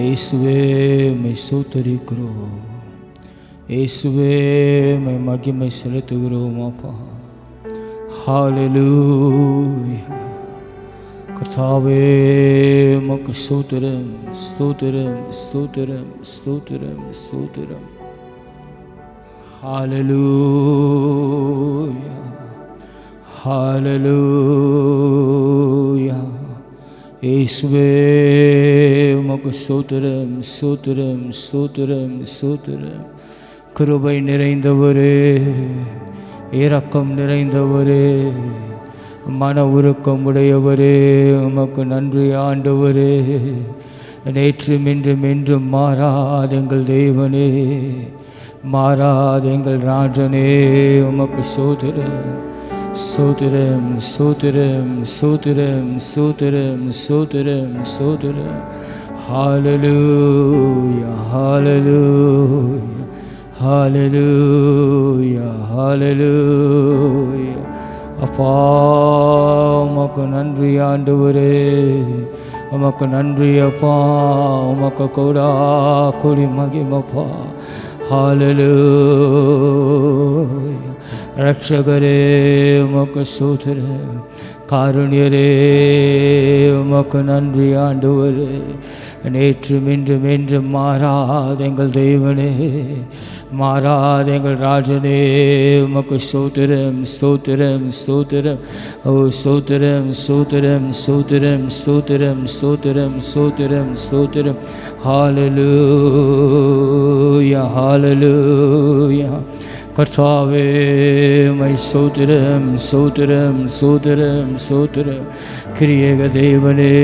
இயேசுவே மை ஸ்தோத்திரிக்கிறோம். இயேசுவே மை மகிமை செலுத்துகிறோம் அப்பா. ஹல்லேலூயா. கர்த்தாவே உமக்கு ஸ்தோத்திரம் ஸ்தோத்திரம் ஸ்தோத்திரம் ஸ்தோத்திரம் ஸ்தோத்திரம். ஹல்லேலூயா ஹல்லேலூயா. இயேசுவே உமக்கு ஸ்தோத்திரம் ஸ்தோத்திரம் ஸ்தோத்திரம் ஸ்தோத்திரம். கிருபை நிறைந்தவரே, இரக்கம் நிறைந்தவரே, மன உருக்கம் உடையவரே, உமக்கு நன்றி ஆண்டவரே. நேற்றும் இன்றும் என்றும் மாறாத எங்கள் தேவனே, மாறாத எங்கள் ராஜனே, உமக்கு சோதரம் சோதரம் சோதரம் சோதரம் சோதரம் சோதரம் சோதரம். ஹல்லேலூயா ஹல்லேலூயா ஹல்லேலூயா ஹல்லேலூயா. அப்பா உமக்கு நன்றி ஆண்டவரே, உமக்கு நன்றி அப்பா, உமக்கு கோடா கோடி மகிமப்பா. ஹல்லேலூயா. ரட்சகரே உமக்கு ஸ்தோத்திரம். காருண்யரே உமக்கு நன்றி ஆண்டவரே. நேற்றும் இன்றும் என்றும் மாறாத எங்கள் தெய்வனே, மாறாத எங்கள் ராஜனே, உமக்கு ஸ்தோத்திரம் ஸ்தோத்திரம் ஸ்தோத்திரம். ஓ ஸ்தோத்திரம் ஸ்தோத்திரம் ஸ்தோத்திரம் ஸ்தோத்திரம் ஸ்தோத்திரம் ஸ்தோத்திரம் ஸ்தோத்திரம். ஹல்லேலூயா ஹல்லேலூயா. கர்த்தாவே மை ஸ்தோத்திரம் ஸ்தோத்திரம் ஸ்தோத்திரம் ஸ்தோத்திரம். கிரியேக தேவனே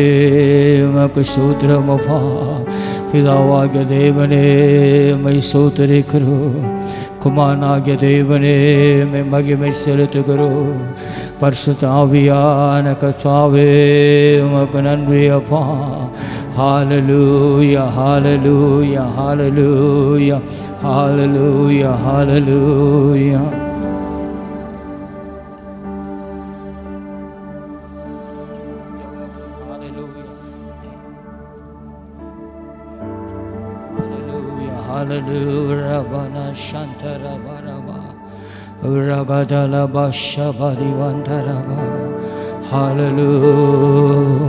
உமக்கு ஸ்தோத்திரம் அப்பா. பிதாவாகிய தேவனே மை ஸ்தோத்திரிக்கிறோம். குமாரனாகிய தேவனே மை மகிமை செலுத்துகிறோம். பரிசுத்த ஆவியான கர்த்தாவே உமக்கு நன்றி அப்பா. ஹல்லேலூயா ஹல்லேலூயா ஹல்லேலூயா ஹல்லேலூயா ஹல்லேலூயா. Hallelujah, Rabana Shantara Baraba, Uragadala Bashabadi Vantaraba. Hallelujah,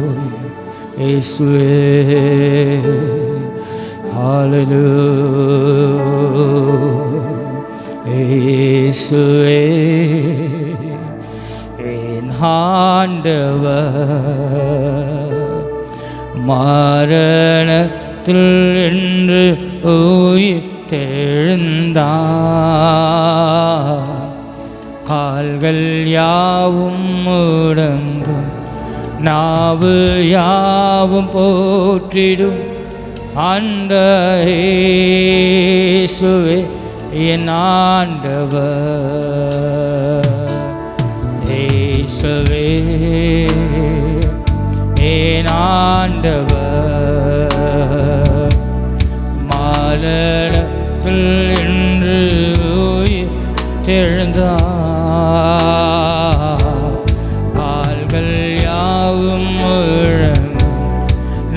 Yesue. Hallelujah, Yesue. In Handava Marana என்று உயிர்த்தெழுந்தார். கால்கள் யாவும் முடங்கும், நாவு யாவும் போற்றிடும் அந்த இயேசுவே என் ஆண்டவர். இயேசுவே என் ஆண்டவர். மாலடத்தில் என்று உயிர்த்தெழுந்தார். கால்கள் யாவும் முழங்கும்,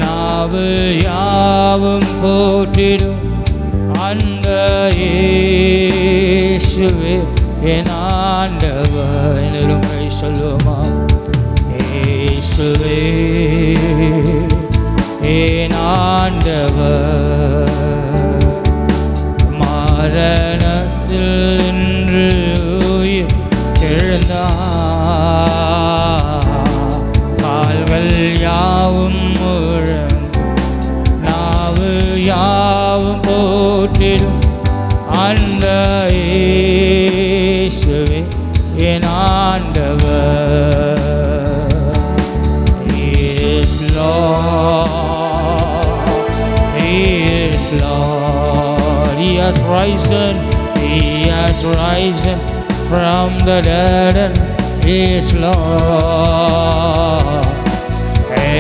நாவு யாவும் போற்றிடும் அந்த இயேசுவே என் ஆண்டவர். என்னும் கை சொல்லுமா? இயேசுவே என் ஆண்டவர். மரணத்தில் இன்று உயிர் எழுந்தார். கால்கள் யாவும் முழங்கும், நாவு யாவும் போற்றிடும் அந்த இயேசுவே என் ஆண்டவர். He is Lord, He is Lord. He has risen, He has risen from the dead and He is Lord.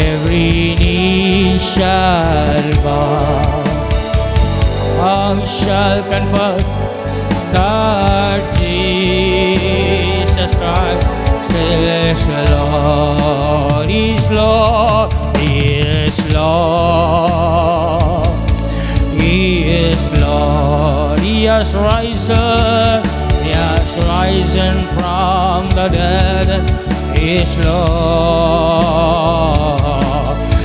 Every knee shall bow, tongue shall confess that Jesus Christ is Lord. He is Lord, He is Lord. has risen, He has risen from the dead, is Lord.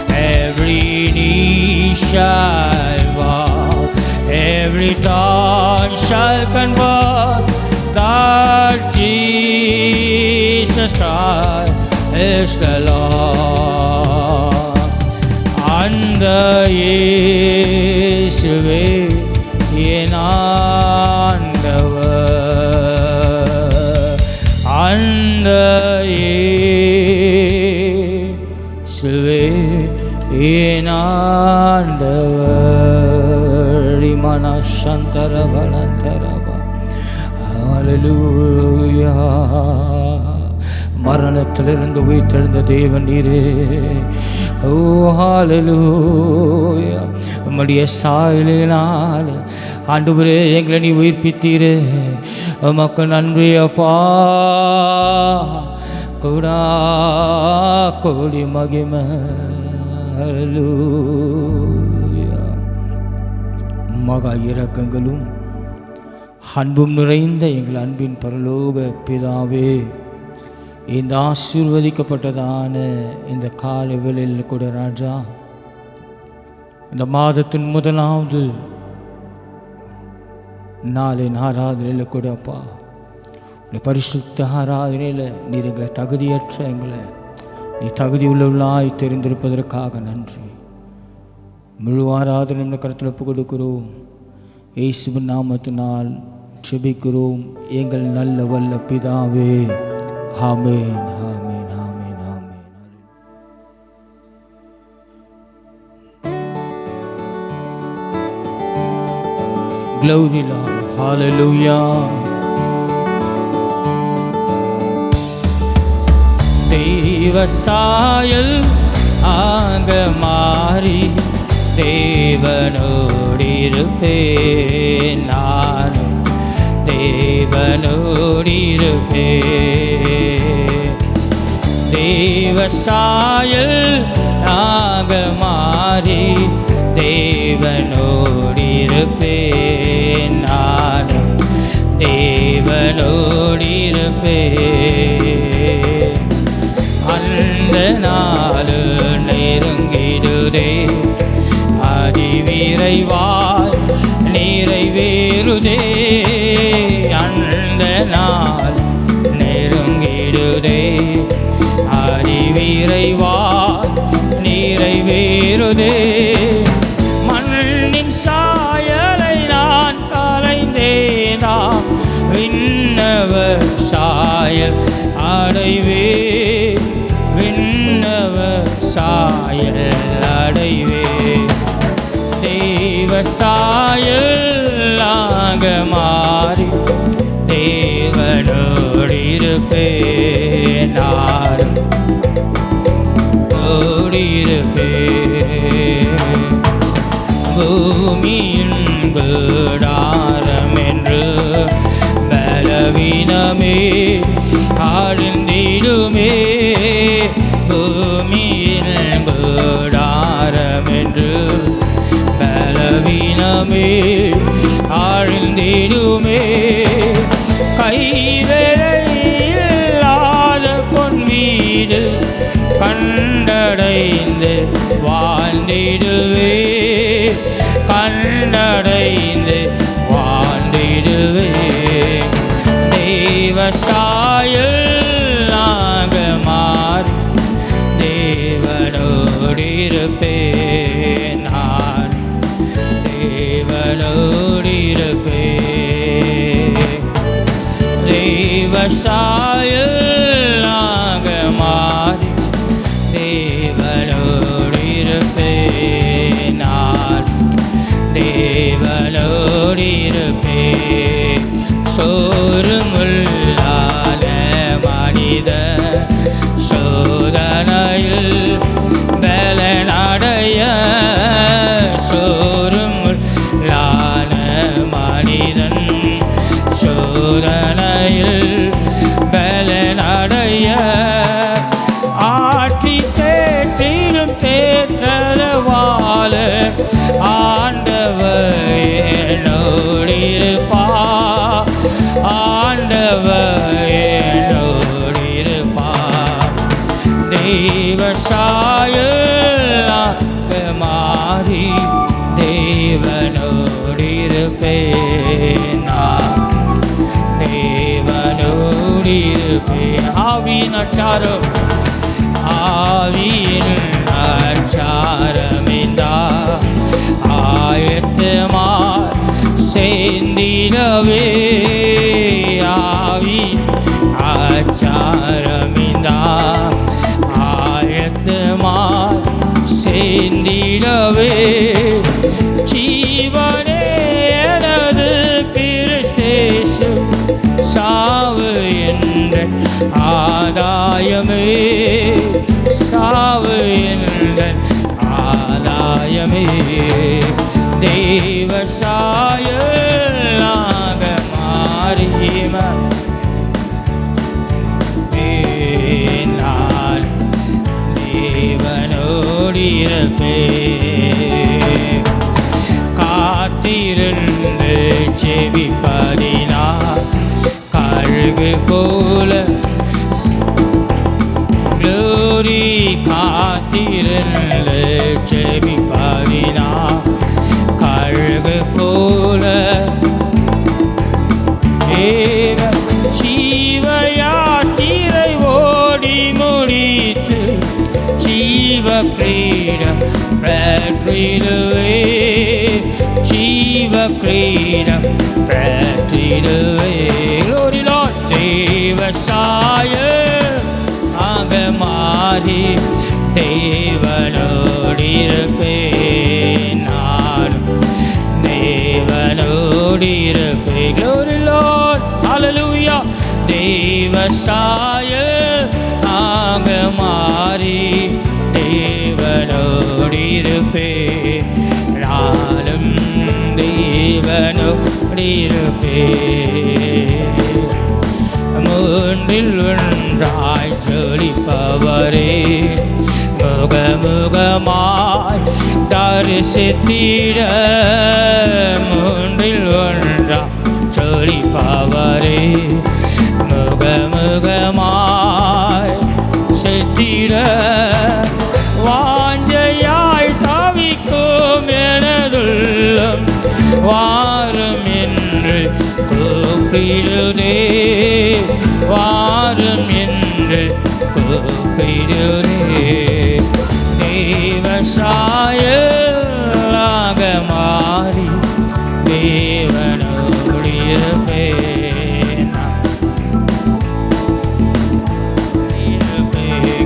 Every knee shall bow, every tongue shall confess that Jesus Christ is the Lord. அந்த இயேசுவே என் ஆண்டவர், அந்த இயேசுவே என் ஆண்டவர். இமனா சந்தரபலந்தரபா. ஹல்லேலூயா. மரணத்திலிருந்து உயிர்த்தெழுந்த தேவன் நீரே. ஓ ஹல்லேலூயா. உம்முடைய சாயலினால் ஆண்டவரே எங்களை நீ உயிர்ப்பித்தீரே. உமக்கு நன்றி அப்பா. கூடா கோடி மகிமை. ஹல்லேலூயா. மகா இரக்கங்களும் அன்பும் நிறைந்த எங்கள் அன்பின் பரலோக பிதாவே, இந்த ஆசீர்வதிக்கப்பட்டதான இந்த காலை வேளையில் கூட ராஜா, இந்த மாதத்தின் முதலாவது நாளின் ஆராதனையில் கூட அப்பா, இந்த பரிசுத்த ஆராதனையில் நீர் எங்களை தகுதியற்ற எங்களை நீ தகுதி உள்ளவர்களாய் தெரிந்திருப்பதற்காக நன்றி. முழு ஆராதனை கருத்தில் ஒப்புக் கொடுக்கிறோம். இயேசுவின் நாமத்தினால் ஜெபிக்கிறோம் எங்கள் நல்ல வல்ல பிதாவே. ஆமென், ஆமென், ஆமென், ஆமென். Glory Lord, hallelujah. தேவ சாயல் ஆக மாறி தேவனோடிருப்பேன், நான் தேவனோடிருப்பேன். தேவ சாயல் ஆக மாறி தேவனோடிருப்பேன், நான் தேவனோடிருப்பேன். அந்த நாளு நெருங்கிடுதே, அதிவிரைவாய் நிறைவேறுதே. அந்த நாள் நெருங்கிடுதே, அதிவிரைவாய் நிறைவேறுதே. மண்ணின் சாயலை நான் கலைந்தேனா, விண்ணவர் சாயல் அடைவே, விண்ணவர் சாயல் அடைவே. தேவ சாயலாக மாறி தேவனோடிருப்பேன், நான் ஓடிருப்பேன். பூமியின் கூடாரம் என்று பலவீனமே ஆழ்ந்திடுமே, பூமியின் கூடாரம் என்று பலவீனமே ஆழ்ந்திடுமே. கைவேலையில்லாத பொன் வீடு கண்டடைந்து வாழ்ந்திடுவே, கண்டடைந்து வாழ்ந்திடுவே. தேவ சாயலாக மாறி தேவனோடிருப்பேன், நான் தேவனோடிருப்பேன். தேவ சாயலாக மாறி தேவனோடிருப்பேன், நான் தேவனோடிருப்பேன். சோறுமுள்ளான மனித சோதனையில் பலனடைய, சோறுமுள்ளான மனிதன் சோதனையில் பலன் ஆவியின் அச்சாரம் ஆவியின் அச்சாரமிந்தா ஆயத்தமாய் சேர்ந்திடவே ஆவி அச்சாரமிந்தா ஆயத்தமாய் சேர்ந்திடவே ஜீவனே எனது கிறிஸ்தேசு சாவு என்ற ஆதாயமே சாவு என்ற ஆதாயமே தேவ சாயலாக மாறிம நான் தேவனோடிருப்பே காத்திருந்து செவிப்பதினா கழுகு போல glory காத்திருந்து செவிப்பதினா கழுகு போல ஜீவயாத்திரை ஓடி முடித்து ஜீவ கிரீடம் பெற்றிடுவே ஜீவ கிரீடம் பெற்றிடுவே glory Lord தேவ சாயலாக மாறி தேவனோடிருப்பேன் நானும் தேவனோடிருப்பேன் glory Lord hallelujah தேவ சாயலாக மாறி தேவனோடிருப்பேன் நானும் தேவனோடிருப்பேன் மூன்றில் ஒன்றாய் ஜொலிப்பவரே முகமுகமாய் தரிசித்திட மூன்றில் ஒன்றாய் ஜொலிப்பவரே முகமுகமாய் செத்திட வாஞ்சையாய் தவிக்கும் எனதுள்ளம் வாரும் என்று கூப்பிடுதே வாரும் என்று கூப்பிடுதே தேவ சாயலாக மாறி தேவனோடிருப்பேன்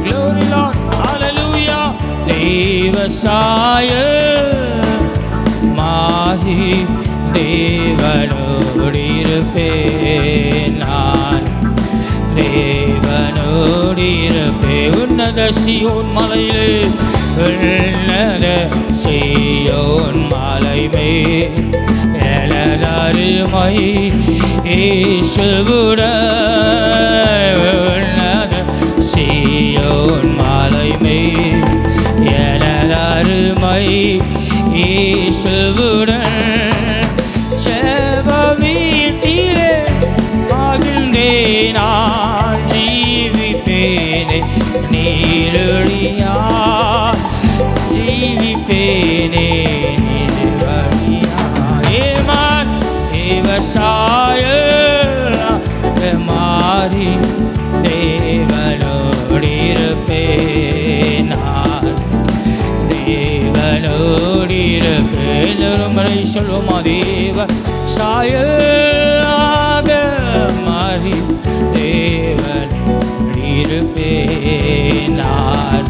glory Lord hallelujah தேவ சாயலாகி தேவனோடிருப்பேன் நான் தேவனோடிருப்பேன் உன்னத சீயோன் மலையிலே உன்னத சீயோன் மலை மேல் எனதருமை இயேசுவுடன் உன்னத சீயோன் மலை மேல் எனதருமை இயேசுவுடன் வீட்டிலே மகிழ்ந்தே நான் ஜீவிப்பேனே நீருளியா ஜீவிப்பேனே நீருளியா ஏமான் விவசாய மாறி தேவனோடிருப்பேன் நான் தேவனோடிருப்பேன் ஒரு முறை சொல்லுமா தேவ சாயலாக மாறி தேவனோடிருப்பேன் நான்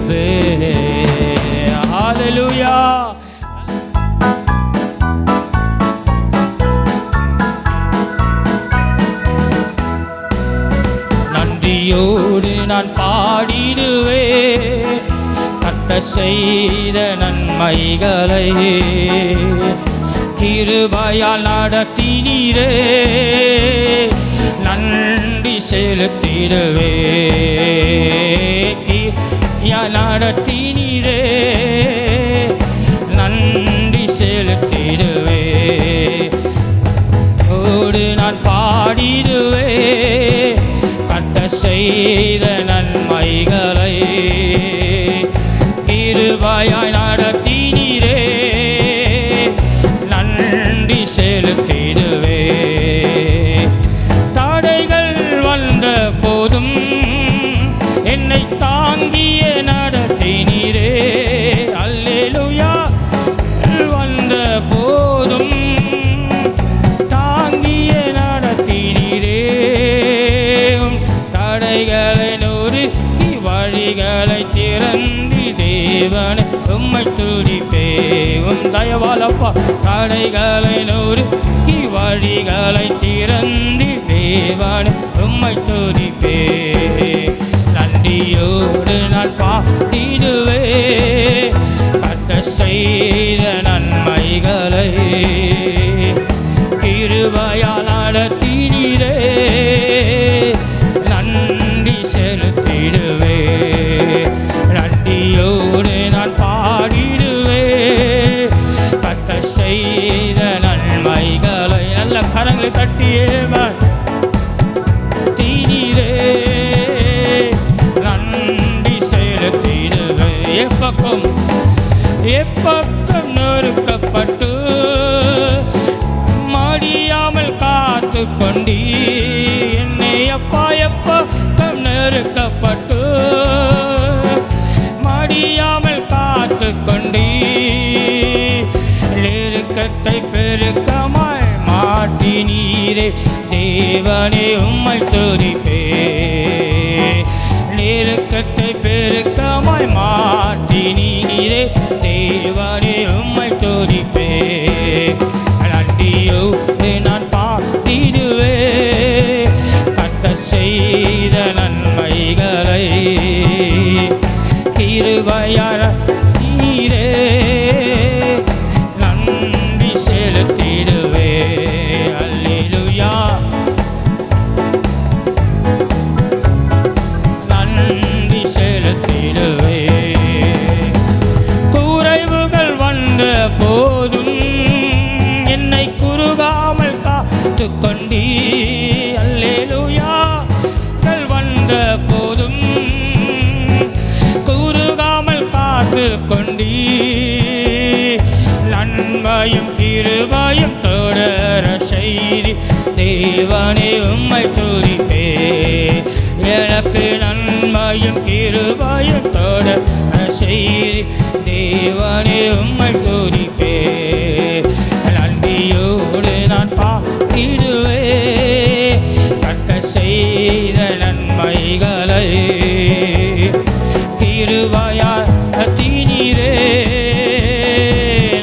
தேவனோடிருப்பேன் ஹல்லேலூயா நன்றியோடு நான் பாடிடுவேன் கர்த்தர் செய்த நன்மைகளை கிருபையால் நடத்தினீரே நன்றி செலுத்திடுவே நடத்தினீரே நன்றி செலுத்திடுவே ஓடு நான் பாடிடுவே கர்த்தர் செய்த நன்மைகளை கிருபையாய் நடத்தினீரே நன்றி செலுத்திடுவே வந்த போதும் தாங்கிய நடத்தினீரே. தடைகளை நொறுக்கி வழிகளை திறந்தி தேவனை உம்மை துதிப்பேன். தயவாலப்பா தடைகளை நொறுக்கி வழிகளை திறந்தி தேவனை உம்மை துதிப்பேன். நன்றியோடு நான் பாடிடுவே கர்த்தர் செய்த நன்மைகளை. கிருபையால் நடத்தினீரே நன்றி செலுத்திடுவே. நன்றியோடு நான் பாடிடுவே கர்த்தர் செய்த நன்மைகளை. நல்ல கரங்களை தட்டியே தீனீரே நன்றி செலுத்திடுவே. எப்பக்கம் நொறுக்கப்பட்டு மடியாமல் காத்து கொண்டீ என்னை. அப்பா எப்பக்கம் நொறுக்கப்பட்டு மடியாமல் காத்து கொண்டீ. நெருக்கத்தை பெருக்கமாய் மாட்டினீரே தேவனே உம்மை துதிப்பே. நெருக்கத்தை பெருக்கமாய் மாட்டினீரே தேவனே உம்மை துதிப்பே. நன்றியோடு நான் பாடிடுவே கர்த்தர் செய்த நன்மைகளை. கிருபையால் நீரே நன்றி செலுத்திடுவே. அல்லேலூயா நன்றி செலுத்திடுவே. குறைவுகள் வந்த போதும் என்னை குறுகாமல் காத்து கொண்டீ. அல்லேலூயா வந்த போதும் குறுகாமல் காத்து கொண்டீ. நன்மையும் கிருபையும் தொடர செய்தி தேவனே உம்மை துதிப்பே. எனக்கு நன்மையும் கிருபையும் தொடர செய்தி தேவனே உம்மை துதிப்பே. நன்றியோடு நான் பாடிடுவே கர்த்தர் செய்த நன்மைகளை. கிருபையால் நடத்தினீரே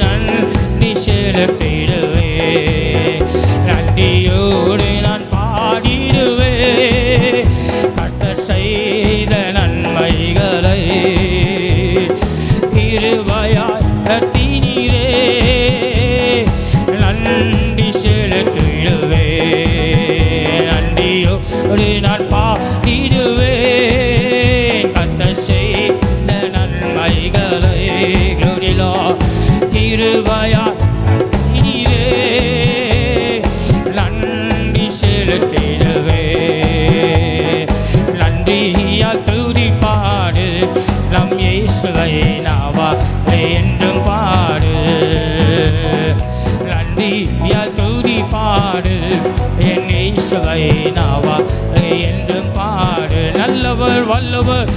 நன்றி செலுத்திடுவே. நன்றியோடு நான் பாடிடுவே கர்த்தர் செய்த நன்மைகளை. கிருபையால் நடத்தினீரே நன்றி செலுத்திடுவே. நன்றியோடு நான் பாடிடுவே கர்த்தர் செய்த நன்மைகளை. கிருபையால் நீரே நன்றி செலுத்திடுவே. நன்றியால் துதி பாடு நம் இயேசுவை நாவா என்றும் பாடு. நன்றியால் துதி பாடு என் இயேசுவை நாவா என்றும் பாடு. நல்லவர் வல்லவர்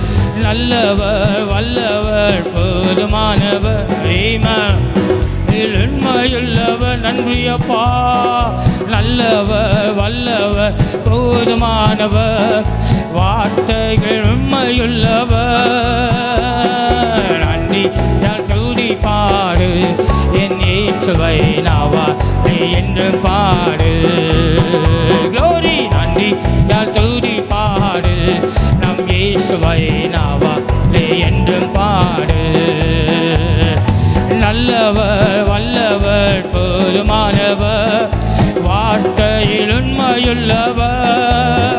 நல்லவர் வல்லவர் போதுமானவர் உண்மையுள்ளவர். நன்றியப்பா நல்லவர் வல்லவர் போதுமானவர் வார்த்தைகள் உண்மையுள்ளவர். நன்றி துதி பாடு என் இயேசுவை நாவா என்றும் பாடு. க்ளோரி நன்றி துதி பாடு நம் இயேசுவை நாவா என்றும் பாடு. நல்லவர் வல்லவர் போதுமானவர் வார்த்தையில் உண்மையுள்ளவர்.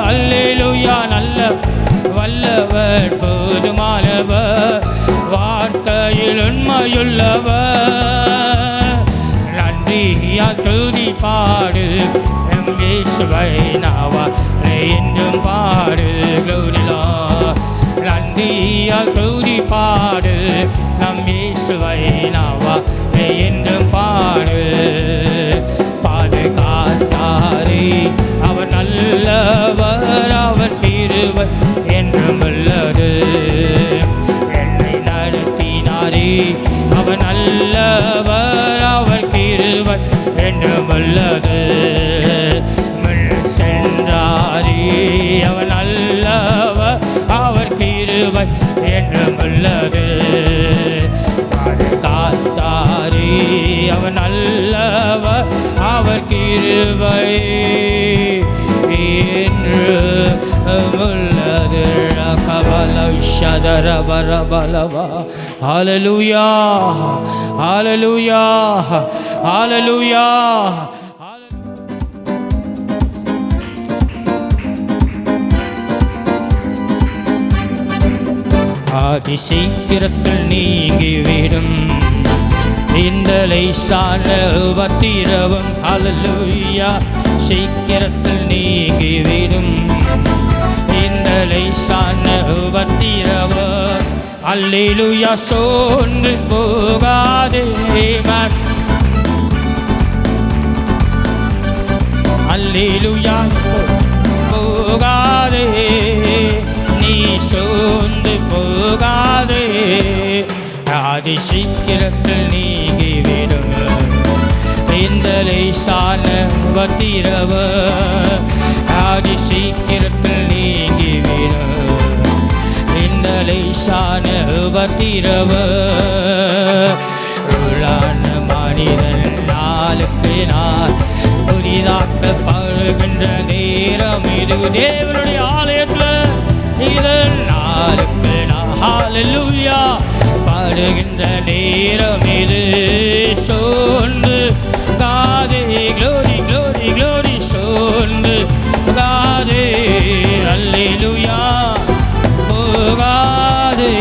அல்லேலூயா நல்ல வல்லவர் போதுமானவர் வார்த்தையில் உண்மையுள்ளவர். நன்றியால் துதி பாடு எம் இயேசுவை நாவா என்றும் பாடு. நன்றியால் துதி பாடு நம் இயேசுவை நாவா என்றும் பாடு. பாதுகாத்தாரே அவர் நல்லவர் அவர் கிருபை என்றும் உள்ளது. என்னை நடத்தினாரே அவர் நல்லவர் அவர் நல்லவர், அவர் கிருபை என்றும் உள்ளது. ரகபலஷதரபரபலவா. ஹல்லேலூயா, ஹல்லேலூயா, ஹல்லேலூயா. ஆதி சீக்கிரத்தில் நீங்கிவிடும் இந்த லேசான உபத்திரவம். ஹல்லேலூயா. சீக்கிரத்தில் நீங்கிவிடும் இந்த லேசான உபத்திரவம். அல்லேலூயா. சோர்ந்து போகாதே மன். அல்லேலூயா. போகாதே, நீ சோர்ந்து போகாதே. ஆதி சீக்கிரத்தில் நீங்கிவிடும் இந்த லேசான உபத்திரவம். ஆதி சீக்கிரத்தில் நீங்கிவிடும் இந்த லேசான உபத்திரவம். உளான மனிதன் நாளுக்கு நாள் புதிதாக்கப்படுகின்ற நேரம் இது. தேவனுடைய ஆலயத்தில் இதன் நாளுக்கு நாள் ஹல்லேலூயா படுகின்ற நேரம் இது. சோர்ந்து காதே, க்ளோரி க்ளோரி க்ளோரி. சோர்ந்து காதே, அல்லேலூயா. போகாதே,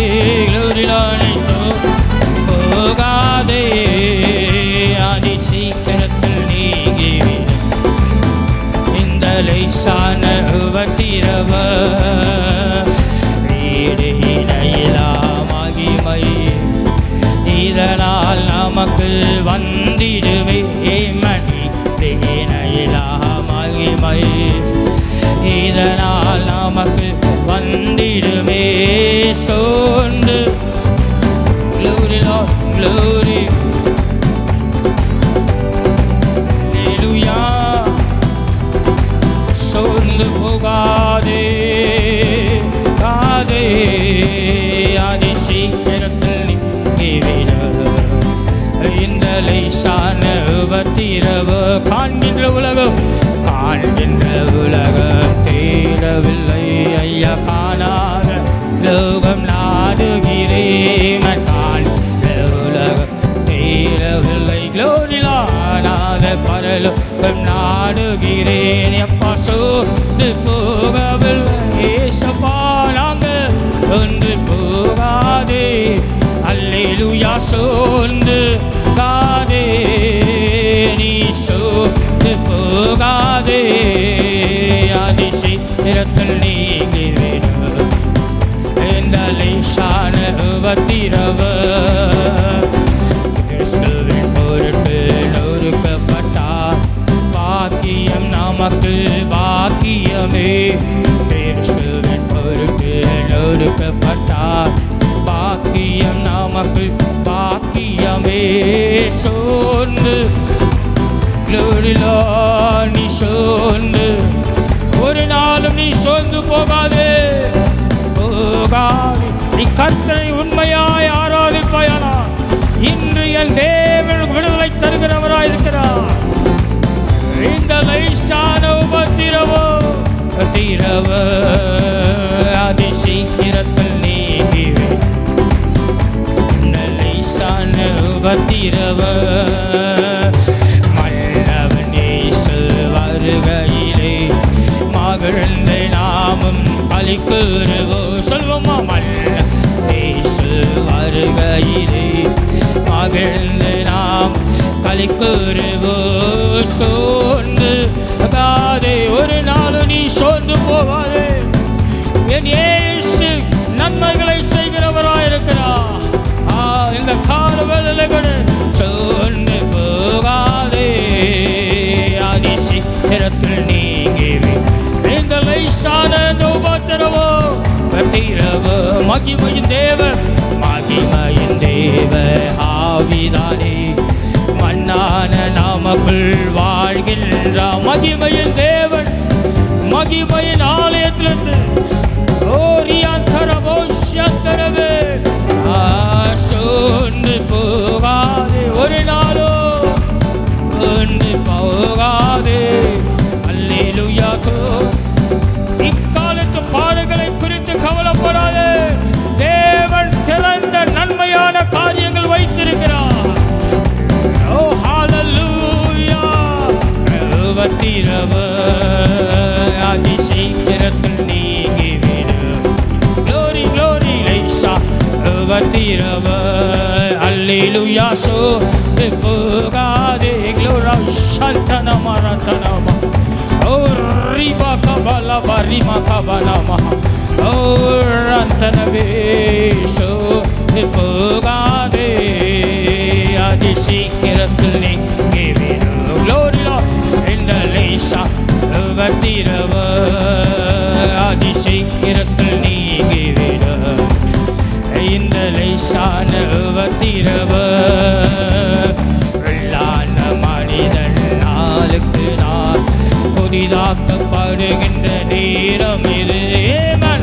க்ளோரி லானி. போகாதே, ஆதி சீக்கிரத்தில் நீங்கிவிடும் இந்த லேசான உபத்திரவம். இதனால் நமக்கு வந்திடுவே மணி மகிமை. இதனால் நமக்கு வந்திடுவே சோர்ந்து. Glory Lord, glory. Hallelujah. சோர்ந்து போகாதே, காதே. ஆதி சீக்கிரத்தில் இந்த லேசான உபத்திரவம். காண்கின்ற உலகம், காண்கின்ற உலகம் தேடவில்லை ஐயா. காணாத லோகம் நாடுகிறேன். காண்கின்ற உலகம் தேடவில்லை. க்ளோரிலானாத பரலோகம் நாடுகிறேன். எப்பா சோர்ந்து போகவில்லை ஏசப்பா, நாங்கள் ஒன்று போகாதே. அல்லேலூயா. சோர்ந்து காதே, நீ சோர்ந்து போகாதே. ஆதி சீக்கிரத்தில் நீங்கிவிடும் இந்த லேசான உபத்திரவம். கிறிஸ்துவின் பொருட்டு நொறுக்கப்பட்டார், பாக்கியம் நமக்கு பாக்கியமே. கிறிஸ்துவின் பொருட்டு நொறுக்கப்பட்டார், பாக்கியம் நமக்கு பாக்கியமே. சோர்ந்து நீ சோர்ந்து ஒரு நாளும் நீ சோர்ந்து போகாதே, போகாதே. நீ கர்த்தரை உண்மையாய் ஆராதிப்பாயானா இன்று என் தேவன் விடுதலை தருகிறவராய் இருக்கிறார். இந்த லேசான உபத்திரவம் அதி சீக்கிரத்தில் நீங்கிவிடும் இந்த லேசான உபத்திரவம். மன்னவன் இயேசு வருகையிலே மகிழ்ந்து நாமும் களிக்கூறுவோம். சொல்வோமா? மன்னவன் இயேசு வருகையிலே மகிழ்ந்து நாம் களிக்கூறுவோம். சோர்ந்து போகாதே, ஒரு நாளும் நீ சோர்ந்து போகாதே. என் இயேசு நன்மைகளை செய்கிறவராயிருக்கிறார். இந்த காலவேளைகளில் சோர்ந்து போகாதே. ஆதி சீக்கிரத்தில் நீங்கிவிடும் இந்த லேசான உபத்திரவம். மகிமையின் தேவன், மகிமையின் தேவ ஆவிதானே மண்ணான நாமக்குள் வாழ்கின்ற மகிமையின் தேவன், மகிமையின் ஆலயத்திலிருந்து சோர்ந்து போகாதே. ஒரு நாளோ சோர்ந்து போகாதே. அல்லேலூயா. இக்காலத்து பாடுகளை குறித்து கவலைப்படாதே. தேவன் சிறந்த நன்மையான காரியங்கள் வைத்திருக்கிறார். ஓ ஹalleluya. எழுபத்திரவு அதிசீக்கிரத்தில் நீங்கிவிடும். glory glory லேசா எழுபத்திரவு. அல்லேலூயா. சோர்ந்து போகாதே. glory சந்தன மரதனமா. ஓ ரிபா கபலா பரிமா கபலமா. ஓ ரந்தனவே. சோர்ந்து போகாதே. அதிசீக்கிரத்தில் நீங்கிவிடும். glory இந்த லேசா எழுபத்திரவு அதிசீக்கிரத்தில் நீங்கிவிடும். இந்த லேசான எழுபத்திரவு உள்ளான மனிதன் நாளுக்கு நாள் புதிதாக்கப்படுகின்ற நேரம் இது.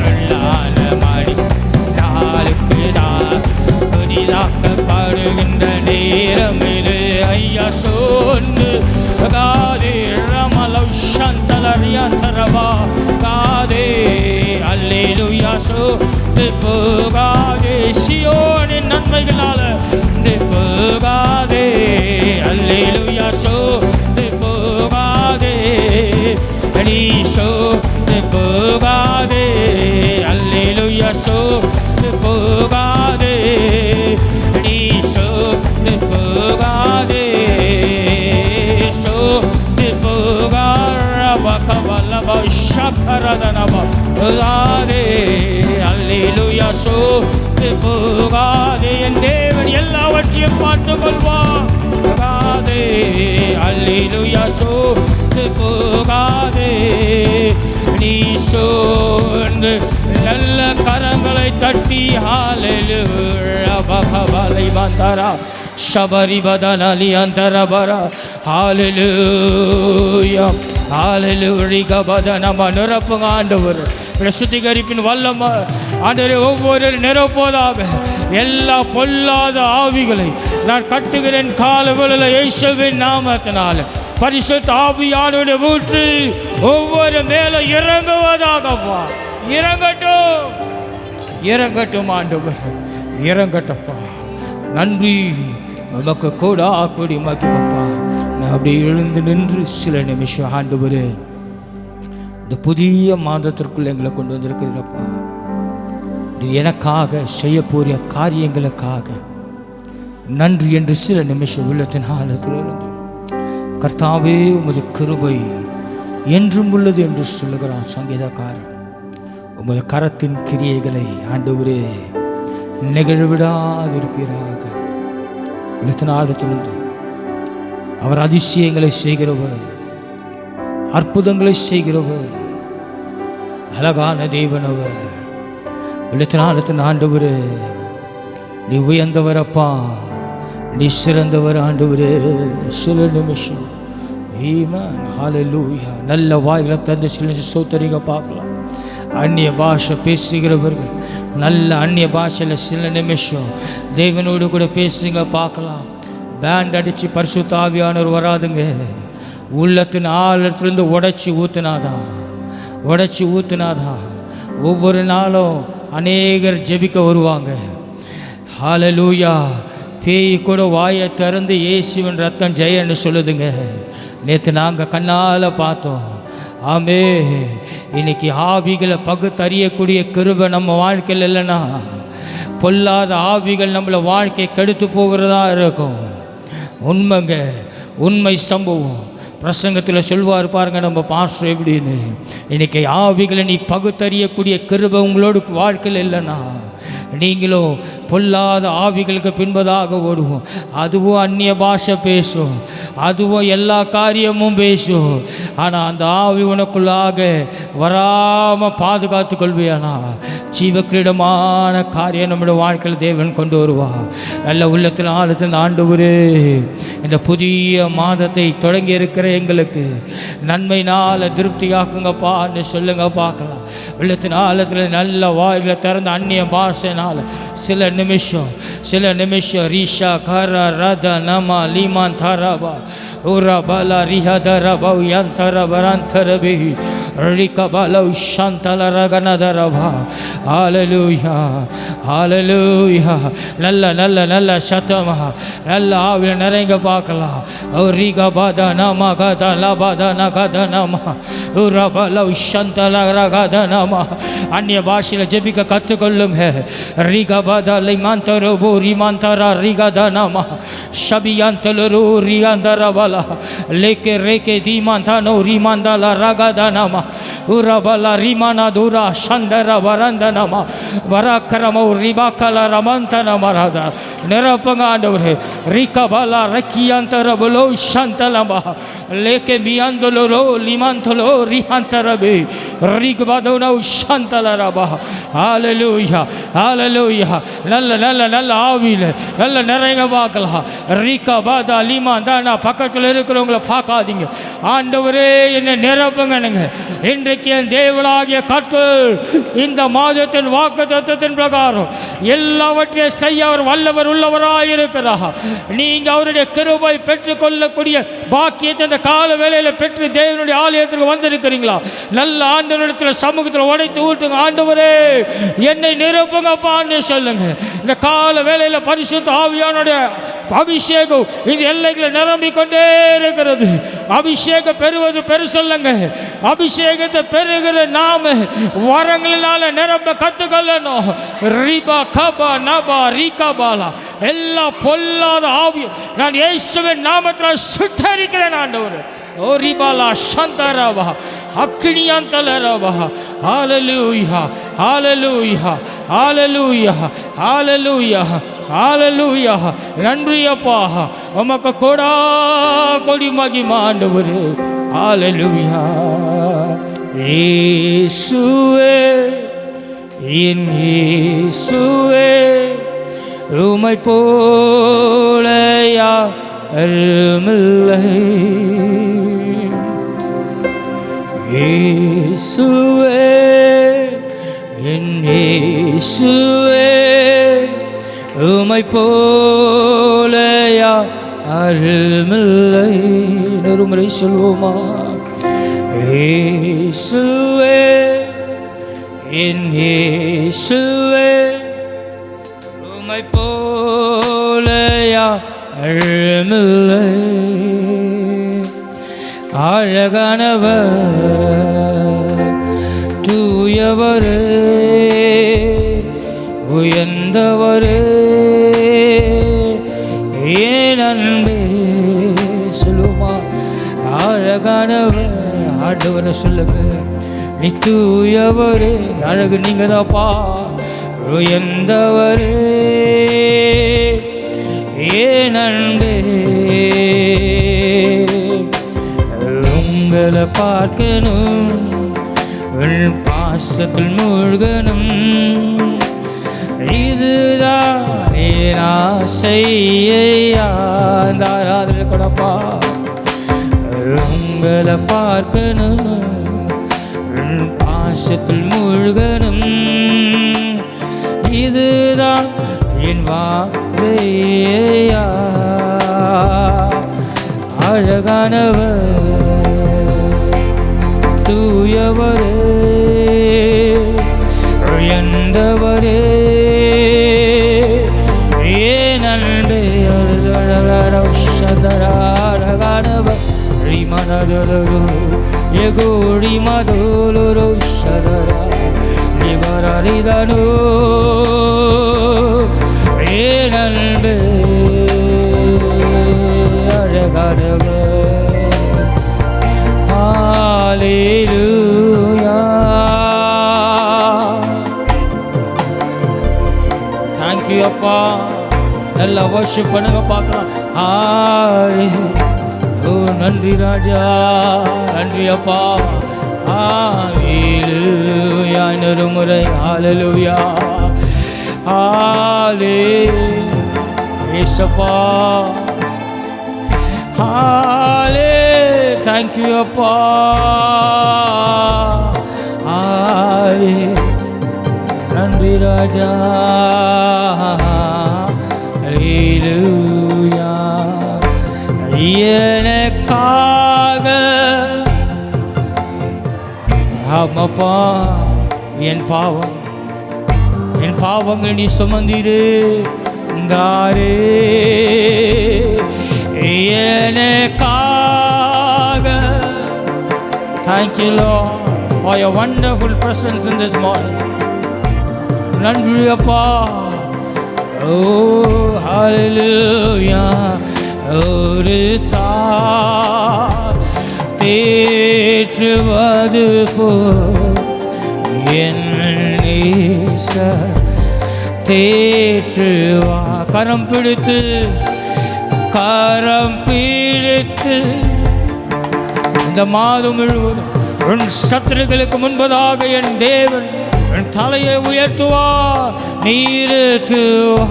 உள்ளான மனிதன் நாளுக்கு நாள் புதிதாக்கப்படுகின்ற நேரம் இது. ஐயா சோர்ந்து காதே ரமலவ் சந்தலரியாந்தரவா காதே. அல்லேலூயா. சோர்ந்து போகாதே. சியோனின் நன்மைகளால போகாதே. அல்லேலூயா. சோர்ந்து போகாதே. நீ சோர்ந்து போகாதே. அல்லேலூயா. சோர்ந்து போகாதே. நீ சோர்ந்து போகாதே. சோர்ந்து போகாரபகவலப ஷக்கரதனப போகாதே. அல்லேலூயா. சோர்ந்து போகாதே. என் தேவன் எல்லாவற்றையும் பார்த்துக் கொள்வார். போகாதே. அல்லேலூயா. சோர்ந்து போகாதே. நீ சோர்ந்து நல்ல கரங்களை தட்டி ஹalleluya பகவலை வந்தரா ஷபரி பதனலி அந்தரபரா. ஹalleluya ஹalleluya பதனம நிரப்புங்க ஆண்டவர். சுத்திகரிப்பின் வல்லமை ஆண்டவரே ஒவ்வொரு நிரப்போதாக. எல்லா பொல்லாத ஆவிகளை நான் கட்டுகிறேன் காலவெளியில் இயேசுவின் நாமத்தினால. பரிசுத்த ஆவியானவருடைய ஊற்று ஒவ்வொரு மேலே இறங்குவதாகப்பா. இறங்கட்டும் இறங்கட்டும் ஆண்டவர் இறங்கட்டப்பா. நன்றி உமக்கு கூட ஆக்குடி மகிமைப்பா. நான் அப்படியே எழுந்து நின்று சில நிமிஷம் ஆண்டவரே இந்த புதிய மாதத்திற்குள்ள எங்களை கொண்டு வந்திருக்கிறப்பா. நீ எனக்காக செய்ய போறிய காரியங்களுக்காக நன்றி என்று சில நிமிஷம் உள்ளத்தின் ஆழத்தில் இருந்து கர்த்தாவே உமது கிருபை என்றும் உள்ளது என்று சொல்லுகிறான் சங்கீதக்காரன். உமது கரத்தின் கிரியைகளை ஆண்டவரே நிகழ்விடாதிருப்பீராக. உள்ளத்தின் ஆழத்திலிருந்து அவர் அதிசயங்களை செய்கிறவர், அற்புதங்களை செய்கிறவர், அழகான தேவனவர். உள்ளத்தின் ஆழத்தின் ஆண்டவரே நீ உயர்ந்தவரப்பா, நீ சிறந்தவர் ஆண்டவரே. சில நிமிஷம் ஈமான் ஹalleluya நல்ல வாய்களை தந்து சில சோத்தரிங்க பார்க்கலாம். அந்நிய பாஷை பேசுகிறவர்கள் நல்ல அந்நிய பாஷையில் சில நிமிஷம் தேவனோடு கூட பேசுங்க பார்க்கலாம். பேண்ட் அடித்து பரிசுத்த ஆவியானவர் வராதுங்க. உள்ளத்தின் ஆழத்திலிருந்து உடைச்சி ஊத்துனாதா ஒவ்வொரு நாளும் அநேகர் ஜெபிக்க வருவாங்க. ஹalleluya பேய் கூட வாயை திறந்து இயேசுவின் ரத்தம் ஜெயன்னு சொல்லுதுங்க. நேற்று நாங்கள் கண்ணால் பார்த்தோம். ஆமே இன்னைக்கு ஆவிகளை பகுத்தறியக்கூடிய கிருபை நம்ம வாழ்க்கையில் இல்லைன்னா பொல்லாத ஆவிகள் நம்மளை வாழ்க்கையை கெடுத்து போகிறதா இருக்கும். உண்மைங்க, உண்மை சம்பவம். பிரசங்கத்தில் சொல்வார் பாருங்க நம்ம பாஸ்டர் எப்படின்னு. இன்றைக்கி ஆவிகளை நீ பகுத்தறியக்கூடிய கிருபை உங்களோட வாழ்க்கையில் இல்லைன்னா நீங்களும் பொல்லாத ஆவிகளுக்கு பின்பதாக ஓடுவோம். அதுவும் அந்நிய பாஷை பேசும், அதுவும் எல்லா காரியமும் பேசும். ஆனால் அந்த ஆவி உனக்குள்ளாக வராமல் பாதுகாத்து கொள்வியானா ஜீவக்கிரீடமான காரியம் நம்முடைய வாழ்க்கையில் தேவன் கொண்டு வருவார். நல்ல உள்ளத்தில் ஆழத்தில் ஆண்டவரே, இந்த புதிய மாதத்தை தொடங்கி இருக்கிற எங்களுக்கு நன்மையினால் திருப்தியாக்குங்கப்பான்னு சொல்லுங்க பார்க்கலாம். உள்ளத்தின் ஆழத்தில் நல்ல வாயில திறந்த அந்நிய பாஷைனால் சில நிமிஷம் ரீஷா கர ரத நமா லீமான் தரபா உரா பலா ரிஹதரபா யந்தரபரந்தரபி ரிகபலௌ ஷந்தலரகனதரபா. ஹல்லேலூயா, ஹல்லேலூயா. நல்ல சத்தமா நல்ல ஆவியில் நிறைங்க பார்க்கலாம். ரிகபத நம கத லபத நகத நம உரபலௌ ஷந்தலரகத நம. அந்நிய பாஷையில் ஜெபிக்க கற்றுக்கொள்ளுங்க. ரிகபத லிமந்தரபு ரிமந்தர ரிகத நம ஷபியந்தலரு ரிகந்தரபல லேக்கே ரேக்கே தீமந்தனோ ரிமந்தல ரகத நம உரபல ரிமனதுரா சந்தர வரந்தனம வரக்கரமோ ரிபக்கல ரமந்தன மரத. நிரப்பங்க ஆண்டவரே. ரிகபல ரக்கியந்தரபலோ சந்தலம லேக்கே மியந்தலோ லிமந்தலோ ரிஹந்தரபி ரிகபதனோ சந்தலரப. ஹல்லேலூயா, ஹல்லேலூயா. நல்ல ஆவியில் நல்ல நிறைய பார்க்கலாம். ரிகபத லிமந்தன. பக்கத்தில் இருக்கிறவங்களை பார்க்காதீங்க. ஆண்டவரே என்னை நிரப்புங்க. இன்றைக்கு என் தேவனாகிய கர்த்தர் இந்த மாதத்தின் வாக்குத்தத்தத்தின் பிரகாரம் எல்லாவற்றையும் செய்ய அவர் வல்லவர் உள்ளவராக இருக்கிறார். நீங்க அவருடைய கிருபை பெற்றுக்கொள்ளக்கூடிய பாக்கியத்தை இந்த கால வேளையில் பெற்று தேவனுடைய ஆலயத்திற்கு வந்திருக்கிறீங்களா? நல்ல ஆண்டவரிடத்தில் சமூகத்தில் உடைத்து ஊட்டுங்க. ஆண்டவரே என்னை நிரப்புங்கப்பான்னு சொல்லுங்க. இந்த கால வேளையில் பரிசுத்த ஆவியானுடைய அபிஷேகம் இந்த எல்லைகளை நிரம்பிக் கொண்டே இருக்கிறது. அபிஷேகம் பெறுவது பெரு சொல்லுங்க. அபிஷேகத்தை பெறுகிற நாம வரங்களினால நிரம்ப கத்துக்கொள்ளணும். ரிபா கபா நபா ரிகபாலா எல்லா பொல்லாத ஆவியும் நான் இயேசுவின் நாமத்தில் சுட்டரிக்கிறேன் ஆண்டவரே. ஓ ரிபாலா சந்தரவா அக்னியந்தலரவா. ஹல்லேலூயா, ஹல்லேலூயா, ஹல்லேலூயா, ஹல்லேலூயா, ஹல்லேலூயா. நன்றி அப்பா, உமக்கு கொடா கொடி மகிமை ஆண்டவரே. ஹல்லேலூயா. இயேசுவே, என் இயேசுவே, உம்மை போல யாருமில்லை. இயேசுவே, என் இயேசுவே, உம்மை போல யாருமில்லை. ஒரு முறை சொல்வோமா? இயேசுவே, என் இயேசுவே, உம்மை போல யாருமில்லை. அழகானவர், தூயவரே, உயர்ந்தவரே, ஏன் அன்பே. சொல்லுமா? அழகானவர். ஆண்டவரை சொல்லுங்க. நீ தூயவரே, அழகு நீங்க தான்ப்பா. உயர்ந்தவரே, ஏன் அன்பே. உங்களை பார்க்கணும், பாசத்தில் மூழ்கணும், இதுதான் என் ஆசையா. அந்த ஆராதனை கூடப்பா. உங்களை பார்க்கணும், பாசத்தில் மூழ்கணும், இதுதான் என் வார்த்தையா. அழகானவர், தூயவரே, உயர்ந்தவரே, ஏன் அன்பே. அழகானவர். ரிமனதொரு எகோடி மதோலொரு சதரா நிவரரிதனோ, ஏன் அன்பே. அழகானவர். ஹல்லேலூயா. தேங்க்யூ அப்பா. நல்லா வர்ஷிப் பண்ணுங்க பார்க்கலாம். ஓ நன்றி ராஜா, நன்றி அப்பா. ஹalleluya. இன்னொரு முறை ஹalleluya. ஏசப்பா thank you அப்பா. நன்றி ராஜா. ஹalleluya. எனக்காக ஆமாப்பா என் பாவங்கள் நீ சுமந்தீரு தாரே. எனக்காக thank you Lord for your wonderful presence in this morning. நன்றி அப்பா. oh hallelujah. ஒரு தாய் தேற்றுவது போல் என் நேசர் தேற்றுவா. கரம் பிடித்து இந்த மாதம் முழுவதும் உன் சத்துருக்களுக்கு முன்பதாக என் தேவன் என் தலையை உயர்த்துவார், நீருத்துவார்.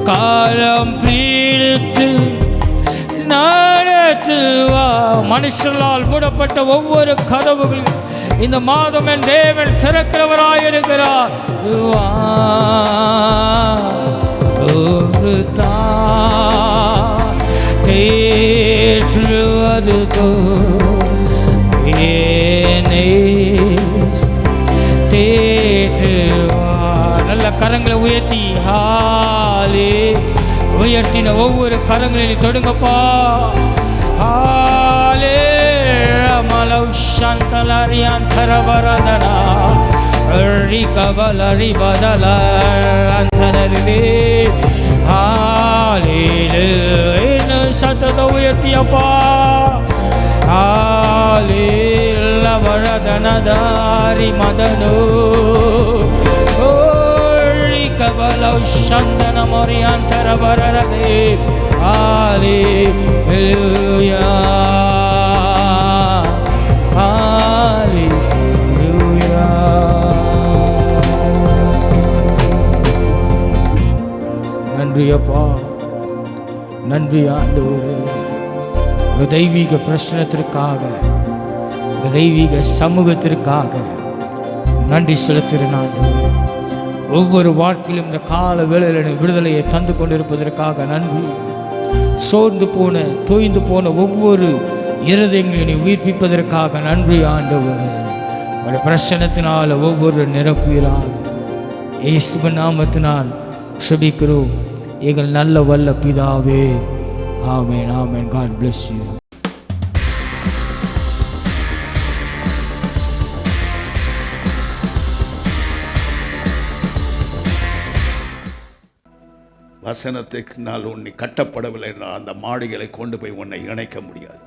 காலம் பீடித்து நடத்துவார். மனுஷனால் மூடப்பட்ட ஒவ்வொரு கதவுகளும் இந்த மாதம் என் தேவன் திறக்கிறவராயிருக்கிறார். ஒரு தேற்றுவது தேற்றுவார். நல்ல கரங்களை உயர்த்தி உயர்த்தின ஒவ்வொரு கரங்களையும் தொடுங்கப்பா. மலௌஷந்தலரியான் தரவரதனா ரிகவலரி பதல அந்தனரிலே. ஹalleluya. சத்தத்தை உயர்த்தியப்பா. ஹalleluya. வரதனதாரி மதனோ ரிகவலௌஷந்தன மரியான் தரவரதே. ஹalleluya. நன்றி அப்பா. நன்றி ஆண்டவரே. இந்த தெய்வீக பிரச்சனத்திற்காக, இந்த தெய்வீக சமூகத்திற்காக நன்றி செலுத்துகிறேன் ஆண்டவரே. ஒவ்வொரு வாழ்க்கையிலும் இந்த கால வேளையில் விடுதலையை தந்து கொண்டிருப்பதற்காக நன்றி. சோர்ந்து போன தோய்ந்து போன ஒவ்வொரு இருதயங்களை உயிர்ப்பிப்பதற்காக நன்றி ஆண்டவரே. உங்களுடைய பிரச்சனத்தினால ஒவ்வொரு நிரப்புகிறார். இயேசுவின் நாமத்தினால் செபிக்கிறோம் எங்கள் நல்ல வல்ல பிதாவே. ஆமென், ஆமென். God bless you. வசனத்துக்கு நாள் உன்னை கட்டப்படவில்லை என்றால் அந்த மாடுகளை கொண்டு போய் உன்னை இணைக்க முடியாது.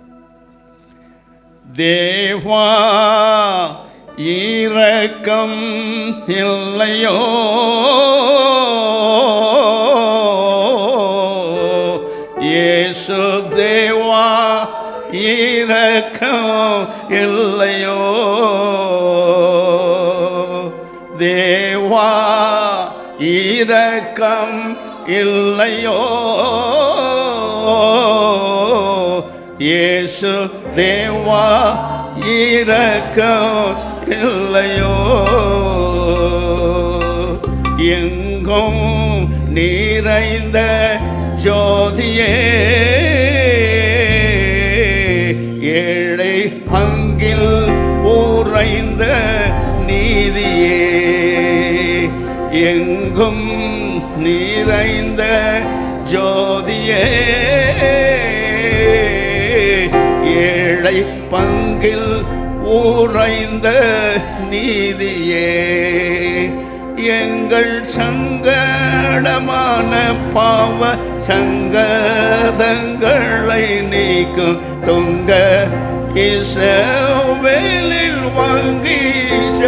தேவா இரக்கம் இல்லையோ, இயேசு தேவா இரக்கம் இல்லையோ, தேவா இரக்கம் இல்லையோ, இயேசு தேவா இரக்கம் இல்லையோ, எங்கும் நிறைந்த ஜோதியே, ஏழை பங்கில் உறைந்த நீதியே, எங்கும் நிறைந்த ஜோதியே, ஏழை பங்கில் உறைந்த நீதியே, எங்கள் சங்கடமான பாவ சங்கதங்களை நீக்கும் துங்க இஸ்ரவேலில் வங்கீஷ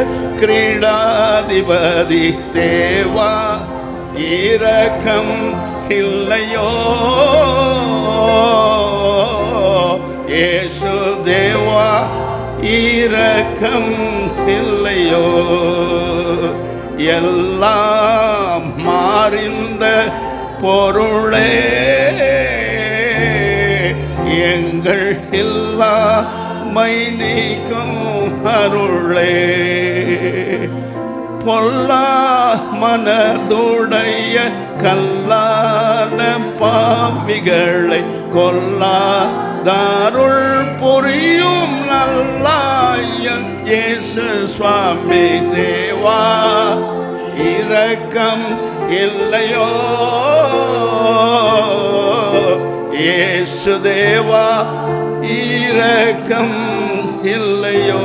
கிரீடாதிபதி தேவா இரக்கம் இல்லையோ, இயேசு தேவா இரக்கம் இல்லையோ? எல்லாம் மாறிந்த பொருளே, எங்கள் இல்லாமை நீக்கும் அருளே, பொல்லா மனதுடைய கல்லான பாவிகளை கொல்லாதாருள் புரியும் நல்லாயன் இயேசு சுவாமி தேவா, இரக்கம் இல்லையோ? இயேசு தேவா, இரக்கம் இல்லையோ?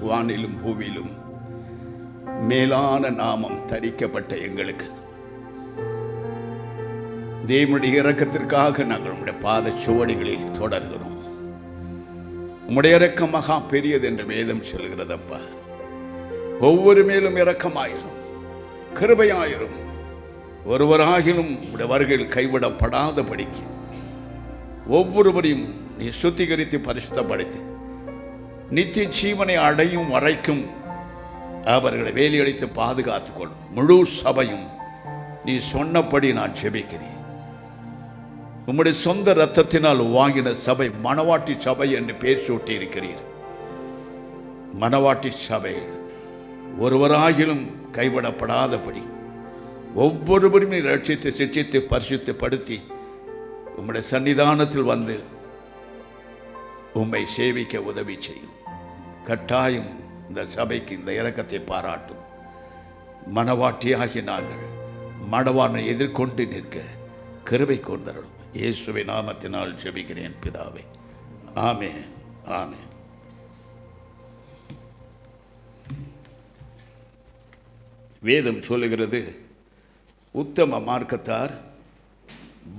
வானிலும் பூவிலும் மேலான நாமம் தரிக்கப்பட்ட எங்களுக்கு தேவனுடைய இரக்கத்திற்காக நாங்கள் உம்முடைய பாத சுவடிகளில் தொடர்கிறோம். உம்முடைய இரக்கம் மகா பெரியது என்று வேதம் சொல்கிறதப்பா. ஒவ்வொரு மேலும் இரக்கமாயிரும், கிருபையாயிரும். ஒருவராகிலும் உடைய வருகையில் கைவிடப்படாதபடிக்கு ஒவ்வொருவரையும் நீ சுத்திகரித்து பரிசுத்தப்படுத்தி நித்திய ஜீவனை அடையும் வரைக்கும் அவர்களை வேலியடித்து பாதுகாத்துக் கொள்ளும். முழு சபையும் நீ சொன்னபடி நான் ஜெபிக்கிறேன். உம்முடைய சொந்த இரத்தத்தினால் வாங்கின சபை மணவாட்டி சபை என்று பெயர் சூட்டி இருக்கிறீர். மணவாட்டி சபை ஒருவராகிலும் கைவிடப்படாதபடி ஒவ்வொருவரும் ரட்சித்து சிட்சித்து பரிசுத்தப்படுத்தி உம்முடைய சன்னிதானத்தில் வந்து உம்மை சேவிக்க உதவி செய்யும். கட்டாயம் இந்த சபைக்கு இந்த இரக்கத்தை பாராட்டும். மணவாட்டியாகி நாங்கள் மணவானை எதிர்கொண்டு நிற்க கிருபை கொண்டருளும். இயேசுவின் நாமத்தினால் ஜெபிக்கிறேன் பிதாவே, ஆமென், ஆமென். வேதம் சொல்லுகிறது, உத்தம மார்க்கத்தார்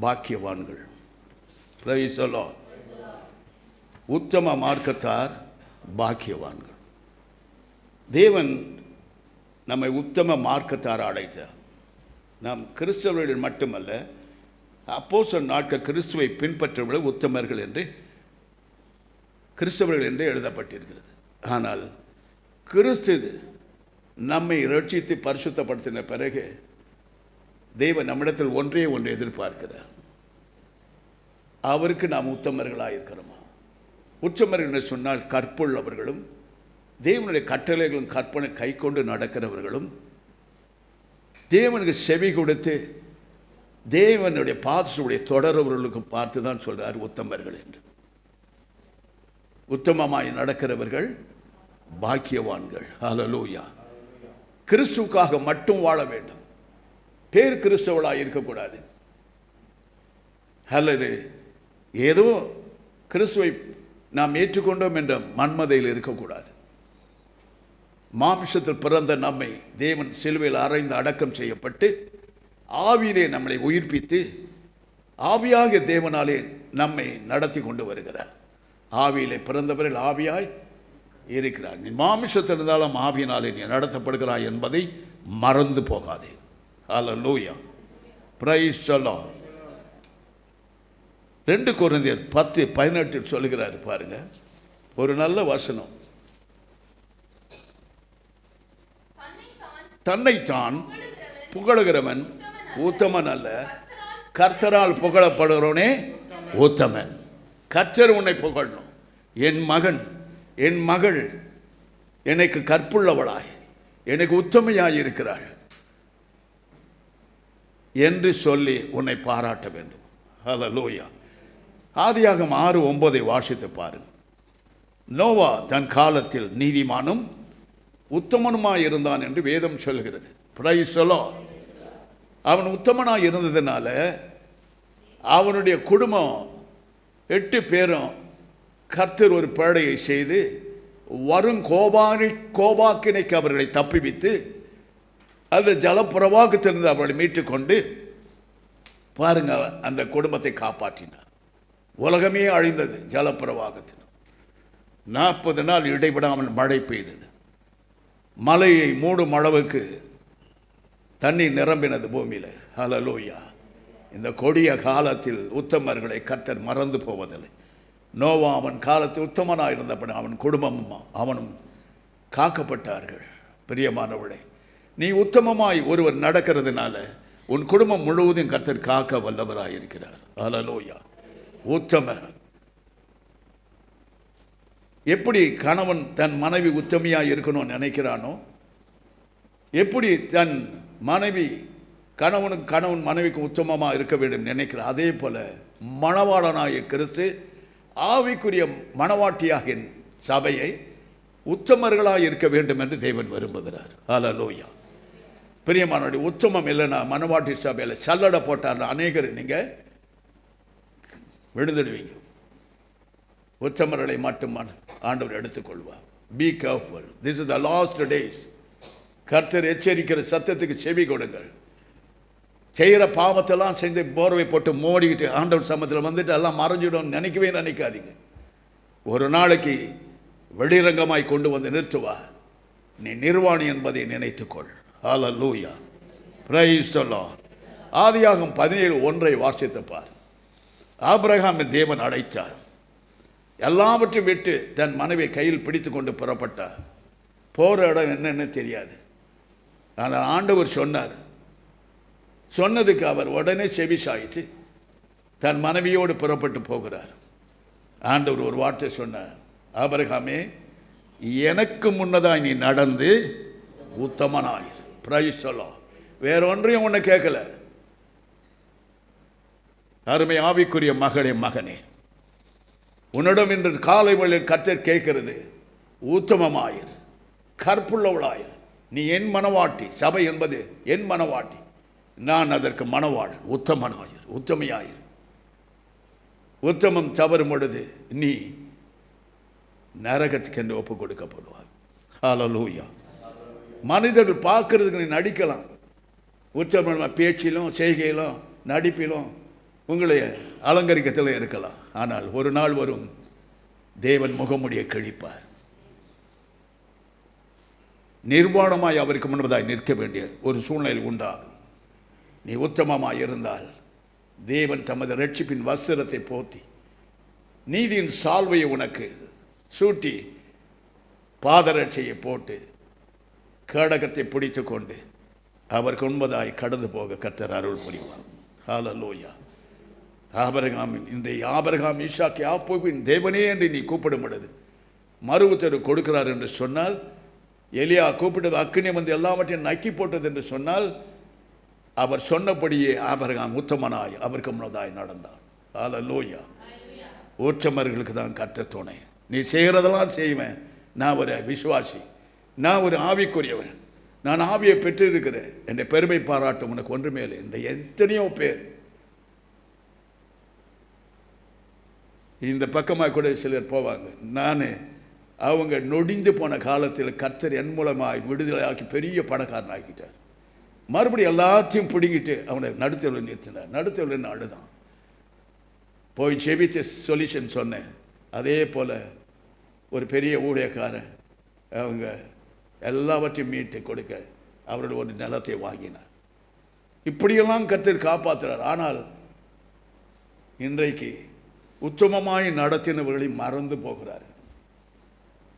பாக்கியவான்கள். Price the Lord. உத்தம மார்க்கத்தார் பாக்கியவான்கள். தேவன் நம்மை உத்தம மார்க்கத்தார் அழைத்தார். நாம் கிறிஸ்தவர்கள் மட்டுமல்ல, அப்போஸ்தலர் நாட்கள் கிறிஸ்துவை பின்பற்றவர்கள் உத்தமர்கள் என்று கிறிஸ்தவர்கள் என்று எழுதப்பட்டிருக்கிறது. ஆனால் கிறிஸ்து நம்மை ரட்சித்து பரிசுத்தப்படுத்தின பிறகு தேவன் நம்மிடத்தில் ஒன்றே ஒன்று எதிர்பார்க்கிறார். அவருக்கு நாம் உத்தமர்களாக இருக்கிறோமா? உத்தமர்கள் என்று சொன்னால் கற்புள்ளவர்களும் தேவனுடைய கட்டளைகளும் கற்பனை கை கொண்டு நடக்கிறவர்களும் தேவனுக்கு செவி கொடுத்து தேவனுடைய பாதசுடைய தொடர்பவர்களுக்கு பார்த்து தான் சொல்றார் உத்தமர்கள் என்று. உத்தமமாய் நடக்கிறவர்கள் பாக்கியவான்கள். ஹல்லேலூயா. கிறிஸ்துவுக்காக மட்டும் வாழ வேண்டும். பேர் கிறிஸ்தவளாக இருக்கக்கூடாது. அல்லது ஏதோ கிறிஸ்துவை நாம் ஏற்றுக்கொண்டோம் என்ற மன்மதையில் இருக்கக்கூடாது. மாம்சத்தில் பிறந்த நம்மை தேவன் சிலுவையில் அறைந்து அடக்கம் செய்யப்பட்டு ஆவியிலே நம்மளை உயிர்ப்பித்து ஆவியாக தேவனாலே நம்மை நடத்தி கொண்டு வருகிறார். ஆவியிலே பிறந்தவர்கள் ஆவியாய் இருக்கிறார். நீ மாமிசத்தில் இருந்தாலும் ஆவியினாலே நீ நடத்தப்படுகிறாய் என்பதை மறந்து போகாதே. ஹல்லேலூயா. Praise the Lord. 2 கொரிந்தியர் 10:18 சொல்லுகிறார் பாருங்க, ஒரு நல்ல வசனம். தன்னைத்தான் புகழுகிறவன் உத்தமன் அல்ல, கர்த்தரால் புகழப்படுகிறவனே உத்தமன். கர்த்தர் உன்னை புகழணும். என் மகன் என் மகள் எனக்கு கற்புள்ளவளாய் எனக்கு உத்தமையாய் இருக்கிறாள் என்று சொல்லி உன்னை பாராட்ட வேண்டும். ஹல்லேலூயா. ஆதியாகமம் 6:9 வாசித்து பாருங்கள். நோவா தன் காலத்தில் நீதிமானும் உத்தமனுமாய் இருந்தான் என்று வேதம் சொல்கிறது. Price the Lord. அவன் உத்தமனாய் இருந்ததுனால அவனுடைய குடும்பம் 8 பேரும் கர்த்தர் ஒரு பேழையை செய்து வரும் கோபாக்கினைக்கு அவர்களை தப்பிவித்து அந்த ஜலப்பிரவாகத்திலிருந்து அவர்களை மீட்டுக்கொண்டு பாருங்க அந்த குடும்பத்தை காப்பாற்றினார். உலகமே அழிந்தது ஜலப்பிரவாகத்தில். 40 நாள் இடைவிடாமல் மழை பெய்தது. மலையை மூடும் அளவுக்கு தண்ணி நிரம்பினது பூமியில். ஹல்லேலூயா. இந்த கொடிய காலத்தில் உத்தமர்களை கர்த்தர் மறந்து போவதில்லை. நோவா அவன் காலத்தில் உத்தமனாக இருந்தபடி அவன் குடும்பமும் அவனும் காக்கப்பட்டார்கள். பிரியமானவளே, நீ உத்தமமாய் ஒருவர் நடக்கிறதுனால உன் குடும்பம் முழுவதும் கர்த்தர் காக்க வல்லவராக இருக்கிறார். அல்லேலூயா. உத்தமர் எப்படி கணவன் தன் மனைவி உத்தமையாக இருக்கணும்னு நினைக்கிறானோ, எப்படி தன் மனைவி கணவன் மனைவிக்கு உத்தமமாக இருக்க வேண்டும் நினைக்கிறார், அதே போல மணவாளனாகிய கிறிஸ்து ஆவிக்குரிய மணவாட்டியாகிய சபையை உத்தமர்களாக இருக்க வேண்டும் என்று தேவன் விரும்புகிறார். அல்லேலூயா. பிரியமானவர்களே, உத்தமம் இல்லைன்னா மணவாட்டி சபையில் சல்லடை போட்டார் அநேகர் நீங்கள் விழுந்துடுவீங்க. உத்தமர்களை மட்டும் ஆண்டவர் எடுத்துக்கொள்வார். Be careful, this is the last days. கர்த்தர் எச்சரிக்கிற சத்தத்துக்கு செவி கொடுங்கள். செய்கிற பாவத்தெல்லாம் செஞ்சு போர்வை போட்டு மோடிக்கிட்டு ஆண்டவர் சமத்தில் வந்துட்டு எல்லாம் மறைஞ்சிடும் நினைக்கவே நினைக்காதீங்க. ஒரு நாளைக்கு வெளிரங்கமாய் கொண்டு வந்து நிறுத்துவா. நீ நிர்வாணி என்பதை நினைத்துக்கொள். ஹல்லேலூயா. Praise the Lord. ஆதியாகமம் 17:1 வாசித்து பார். ஆபிரகாமை தேவன் அழைத்தார். எல்லாவற்றையும் விட்டு தன் மனைவியை கையில் பிடித்து கொண்டு புறப்பட்டார். போகிற இடம் என்னன்னு தெரியாது. ஆனால் ஆண்டவர் சொன்னார். சொன்னதுக்கு அவர் உடனே செவி சாய்த்து தன் மனைவியோடு புறப்பட்டு போகிறார். ஆண்டவர் ஒரு வார்த்தை சொன்னார், ஆபிரகாமே, எனக்கு முன்னதாய் நீ நடந்து உத்தமனாயிரு. Price the Lord. வேற ஒன்றையும் உன்னை கேட்கல. அருமை ஆவிக்குரிய மகளே, மகனே, உன்னிடம் இன்று காலை வேளையில் கர்த்தர் கேட்கிறது, உத்தமமாயிரு, கற்புள்ளவளாயிரு. நீ என் மனவாட்டி. சபை என்பது என் மனவாட்டி. நான் அதற்கு மனவாளன். உத்தமனாயிரு, உத்தமையாயிரு. உத்தமம் தவறும் பொழுது நீ நரகத்துக்கு என்று ஒப்பு கொடுக்கப்படுவார். ஹல்லேலூயா. மனிதர்கள் பார்க்கறதுக்கு நீ நடிக்கலாம். உத்தம பேச்சிலும் செய்கையிலும் நடிப்பிலும் உங்களை அலங்கரிக்கத்தில் இருக்கலாம். ஆனால் ஒரு நாள் வரும், தேவன் முகமுடிய கிழிப்பார். நிர்வாணமாய் அவருக்கு முன்பதாய் நிற்க வேண்டிய ஒரு சூழ்நிலை உண்டாகும். நீ உத்தமமாய் இருந்தால் தேவன் தமது ரட்சிப்பின் வஸ்திரத்தை போத்தி நீதியின் சால்வையை உனக்கு சூட்டி பாதரட்சையை போட்டு கேடகத்தை பிடித்து கொண்டு அவருக்கு முன்பதாய் கடந்து போக கர்த்தர் அருள் புரிவார். ஹல்லேலூயா. ஆபிரகாம் ஈசாக்கு யாக்கோபின் தேவனே என்று நீ கூப்பிடும் பொழுது மறு உத்தரவு கொடுக்கிறார் என்று சொன்னால், எலியா கூப்பிட்டது அக்கினி வந்து எல்லாவற்றையும் நக்கி போட்டது என்று சொன்னால், அவர் சொன்னபடியே ஆபிரகாம் உத்தமனாய் அவருக்கு முன்னதாய் நடந்தார். ஹல்லேலூயா. உத்தமர்களுக்கு தான் கர்த்தர் துணை. நீ செய்கிறதெல்லாம் செய்வேன். நான் ஒரு விசுவாசி, நான் ஒரு ஆவிக்குரியவன், நான் ஆவியை பெற்றிருக்கிறேன் என்ற பெருமை பாராட்டும் உனக்கு ஒன்றுமே இல்லை என்ற எத்தனையோ பேர் இந்த பக்கமாக கூட சிலர் போவாங்க. நான் அவங்க நொடிந்து போன காலத்தில் கர்த்தர் என் மூலமாய் விடுதலையாக்கி பெரிய பணக்காரன் ஆக்கிட்டார். மறுபடியும் எல்லாத்தையும் பிடிங்கிட்டு அவனை நடுத்தவில் நிறுத்தினார். நடுத்தவில் அழுதான். போய் செபித்து சொல்யூஷன் சொன்னேன். அதே போல் ஒரு பெரிய ஊழியக்காரன் அவங்க எல்லாவற்றையும் மீட்டு கொடுக்க அவரோட ஒரு நிலத்தை வாங்கினார். இப்படியெல்லாம் கர்த்தர் காப்பாற்றுறார். ஆனால் இன்றைக்கு உத்தமமாய் நடத்தினவர்களை மறந்து போகிறார்கள்.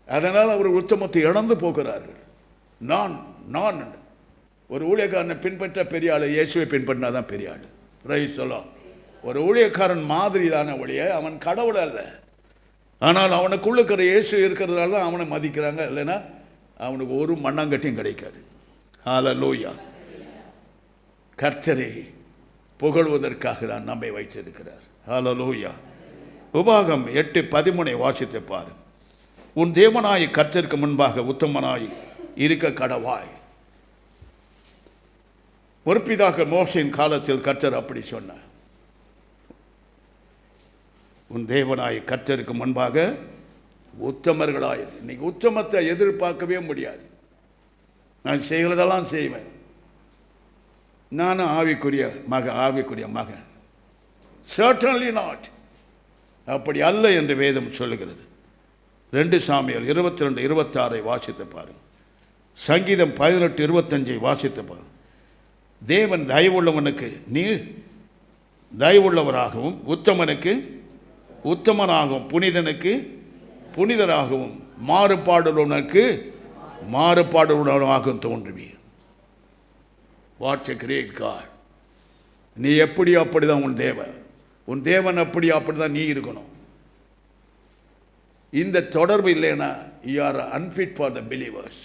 அதனால் அவர் உத்தமத்தை இழந்து போகிறார்கள். நான் ஒரு ஊழியக்காரனை பின்பற்ற பெரிய ஆள், இயேசுவை பின்பற்றினா தான் பெரிய ஆள். Price the Lord. ஒரு ஊழியக்காரன் மாதிரி தானே ஒழிய அவன் கடவுள் அல்ல. ஆனால் அவனுக்குள்ள இருக்கிற இயேசு இருக்கிறதுனால தான் அவனை மதிக்கிறாங்க. இல்லைன்னா அவனுக்கு ஒரு மண்ணாங்கட்டியும் கிடைக்காது. ஹல்லேலூயா. கர்த்தரை புகழ்வதற்காக தான் நம்மை வைத்திருக்கிறார். ஹல்லேலூயா. உபாகம் 8:13 வாசித்து பாரு. உன் தேவனாய் கர்த்தருக்கு முன்பாக உத்தமனாய் இருக்க கடவாய். முற்பிதாக மோசேயின் காலத்தில் கர்த்தர் அப்படி சொன்னார். உன் தேவனாய் கர்த்தருக்கு முன்பாக உத்தமர்களாய். இன்னைக்கு உத்தமத்தை எதிர்பார்க்கவே முடியாது. நான் செய்கிறதெல்லாம் செய்வேன். நானும் ஆவிக்குரிய மகன். Certainly not. அப்படி அல்ல என்று வேதம் சொல்லுகிறது. 2 சாமுவேல் 22:26 வாசித்து பாருங்கள். சங்கீதம் 18:25 வாசித்து பாருங்கள். தேவன் தயவுள்ளவனுக்கு நீ தயவுள்ளவராகவும், உத்தமனுக்கு உத்தமனாகவும், புனிதனுக்கு புனிதராகவும், மாறுபாடுள்ளவனுக்கு மாறுபாடுள்ளவனாகவும் தோன்றுவீர். What a great God! நீ எப்படி அப்படிதான் உன் தேவன் அப்படி அப்படிதான் நீ இருக்கணும். இந்த தொடர்பு இல்லைன்னா you are unfit for the believers.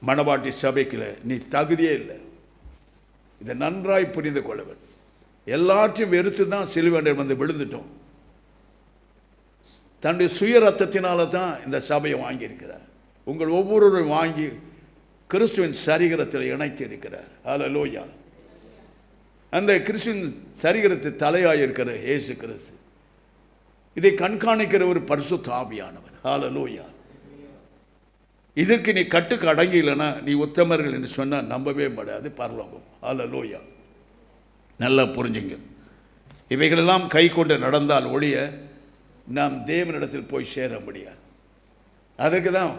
மணவாட்டி சபைக்குள்ள நீ தகுதியே இல்லை. இதை நன்றாய் புரிந்து கொள்ள வேண்டும். எல்லாற்றையும் வெறுத்து தான் சிலுவையில் வந்து விழுந்துட்டோம். தன்னுடைய சுய ரத்தத்தினால தான் இந்த சபையை வாங்கியிருக்கிறார். உங்கள் ஒவ்வொருவரும் வாங்கி கிறிஸ்துவின் சரீரத்தில் இணைத்து இருக்கிறார். ஹல்லேலூயா! அந்த கிறிஸ்துவின் சரீரத்தில் தலையாக இருக்கிற இயேசு கிறிஸ்து, இதை கண்காணிக்கிற ஒரு பரிசுத்த ஆவியானவர். ஹல்லேலூயா! இதற்கு நீ கட்டுக்கு அடங்கி இல்லைன்னா நீ உத்தமர்கள் என்று சொன்னால் நம்பவே முடியாது பரலோகம். ஹல்லேலூயா! நல்லா புரிஞ்சுங்க. இவைகளெல்லாம் கை கொண்டு நடந்தால் ஒழிய நாம் தேவனிடத்தில் போய் சேர முடியாது. அதுக்கு தான்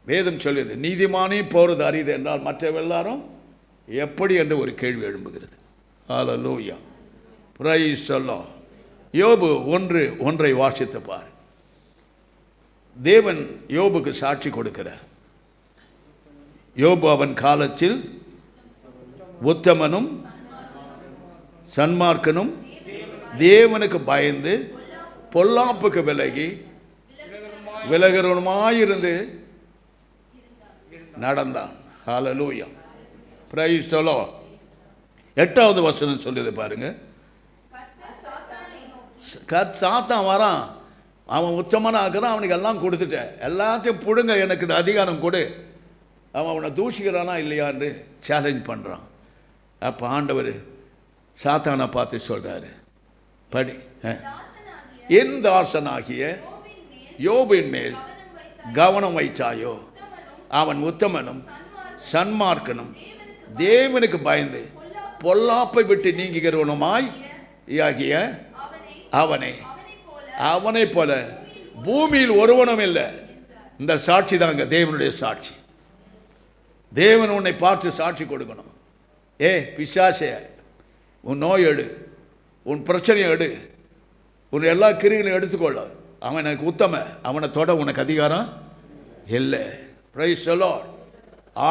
வேதம் சொல்வது, நீதிமானே போகிறது அரிது என்றால் மற்றவெல்லாரும் எப்படி என்று ஒரு கேள்வி எழும்புகிறது. ஹல்லேலூயா! Praise the Lord. யோபு 1:1 வாசித்து பார். தேவன் யோபுக்கு சாட்சி கொடுக்கிறார். யோபு அவன் காலத்தில் உத்தமனும் சன்மார்க்கனும் தேவனுக்கு பயந்து பொல்லாப்புக்கு விலகி விலகிறவனுமாயிருந்து நடந்தான். ஹல்லேலூயா! Praise the Lord. 8வது வசனம் சொல்லுது பாருங்க. சாத்தான் வரான், அவன் உத்தமனா ஆகிறான், அவனுக்கு எல்லாம் கொடுத்துட்டேன், எல்லாத்தையும் புடுங்க, எனக்கு இந்த அதிகாரம் கொடு. அவனை தூஷிக்கிறானா இல்லையான்னு சேலஞ்ச் பண்ணுறான். அப்போ ஆண்டவர் சாத்தானை பார்த்து சொல்கிறாரு, படி, என் தாசனாகிய யோபின் மேல் கவனம் வைத்தாயோ, அவன் உத்தமனும் சன்மார்க்கனும் தேவனுக்கு பயந்து பொல்லாப்பை விட்டு நீங்குகிறவனுமாய் ஆகிய அவனை போல பூமியில் ஒருவனும் இல்லை. இந்த சாட்சி தாங்க தேவனுடைய சாட்சி. தேவன் உன்னை பார்த்து சாட்சி கொடுக்கணும். பிசாசே, உன் நோய் எடு, உன் பிரச்சனையை எடு, உன் எல்லா கிரிகளையும் எடுத்துக்கொள்ள, அவன் எனக்கு உத்தம, அவனை தொட உனக்கு அதிகாரம் இல்லை. Price the Lord.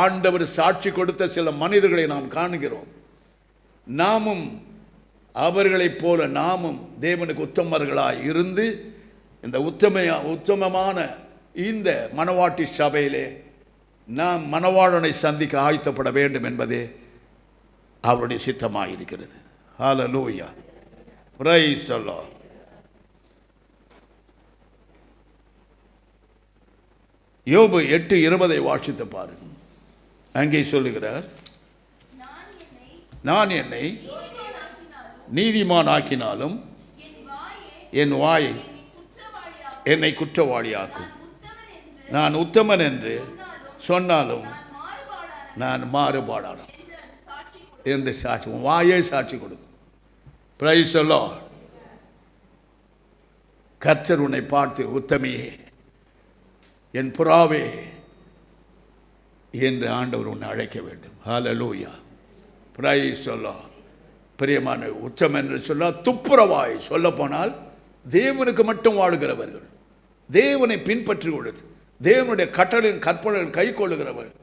ஆண்டவர் சாட்சி கொடுத்த சில மனிதர்களை நாம் காணுகிறோம். நாமும் அவர்களைப் போல நாமும் தேவனுக்கு உத்தமர்களாய் இருந்து இந்த உத்தமமான இந்த மணவாட்டி சபையிலே நாம் மணவாளனை சந்திக்க ஆயத்தப்பட வேண்டும் என்பதே அவருடைய சித்தமாக இருக்கிறது. ஹல்லேலூயா! Praise the Lord. யோபு 8:20 வாசித்து பாருங்கள். அங்கே சொல்லுகிறார், நான் என்னை நீதிமான் ஆக்கினாலும் என் வாய் என்னை குற்றவாளியாக்கும். நான் உத்தமன் என்று சொன்னாலும் நான் மாறுபாடான என்று சாட்சி, வாயே சாட்சி கொடுக்கும். Price the Lord. கர்த்தர் உன்னை பார்த்து உத்தமியே, என் புறாவே என்று ஆண்டவர் உன்னை அழைக்க வேண்டும். ஹல்லேலூயா! Praise the Lord. பிரியமான, உச்சம் என்று சொல்ல துப்புரவாய் சொல்ல போனால் தேவனுக்கு மட்டும் வாழுகிறவர்கள், தேவனை பின்பற்றி உள்ளது, தேவனுடைய கட்டளையின் கற்பனைகள் கை கொள்ளுகிறவர்கள்,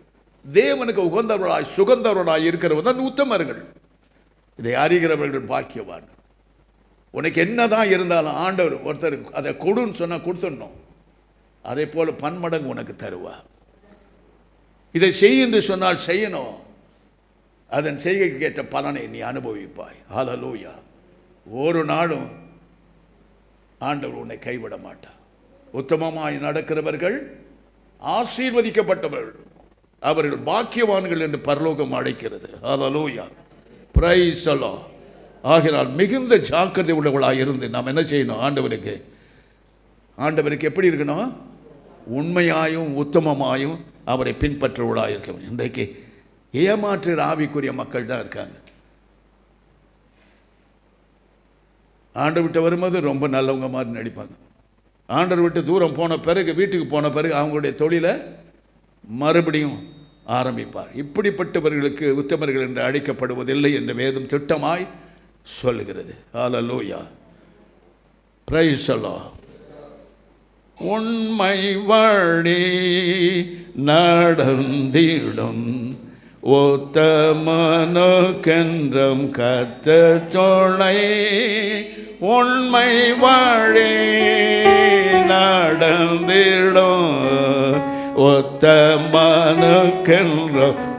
தேவனுக்கு உகந்தவர்களாய் சுகந்தவர்களாய் இருக்கிறவர்கள் தான் உத்தமர்கள். இதை அறிகிறவர்கள் பாக்கியவான். உனக்கு என்னதான் இருந்தாலும் ஆண்டவர் ஒருத்தர் அதை கொடுன்னு சொன்னால் கொடுத்துடணும். அதே போல பன்மடங்கு உனக்கு தருவார். இதை செய் என்று சொன்னால் செய்யணும். அதன் செய்கைக்கு ஏற்ற பலனை நீ அனுபவிப்பாய். ஹல்லேலூயா! ஒரு நாளும் ஆண்டவர் உன்னை கைவிட மாட்டார். உத்தமமாய் நடக்கிறவர்கள் ஆசீர்வதிக்கப்பட்டவர்கள், அவர்கள் பாக்கியவான்கள் என்று பரலோகம் அழைக்கிறது. ஹல்லேலூயா! Praise the Lord. ஆகினால் மிகுந்த ஜாக்கிரதை உள்ளவர்களாக இருந்து நாம் என்ன செய்யணும்? ஆண்டவருக்கு எப்படி இருக்கணும்? உண்மையாயும் உத்தமமாயும் அவரை பின்பற்றுவர்களாக இருக்க வேண்டும். இன்றைக்கு ஏமாற்று ஆவிக்குரிய மக்கள் தான் இருக்காங்க. ஆண்டவர் விட்டு வரும்போது ரொம்ப நல்லவங்க மாதிரி நடிப்பாங்க. ஆண்டவர் விட்டு தூரம் போன பிறகு, வீட்டுக்கு போன பிறகு அவங்களுடைய தொழிலை மறுபடியும் ஆரம்பிப்பார். இப்படிப்பட்டவர்களுக்கு உத்தமர்கள் என்று அழைக்கப்படுவதில்லை என்று வேதம் திட்டமாய் சொல்லுகிறது. ஹல்லேலூயா, பிரைஸ் தி லார்ட். உண்மை வழி நடந்திடும் உத்தமனுக்கென்றும் கர்த்தர் துணை. உண்மை வழி நடந்திடும் உத்தமனுக்கென்றும்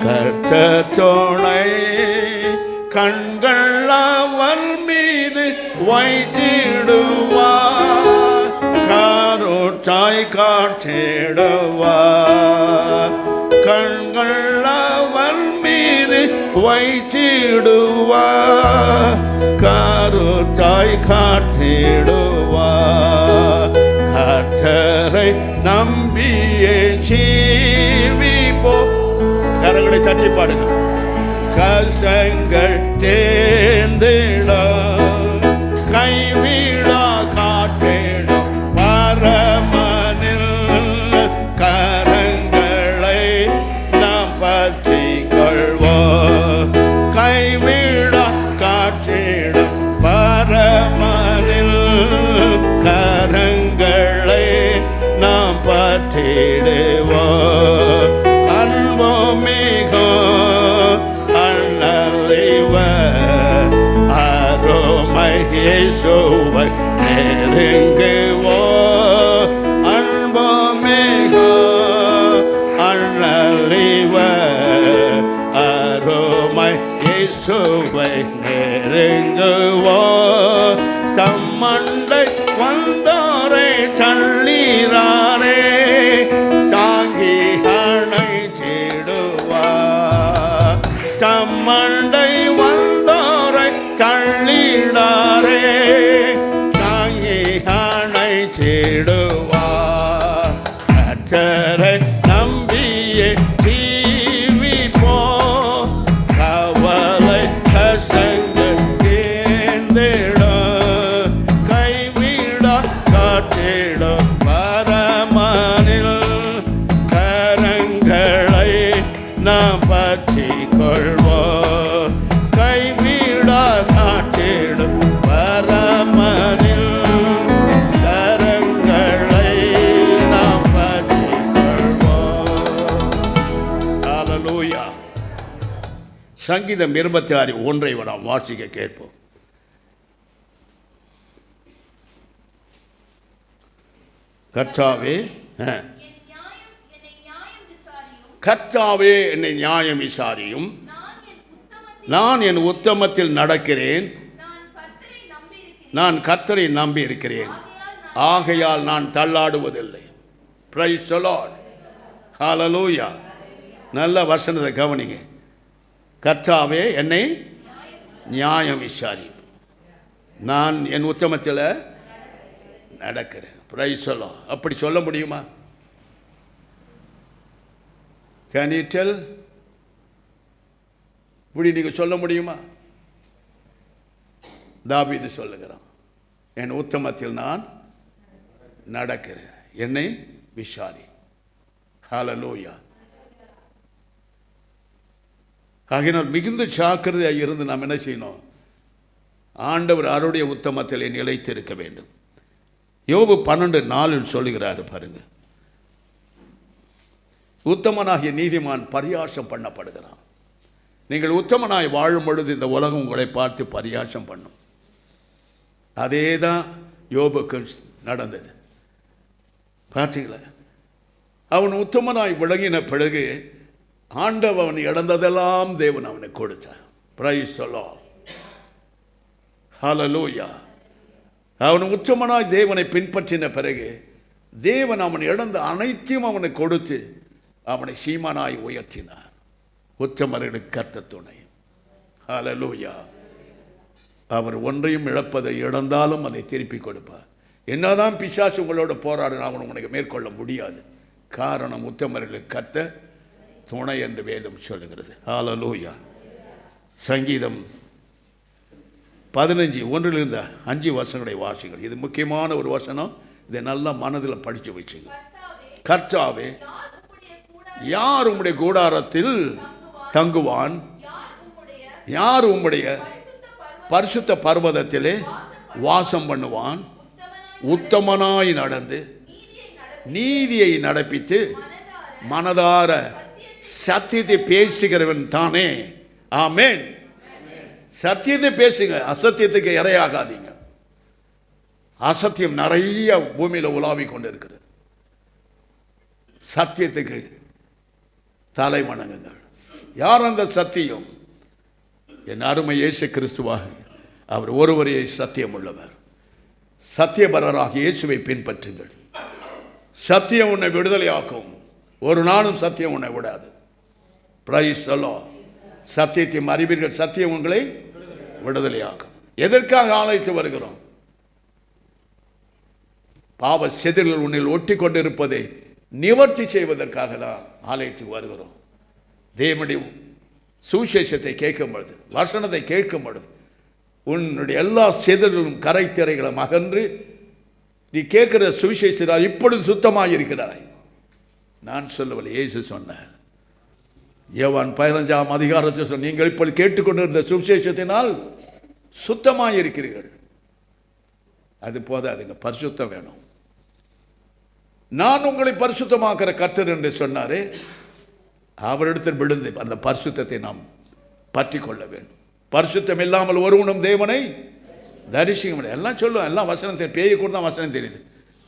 கர்த்தர் துணை. கண்கள் அவன் மீது வைத்திடுவார், கருத்தாய் காட்டிடுவார். கண்கள் அவன் மீது வைத்திடுவார், கருத்தாய் காட்டிடுவார். கர்த்தரை நம்பியே ஜீவிப்போம். கரங்களை தட்டி பாடுங்க. கஷ்டங்கள் தேர்ந்திட கைவிடா காட்டிடும் பரமனில் கரங்களை நாம் பற்றி கொள்வோம். கைவிடா காட்டிடும் பரமனில் கரங்களை நாம் பற்றிடுவோம். அன்போ மிகும் அருமை இயேசுவை நெருங்குவோம். அன்போ மிகும் அருளிவர் அருமை இயேசுவை நெருங்குவோம். தம்மண்டை வந்தோரை தள்ளீராரே தாங்கி அணைத்திடுவார். தம்மண்டை வந்தோரை தள்ளிடாரே தாங்கி அணைத்திடுவார். கர்த்தரை நம்பியே ஜீவிப்போம். கவலை கஷ்டங்கள் தேர்ந்திடும் கைவிடா காட்டிடும் பரமனில் கரங்களை நாம் பற்றி கொள்வோம். கைவிடா காட்டிடும் பரமனில் கரங்களை நாம் பற்றி கொள்வோம். ஹல்லேலூயா. சங்கீதம் 26:1 நாம் வாசிக்க கேட்போம். கர்த்தாவே கர்த்தாவே என்னை நியாயம் விசாரியும். நான் என் உத்தமத்தில் நடக்கிறேன். நான் கர்த்தரை நம்பி இருக்கிறேன், ஆகையால் நான் தள்ளாடுவதில்லை. Price the Lord. ஹல்லேலூயா. நல்ல வசனத்தை கவனிங்க. கர்த்தாவே என்னை நியாயம் விசாரியும். நான் என் உத்தமத்தில் நடக்கிறேன். Price the Lord. அப்படி சொல்ல முடியுமா? Can you tell? இப்படி நீங்கள் சொல்ல முடியுமா? தாவீது சொல்லுகிறான், என் உத்தமத்தில் நான் நடக்கிறேன், என்னை விசாரி. ஹல்லேலூயா. ஆகையினால் மிகுந்த ஜாக்கிரதையாக இருந்து நாம் என்ன செய்யணும்? ஆண்டவர் அவருடைய உத்தமத்திலே நிலைத்திருக்க வேண்டும். யோபு 12:4 சொல்லுகிறாரு பாருங்க. உத்தமனாகிய நீதிமான் பரியாசம் பண்ணப்படுகிறான். நீங்கள் உத்தமனாய் வாழும் பொழுது இந்த உலகம் உங்களை பார்த்து பரியாசம் பண்ணும். அதே தான் யோபுக்கு நடந்தது. பார்த்தீங்களா? அவன் உத்தமனாய் விளங்கின பிறகு ஆண்டவன் இழந்ததெல்லாம் தேவன் அவனை கொடுத்தார். Praise the Lord. ஹல்லேலூயா. அவன் உத்தமனாய் தேவனை பின்பற்றின பிறகு தேவன் அவன் இழந்த அனைத்தையும் அவனை கொடுத்து அவனை சீமானாய் உயர்த்தினார். உத்தமர்களுக்கு கர்த்தர் துணை. ஹல்லேலூயா. அவர் ஒன்றையும் இழப்பதை இழந்தாலும் அதை திருப்பி கொடுப்பார். என்னதான் பிசாசு உங்களோட போராடினா அவன் உனக்கு மேற்கொள்ள முடியாது. காரணம் உத்தமர்களுக்கு கர்த்தர் துணை என்று வேதம் சொல்லுகிறது. ஹல்லேலூயா. சங்கீதம் 15:1-5 வசனங்களை வாசிங்கள். இது முக்கியமான ஒரு வசனம். இதை நல்லா மனதில் படித்து வச்சுங்க. கர்த்தாவே யார் உம்முடைய கூடாரத்தில் தங்குவான்? யார் உம்முடைய பரிசுத்த பர்வதத்திலே வாசம் பண்ணுவான்? உத்தமனாய் நடந்து நீதியை நடப்பித்து மனதார சத்தியத்தை பேசுகிறவன் தானே. ஆமென். சத்தியத்தை பேசுங்க, அசத்தியத்துக்கு இரையாகாதீங்க. அசத்தியம் நிறைய பூமியில் உலாவிக் கொண்டு இருக்கிறது. சத்தியத்துக்கு தலை வணங்குங்கள். யார் அந்த சத்தியம்? என் அருமை இயேசு கிறிஸ்துவாக அவர் ஒருவரே சத்தியம் உள்ளவர். சத்தியபரராக இயேசுவை பின்பற்றுங்கள். சத்தியம் உன்னை விடுதலையாக்கும். ஒரு நாளும் சத்தியம் உன்னை விடாது. Price the Lord. சத்தியத்தை அறிவீர்கள், சத்தியம் உங்களை விடுதலையாக்கும். எதற்காக ஆலயத்து வருகிறோம்? பாவ செதில்கள் உன்னில் ஒட்டி கொண்டிருப்பதை நிவர்த்தி செய்வதற்காக தான் ஆலயத்துக்கு வருகிறோம். தேவனுடைய சுவிசேஷத்தை கேட்கும் பொழுது, வசனத்தை கேட்கும் பொழுது உன்னுடைய எல்லா செதில்களும் கரை திரைகளும் அகன்று நீ கேட்கிற சுவிசேஷத்தால் இப்பொழுது சுத்தமாக இருக்கிறாய். நான் சொல்லவில்லை, இயேசு சொன்னார். யோவான் 15ஆம் அதிகாரத்தில் சொன்ன, நீங்கள் இப்பொழுது கேட்டுக்கொண்டிருந்த சுவிசேஷத்தினால் சுத்தமாக இருக்கிறீர்கள். அது போதாதுங்க, பரிசுத்தம் வேணும். நான் உங்களை பரிசுத்தமாக்கிற கர்த்தர் என்று சொன்னாரே, அவரிடத்தில் விழுந்து அந்த பரிசுத்தத்தை நாம் பற்றி கொள்ள வேண்டும். பரிசுத்தம் இல்லாமல் ஒருவனும் தேவனை தரிசிக்க முடியாது. எல்லாம் சொல்லுவோம், எல்லாம் வசனம் தெரியும். பேயை கூட தான் வசனம் தெரியுது,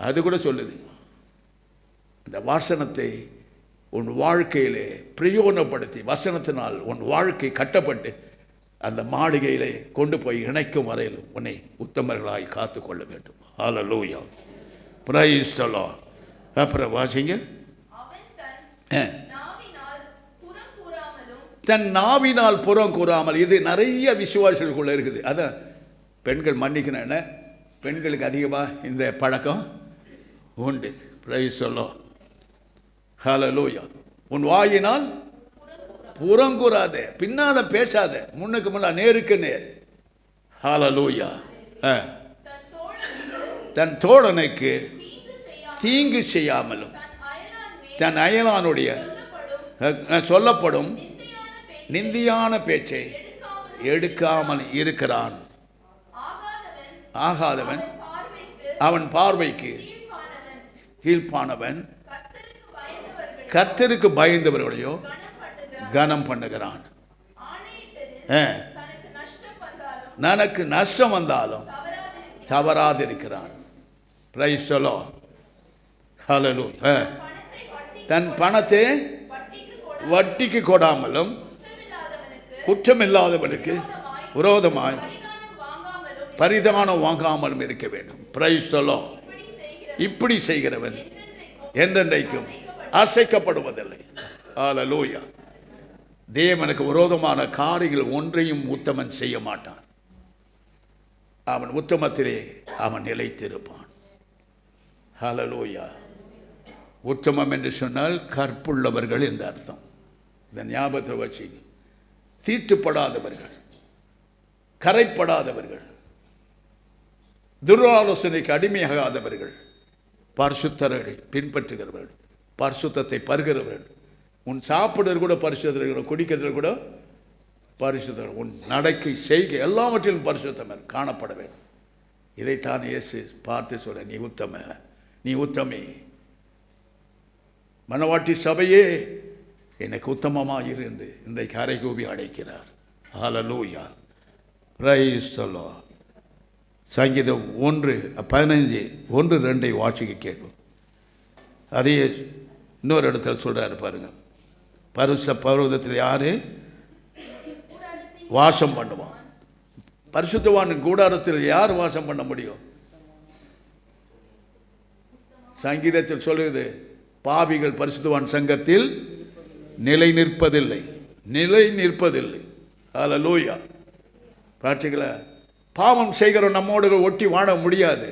அது கூட சொல்லுது. இந்த வசனத்தை உன் வாழ்க்கையிலே பிரயோஜனப்படுத்தி, வசனத்தினால் உன் வாழ்க்கை கட்டப்பட்டு அந்த மாளிகையிலே கொண்டு போய் இணைக்கும் வரையில் உன்னை உத்தமர்களாய் காத்து கொள்ள வேண்டும். ஹல்லேலூயா. Praise the Lord. அப்புறம் வாசிங்க. தன் நாவினால் புறம் கூறாமல். இது நிறைய விசுவாசிகளுக்குள்ள இருக்குது. அதான் பெண்கள் மன்னிக்கணும். என்ன, பெண்களுக்கு அதிகமாக இந்த பழக்கம் உண்டு. Praise the Lord. ஹல்லேலூயா. உன் வாயினால் புறங்கூறாத, பின்னால பேசாத, முன்னுக்கு முன்னா நேருக்கு நேர். ஹல்லேலூயா. தன் தோழனுக்கு தீங்கு செய்யாமலும் தன் அயலானுடைய சொல்லப்படும் நிந்தியான பேச்சை எடுக்காமல் இருக்கிறான். ஆகாதவன் அவன் பார்வைக்கு கீழ்ப்பானவன், கர்த்தருக்கு பயந்தவர்களையோ கனம் பண்ணுகிறான். எனக்கு நஷ்டம் வந்தாலும் தவறாதிருக்கிறான். Price the Lord. ஹல்லேலூயா. தன் பணத்தை வட்டிக்கு கொடாமலும் குற்றமில்லாதவனுக்கு விரோதமாய் பரிதானம் வாங்காமலும் இருக்க வேண்டும். Price the Lord. இப்படி செய்கிறவன் என்றென்றைக்கும் அசைக்கப்படுவதில்லை. ஹல்லேலூயா. தேவனுக்கு விரோதமான காரியங்கள் ஒன்றையும் உத்தமன் செய்ய மாட்டான். அவன் உத்தமத்திலே அவன் நிலைத்திருப்பான். ஹல்லேலூயா. உத்தமம் என்று சொன்னால் கற்புள்ளவர்கள் என்று அர்த்தம். இந்த ஞாபகத்தில் வச்சு, தீட்டுப்படாதவர்கள், கரைப்படாதவர்கள், துராலோசனைக்கு அடிமையாகாதவர்கள், பரிசுத்தரை பின்பற்றுகிறவர்கள், பரிசுத்தத்தை பருகிறவர்கள். உன் சாப்பிடுறது கூட பரிசுத்தர்கள், குடிக்கிறது கூட பரிசுத்தர், உன் நடக்கை செய்கை எல்லாவற்றிலும் பரிசுத்தம் காணப்பட வேண்டும். இதைத்தான் இயேசு பார்த்து சொல்ல, நீ உத்தம, நீ உத்தமே. மணவாட்டி சபையே எனக்கு உத்தமமாயிரு என்று இன்றைக்கு அறைகூவி அழைக்கிறார். ஹல்லேலூயா. Praise the Lord. சங்கீதம் 1:15 வாசிக்க கேட்போம். அதையே இன்னொரு இடத்துல சொல்றாரு பாருங்க. பரிசுத்த பர்வதத்தில் யாரு வாசம் பண்ணுவான்? பரிசுத்தவான் கூடாரத்தில் யார் வாசம் பண்ண முடியும்? சங்கீதத்தில் சொல்லுது, பாவிகள் பரிசுத்தவான் சங்கத்தில் நிலை நிற்பதில்லை, நிலை நிற்பதில்லை. ஹல்லேலூயா. பார்த்தீங்களா? பாவம் செய்கிற நம்மோடு ஒட்டி வாழ முடியாது.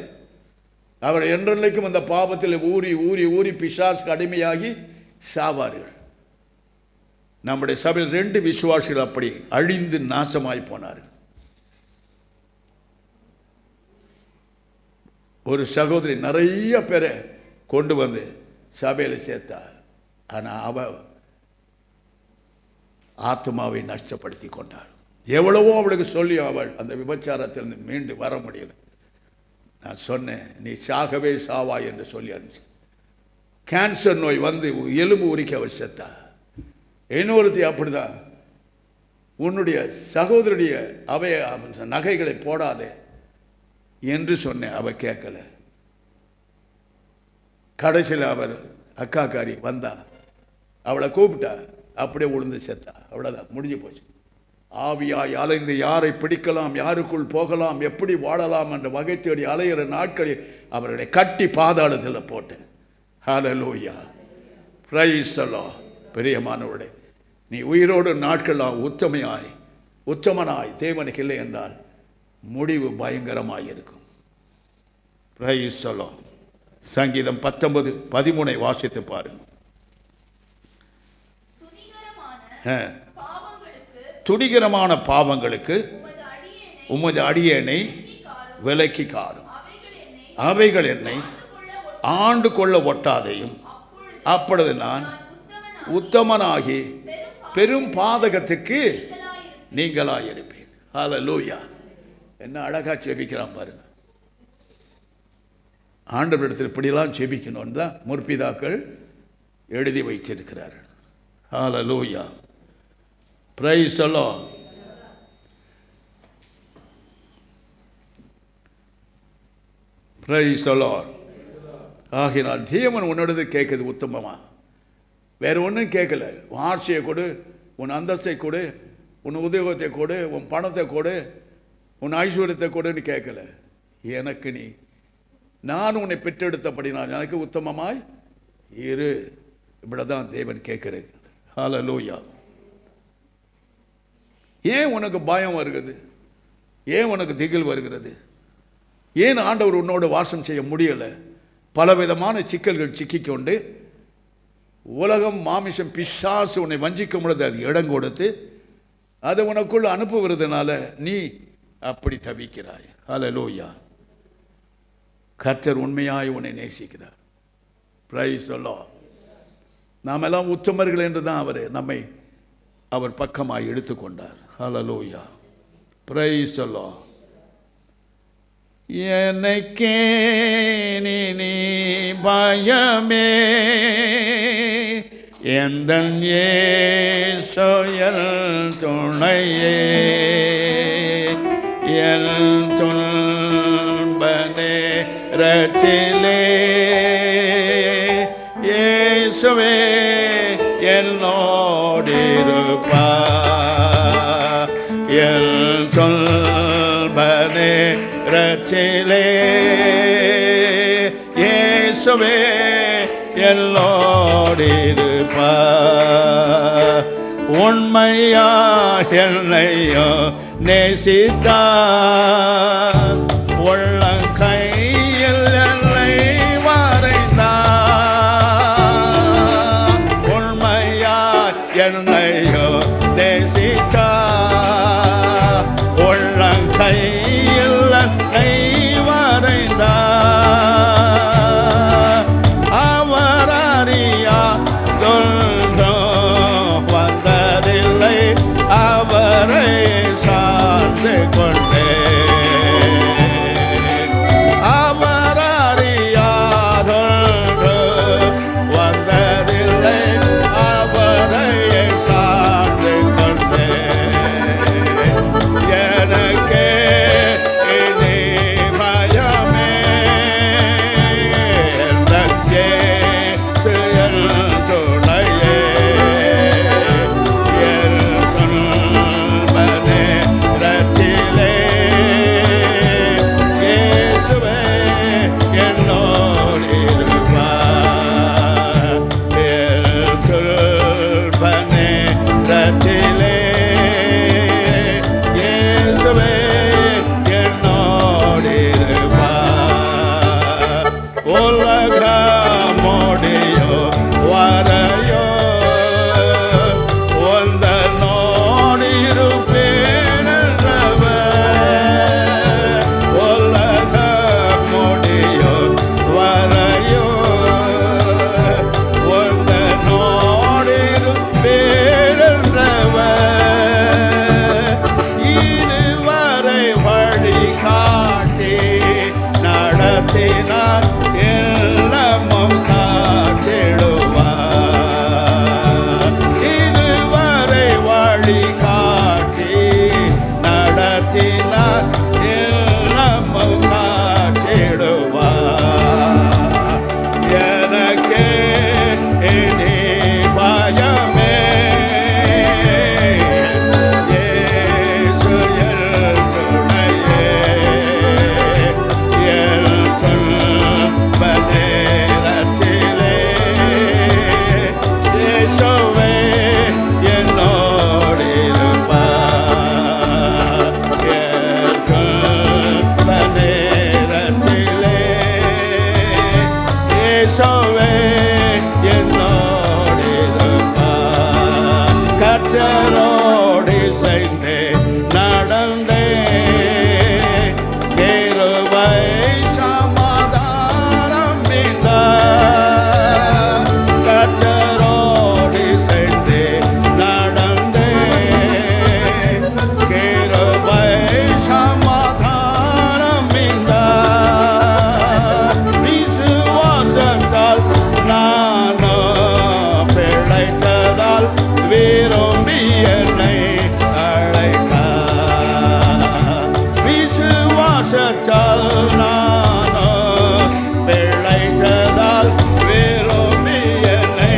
அவர் என்றென்றைக்கும் அந்த பாவத்தில் ஊறி ஊறி ஊறி பிசாசுக்கு அடிமையாகி சாவார்கள். நம்முடைய சபையில் 2 விசுவாசிகள் அப்படி அழிந்து நாசமாய் போனார்கள். ஒரு சகோதரி நிறைய பேரை கொண்டு வந்து சபையில் சேர்த்தார். ஆனால் அவ ஆத்மாவை நஷ்டப்படுத்தி கொண்டாள். எவ்வளவோ அவளுக்கு சொல்லி அவள் அந்த விபச்சாரத்திலிருந்து மீண்டு வர முடியல. நான் சொன்னேன், நீ சாகவே சாவாய் என்று சொல்லி அனுப்பிச்சு. கேன்சர் நோய் வந்து எலும்பு உரிக்க அவள் செத்தா. இன்னொருத்தி அப்படிதான், உன்னுடைய சகோதரனுடைய அவைய நகைகளை போடாதே என்று சொன்னேன், அவள் கேட்கல. கடைசியில் அவர் அக்காக்காரி வந்தா, அவளை கூப்பிட்டா, அப்படியே உளுந்து செத்தா. அவ்வளோதான், முடிஞ்சு போச்சு. ஆவியாய் அலைந்து யாரை பிடிக்கலாம், யாருக்குள் போகலாம், எப்படி வாழலாம் என்ற வகை தேடி அலைகிற நாட்களில் அவர்களை கட்டி பாதாளத்தில் போட்டேன். ஹல்லேலூயா, பிரைஸ் தி லார்ட். பிரியமானவர்களே, நீ உயிரோடு நாட்களாம் உத்தமனாய் தேவனுக்கு இல்லை என்றால் முடிவு பயங்கரமாய் இருக்கும். Price the Lord. சங்கீதம் 19:13 வாசித்து பாருங்க. துணிகரமான பாவங்களுக்கு உமது அடியேனை விலக்கி காரும். அவைகள் என்னை ஆண்டு கொள்ள ஒட்டாதையும், அப்பொழுது நான் உத்தமனாகி பெரும் பாதகத்துக்கு நீங்களாயிருப்பேன். ஹல்லேலூயா. என்ன அழகா செபிக்கிறான் பாருங்க. ஆண்டவரிடத்தில் இப்படியெல்லாம் செபிக்கணும்னு தான் முற்பிதாக்கள் எழுதி வைத்திருக்கிறார்கள். Hallelujah, praise the Lord. Praise the Lord. ஆகினால் தேவன் உன்னோடது கேட்குது உத்தமமா, வேற ஒன்றும் கேட்கல. உன் ஆட்சியை கொடு, உன் அந்தஸ்தை கொடு, உன் உத்தியோகத்தை கொடு, உன் பணத்தை கொடு, உன் ஐஸ்வர்யத்தை கொடுன்னு கேட்கல. எனக்கு நான் உன்னை பெற்றெடுத்தபடி நான் எனக்கு உத்தமமாய் இரு, இப்படிதான் தேவன் கேட்கிறது. ஹல்லேலூயா. ஏன் உனக்கு பயம் வருகிறது? ஏன் உனக்கு திகில் வருகிறது? ஏன் ஆண்டவர் உன்னோடு வாசம் செய்ய முடியலை? பலவிதமான சிக்கல்கள் சிக்கிக்கொண்டு உலகம், மாமிசம், பிசாசு உன்னை வஞ்சிக்க முடியாது. அது இடம் கொடுத்து அதை உனக்குள்ள அனுப்புவதனால நீ அப்படி தவிக்கிறாய். ஹல்லேலூயா. கர்த்தர் உண்மையாய் உன்னை நேசிக்கிறார். Price the Lord. நாம் எல்லாம் உத்தமர்கள் என்று தான் அவர் பக்கமாய் எடுத்துக்கொண்டார். ஹல்லேலூயா, பிரைஸ் தி லார்ட். எனக்கே நீ பயமே எந்தன் இயேசுயல் துணையே, என் துன்பனே ரட்சிலே, இயேசுவே என்னோடிருப்பார், என் துன்பனே ரட்சிலே, இயேசுவே என்னோடிருப்பார். உண்மையா என்னையோ நேசித்தார், உள்ளங்கையில் என்னை வரைந்தார். உண்மையா என்னையோ நேசித்தார், உள்ளங்கையில் என்னை வரைந்தார். அவர் அறியா வந்ததில்லை, அவரை சார்ந்து கொண்டே கர்த்தரோடு இசைந்து நடந்தே கிருபை சமாதானம் நீந்தார். கர்த்தரோடு இசைந்து நடந்தே கிருபை சமாதானம் நீந்தார். விசுவாசத்தால் நானும் பிழைத்ததால் விரும்பி என்னை அழைத்தார். விசுவாசத்தால் நானும் பிழைத்ததால் விரும்பி என்னை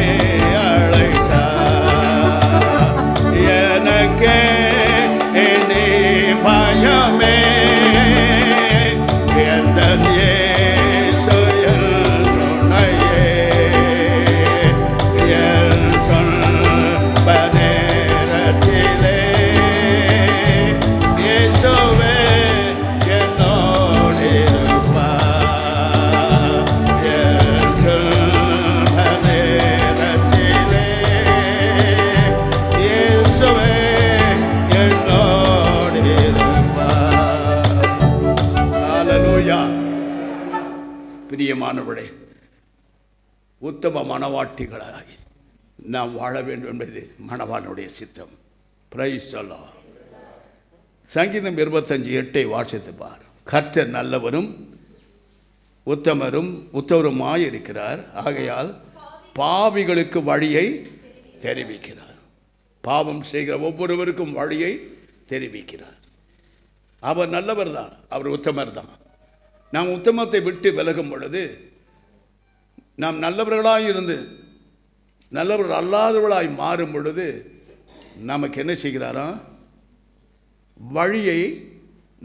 அழைத்தார். எனக்கே இனி பயமே எந்தன் இயேசு என் துணையே. என் துன்ப நேரத்திலே இயேசுவே என்னோடு இருப்பார். என் துன்ப நேரத்திலே இயேசுவே என்னோடு இருப்பார். ஹல்லேலூயா. பிரியமானவர்களே, உத்தம மனவாட்டிகளாய் நாம் வாழ வேண்டும் என்பது மணவாளனுடைய சித்தம். Price the Lord. சங்கீதம் 25:8 வாசித்து பார். கர்த்தர் நல்லவரும் உத்தமருமாய் இருக்கிறார். ஆகையால் பாவிகளுக்கு வழியை தெரிவிக்கிறார். பாவம் செய்கிற ஒவ்வொருவருக்கும் வழியை தெரிவிக்கிறார். அவர் நல்லவர் தான், அவர் உத்தமர் தான். நாம் உத்தமத்தை விட்டு விலகும் பொழுது, நாம் நல்லவர்களாய் இருந்து நல்லவர்கள் அல்லாதவர்களாய் மாறும் பொழுது நமக்கு என்ன செய்கிறாரா? வழியை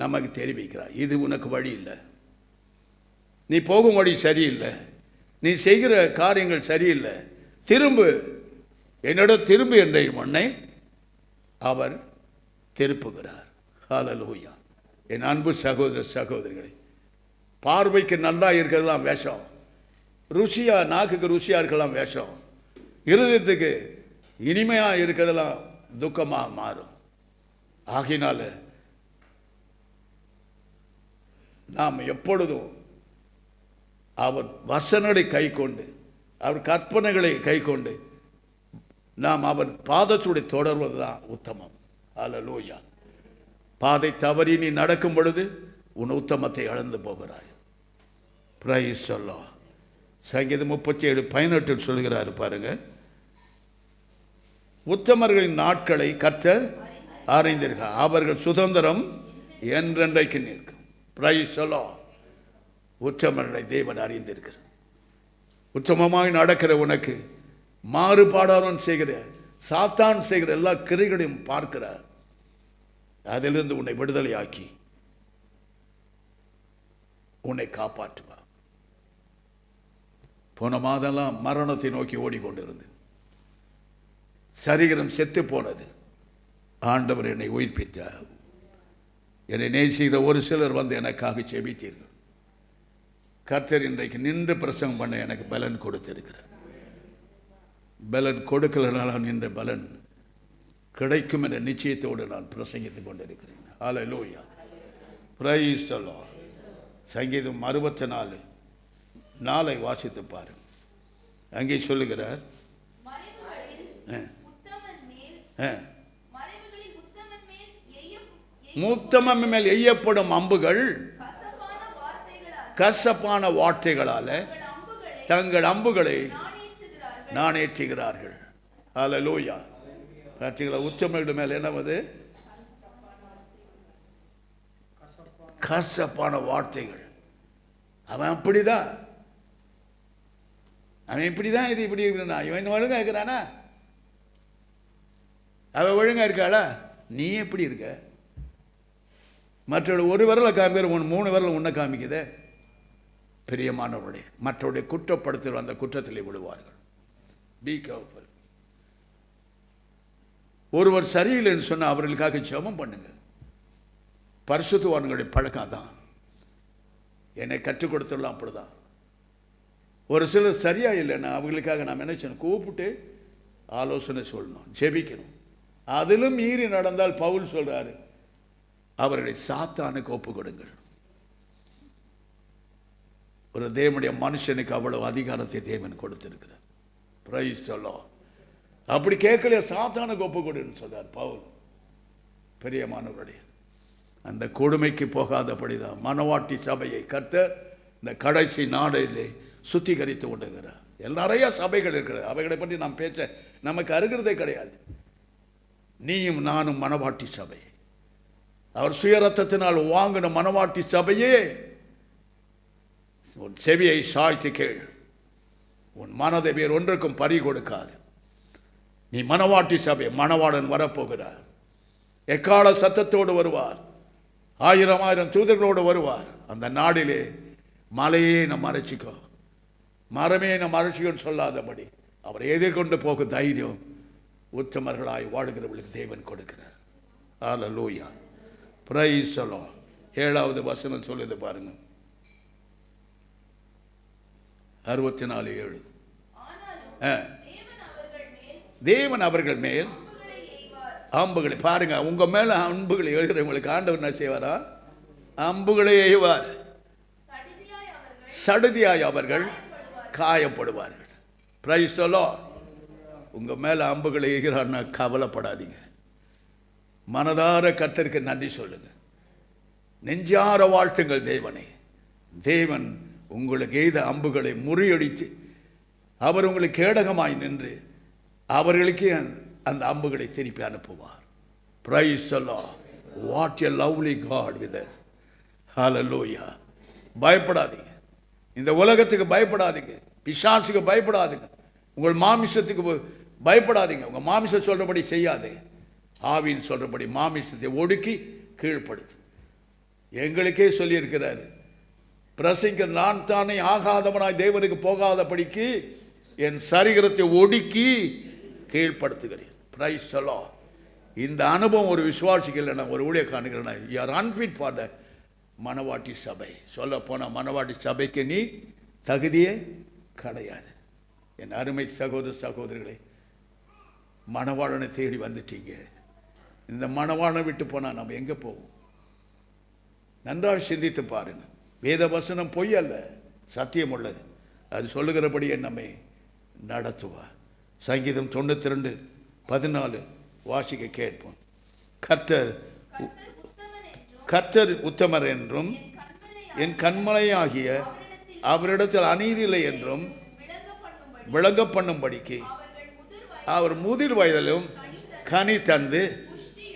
நமக்கு தெரிவிக்கிறார். இது உனக்கு வழி இல்லை, நீ போகும் வழி சரியில்லை, நீ செய்கிற காரியங்கள் சரியில்லை, திரும்பு, என்னிடம் திரும்பு என்ற மண்ணை அவர் திருப்புகிறார். ஹல்லேலூயா. என் அன்பு சகோதர சகோதரிகளை, பார்வைக்கு நல்லா இருக்கிறதெல்லாம் வேஷம், ருசியா நாக்குக்கு ருசியாக இருக்கலாம் வேஷம், இருதயத்துக்கு இனிமையாக இருக்கிறதெல்லாம் துக்கமாக மாறும். ஆகினால நாம் எப்பொழுதும் அவர் வசனங்களை கை கொண்டு, அவர் கற்பனைகளை கை கொண்டு நாம் அவர் பாதத்துடைய தொடர்வது தான் உத்தமம். ஹல்லேலூயா. பாதை தவறி நீ நடக்கும் பொழுது உன் உத்தமத்தை இழந்து போகிறாய். Price the Lord. சங்கீதம் 37:18 சொல்கிறார் பாருங்க. உத்தமர்களின் நாட்களை கர்த்தர் அறிந்திருக்கிறார், அவர்கள் சுதந்திரம் என்றென்றைக்கு நிற்கும். Price the Lord. உத்தமர்களை தேவன் அறிந்திருக்கிறார். உத்தமமாய் நடக்கிற உனக்கு மாறுபாடான செய்கிற சாத்தான் செய்கிற எல்லா கிரைகளையும் பார்க்கிறார். அதிலிருந்து உன்னை விடுதலையாக்கி உன்னை காப்பாற்றுவார். போன மாதம்லாம் மரணத்தை நோக்கி ஓடிக்கொண்டிருந்து சரீரம் செத்து போனது. ஆண்டவர் என்னை உயிர்ப்பித்தார். என்னை நேசிக்கிற ஒரு சிலர் வந்து எனக்காக செபித்தீர்கள். கர்த்தர் இன்றைக்கு நின்று பிரசங்கம் பண்ண எனக்கு பலன் கொடுத்திருக்கிறார். பலன் கொடுக்கலனால நின்ற பலன் கிடைக்கும் என்ற நிச்சயத்தோடு நான் பிரசங்கித்துக் கொண்டிருக்கிறேன். ஹல்லேலூயா. Praise the Lord. சங்கீதம் 64:4 வாசித்து பாரு. அங்கே சொல்லுகிறார், உத்தமன் மேல் எய்யப்படும் அம்புகள் கசப்பான வார்த்தைகளால தங்கள் அம்புகளை நாணேற்றுகிறார்கள். ஹல்லேலூயா. பார்த்தீங்களா? உத்தமர்கள் மேல் என்னவது? கசப்பான வார்த்தைகள். அவன் அப்படிதான், அவன் இப்படிதான், இது இப்படி இருக்குன்னா இவன் ஒழுங்கா இருக்கிறானா? அவன் ஒழுங்கா இருக்காளா? நீ எப்படி இருக்க? மற்றவர்கள் ஒரு விரலை காமிக்கிற 3 விரல் உன்னை காமிக்குதே. பிரியமானவர்களே, மற்றவருடைய குற்றப்படுத்தல் அந்த குற்றத்திலே விடுவார்கள். Be careful. ஒருவர் சரியில்லைன்னு சொன்னால் அவர்களுக்காக ஜெபம் பண்ணுங்க. பரிசுத்தவான்களுடைய பழக்கம் தான். என்னை கற்றுக் கொடுத்துடலாம் அப்படிதான். ஒரு சிலர் சரியா இல்லைன்னா அவங்களுக்காக நாம் என்ன செய்யணும்? கூப்பிட்டு ஆலோசனை சொல்லணும், ஜெபிக்கணும். அதிலும் மீறி நடந்தால் பவுல் சொல்றாரு, அவர்களை சாத்தானுக்கு ஒப்பு கொடுங்கள். ஒரு தேவனுடைய மனுஷனுக்கு அவ்வளவு அதிகாரத்தை தேவன் கொடுத்திருக்கிறார். Price the Lord. அப்படி கேட்கலையா, சாத்தானுக்கு ஒப்பு கொடுன்னு சொல்றார் பவுல். பெரியமானவருடைய அந்த கொடுமைக்கு போகாதபடிதான் மனவாட்டி சபையை கர்த்தர் இந்த கடைசி நாளிலே சுத்திகரித்து கொண்டுகிறார். நிறைய சபைகள் இருக்கிறது, அவைகளை பற்றி நாம் பேச நமக்கு அருகிறதே கிடையாது. நீயும் நானும் மனவாட்டி சபை, அவர் சுயரத்தத்தினால் வாங்கின மனவாட்டி சபையே. உன் செவியை சாய்த்து கேள், உன் மனதை வேறு ஒன்றுக்கும் பறி கொடுக்காது. நீ மனவாட்டி சபை, மணவாளன் வரப்போகிறார், எக்கால சத்தத்தோடு வருவார், 1000 தூதர்களோடு வருவார். அந்த நாடிலே மலையே நம் மறைச்சிக்கோ, மரமே நம் மறைச்சிக்கோன்னு சொல்லாதபடி அவர் எதிர்கொண்டு போக தைரியம் உத்தமர்களாய் வாழ்கிறவர்களுக்கு தேவன் கொடுக்கிறார். ஹல்லேலூயா, பிரைஸ் தி லார்ட். 7வது வசனம் சொல்லுது பாருங்க, 64:7. தேவன் அவர்கள் மேல் அம்புகளை, பாருங்க, உங்க மேல அம்புகளை எழுதுறவங்களுக்கு ஆண்டவர் என்ன செய்வாரா? அம்புகளை எய்வார். சடுதியாய் அவர்கள் காயப்படுவார்கள். Price the Lord. உங்க மேல அம்புகளை எய்கிறான்னா கவலைப்படாதீங்க, மனதார கர்த்தருக்கு நன்றி சொல்லுங்க, நெஞ்சார வாழ்த்துங்கள் தேவனை. தேவன் உங்களுக்கு எய்த அம்புகளை முறியடித்து அவர் உங்களுக்கு கேடகமாய் நின்று அவர்களுக்கு அந்த அம்புகளை திருப்பி அனுப்புவார். Praise the Lord. What a lovely God with us. Hallelujah. பயப்படாதீங்க, இந்த உலகத்துக்கு பயப்படாதீங்க, பிசாசுக்கு பயப்படாதீங்க, உங்கள் மாமிசத்துக்கு பயப்படாதீங்க. உங்க மாமிசம் சொல்றபடி செய்யாதே, ஆவியின் சொல்றபடி மாமிசத்தை ஒடுக்கி கீழ்ப்படுத்து. எங்களுக்கே சொல்லியிருக்கிறாரு, பிரசங்க நான் தானே ஆகாதவனாய் தேவனுக்கு போகாதபடிக்கு என் சரீரத்தை ஒடுக்கி கீழ்ப்படுத்துகிறேன். Price the Lord. இந்த அனுபவம் ஒரு விசுவாசிக்கு இல்லைனா, ஒரு ஊழியக்காரனுக்கு, you are unfit for the மனவாட்டி சபை. சொல்ல போனால் மனவாட்டி சபைக்கு நீ தகுதியே கிடையாது. என் அருமை சகோதர சகோதரிகளை, மணவாளனை தேடி வந்துட்டீங்க. இந்த மணவாளனை விட்டு போனால் நம்ம எங்கே போவோம்? நன்றாக சிந்தித்து பாருங்க. வேத வசனம் பொய் அல்ல, சத்தியம் உள்ளது. அது சொல்லுகிறபடியே நம்மை நடத்துவார். சங்கீதம் 92:14 வாசிக்க கேட்போம். கர்த்தர் உத்தமர் என்றும் என் கண்மலையாகிய அவரிடத்தில் அநீதி இல்லை என்றும் விளங்க பண்ணும்படிக்கு அவர் முதிர் வயதிலும் கனி தந்து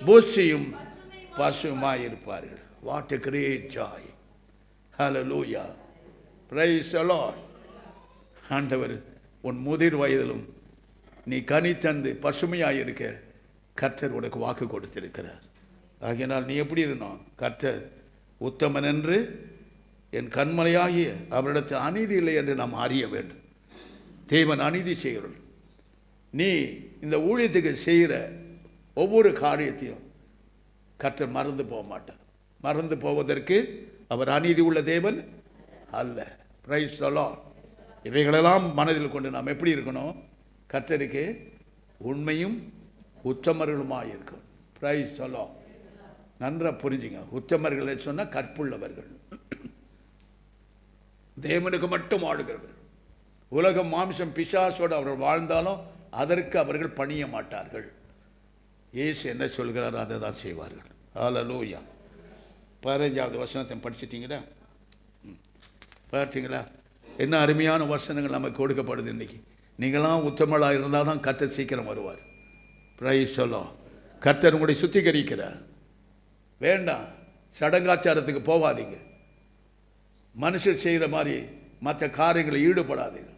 புஷ்டியும் பசுமாயிருப்பார்கள். What a great joy. Hallelujah, praise the Lord. ஆண்டவர் உன் முதிர் வயதிலும் நீ கனி தந்து பசுமையாயிருக்க கர்த்தர் உனக்கு வாக்கு கொடுத்திருக்கிறார். ஆகையினால் நீ எப்படி இருக்கணும்? கர்த்தர் உத்தமன் என்று என் கண்மலையாகிய அவரிடத்தில் அநீதி இல்லை என்று நாம் அறிய வேண்டும். தேவன் அநீதி செய்கிறோம். நீ இந்த ஊழியத்துக்கு செய்கிற ஒவ்வொரு காரியத்தையும் கர்த்தர் மறந்து போக மாட்டார். மறந்து போவதற்கு அவர் அநீதி உள்ள தேவன் அல்ல. Price the Lord. இவைகளெல்லாம் மனதில் கொண்டு நாம் எப்படி இருக்கணும்? கர்த்தருக்கு உண்மையும் உத்தமர்களுமாக இருக்கும். Price the Lord. நன்றாக புரிஞ்சுங்க. உத்தமர்களை சொன்னால் கற்புள்ளவர்கள், தேவனுக்கு மட்டும் ஆடுகிறவர்கள். உலகம் மாம்சம் பிசாசோடு அவர்கள் வாழ்ந்தாலும் அதற்கு அவர்கள் பணிய மாட்டார்கள். இயேசு என்ன சொல்கிறாரோ அதை தான் செய்வார்கள். ஹல்லேலூயா. 15வது வசனத்தை படிச்சிட்டிங்களா? பார்த்தீங்களா? என்ன அருமையான வசனங்கள் நமக்கு கொடுக்கப்படுது இன்னைக்கு. நீங்களாம் உத்தமளாக இருந்தால் தான் கர்த்தர் சீக்கிரம் வருவார். Price the Lord. கர்த்தர் உங்களை சுத்திகரிக்கிறார். வேண்டாம், சடங்காச்சாரத்துக்கு போகாதீங்க. மனுஷர் செய்கிற மாதிரி மற்ற காரியங்களை ஈடுபடாதீங்க.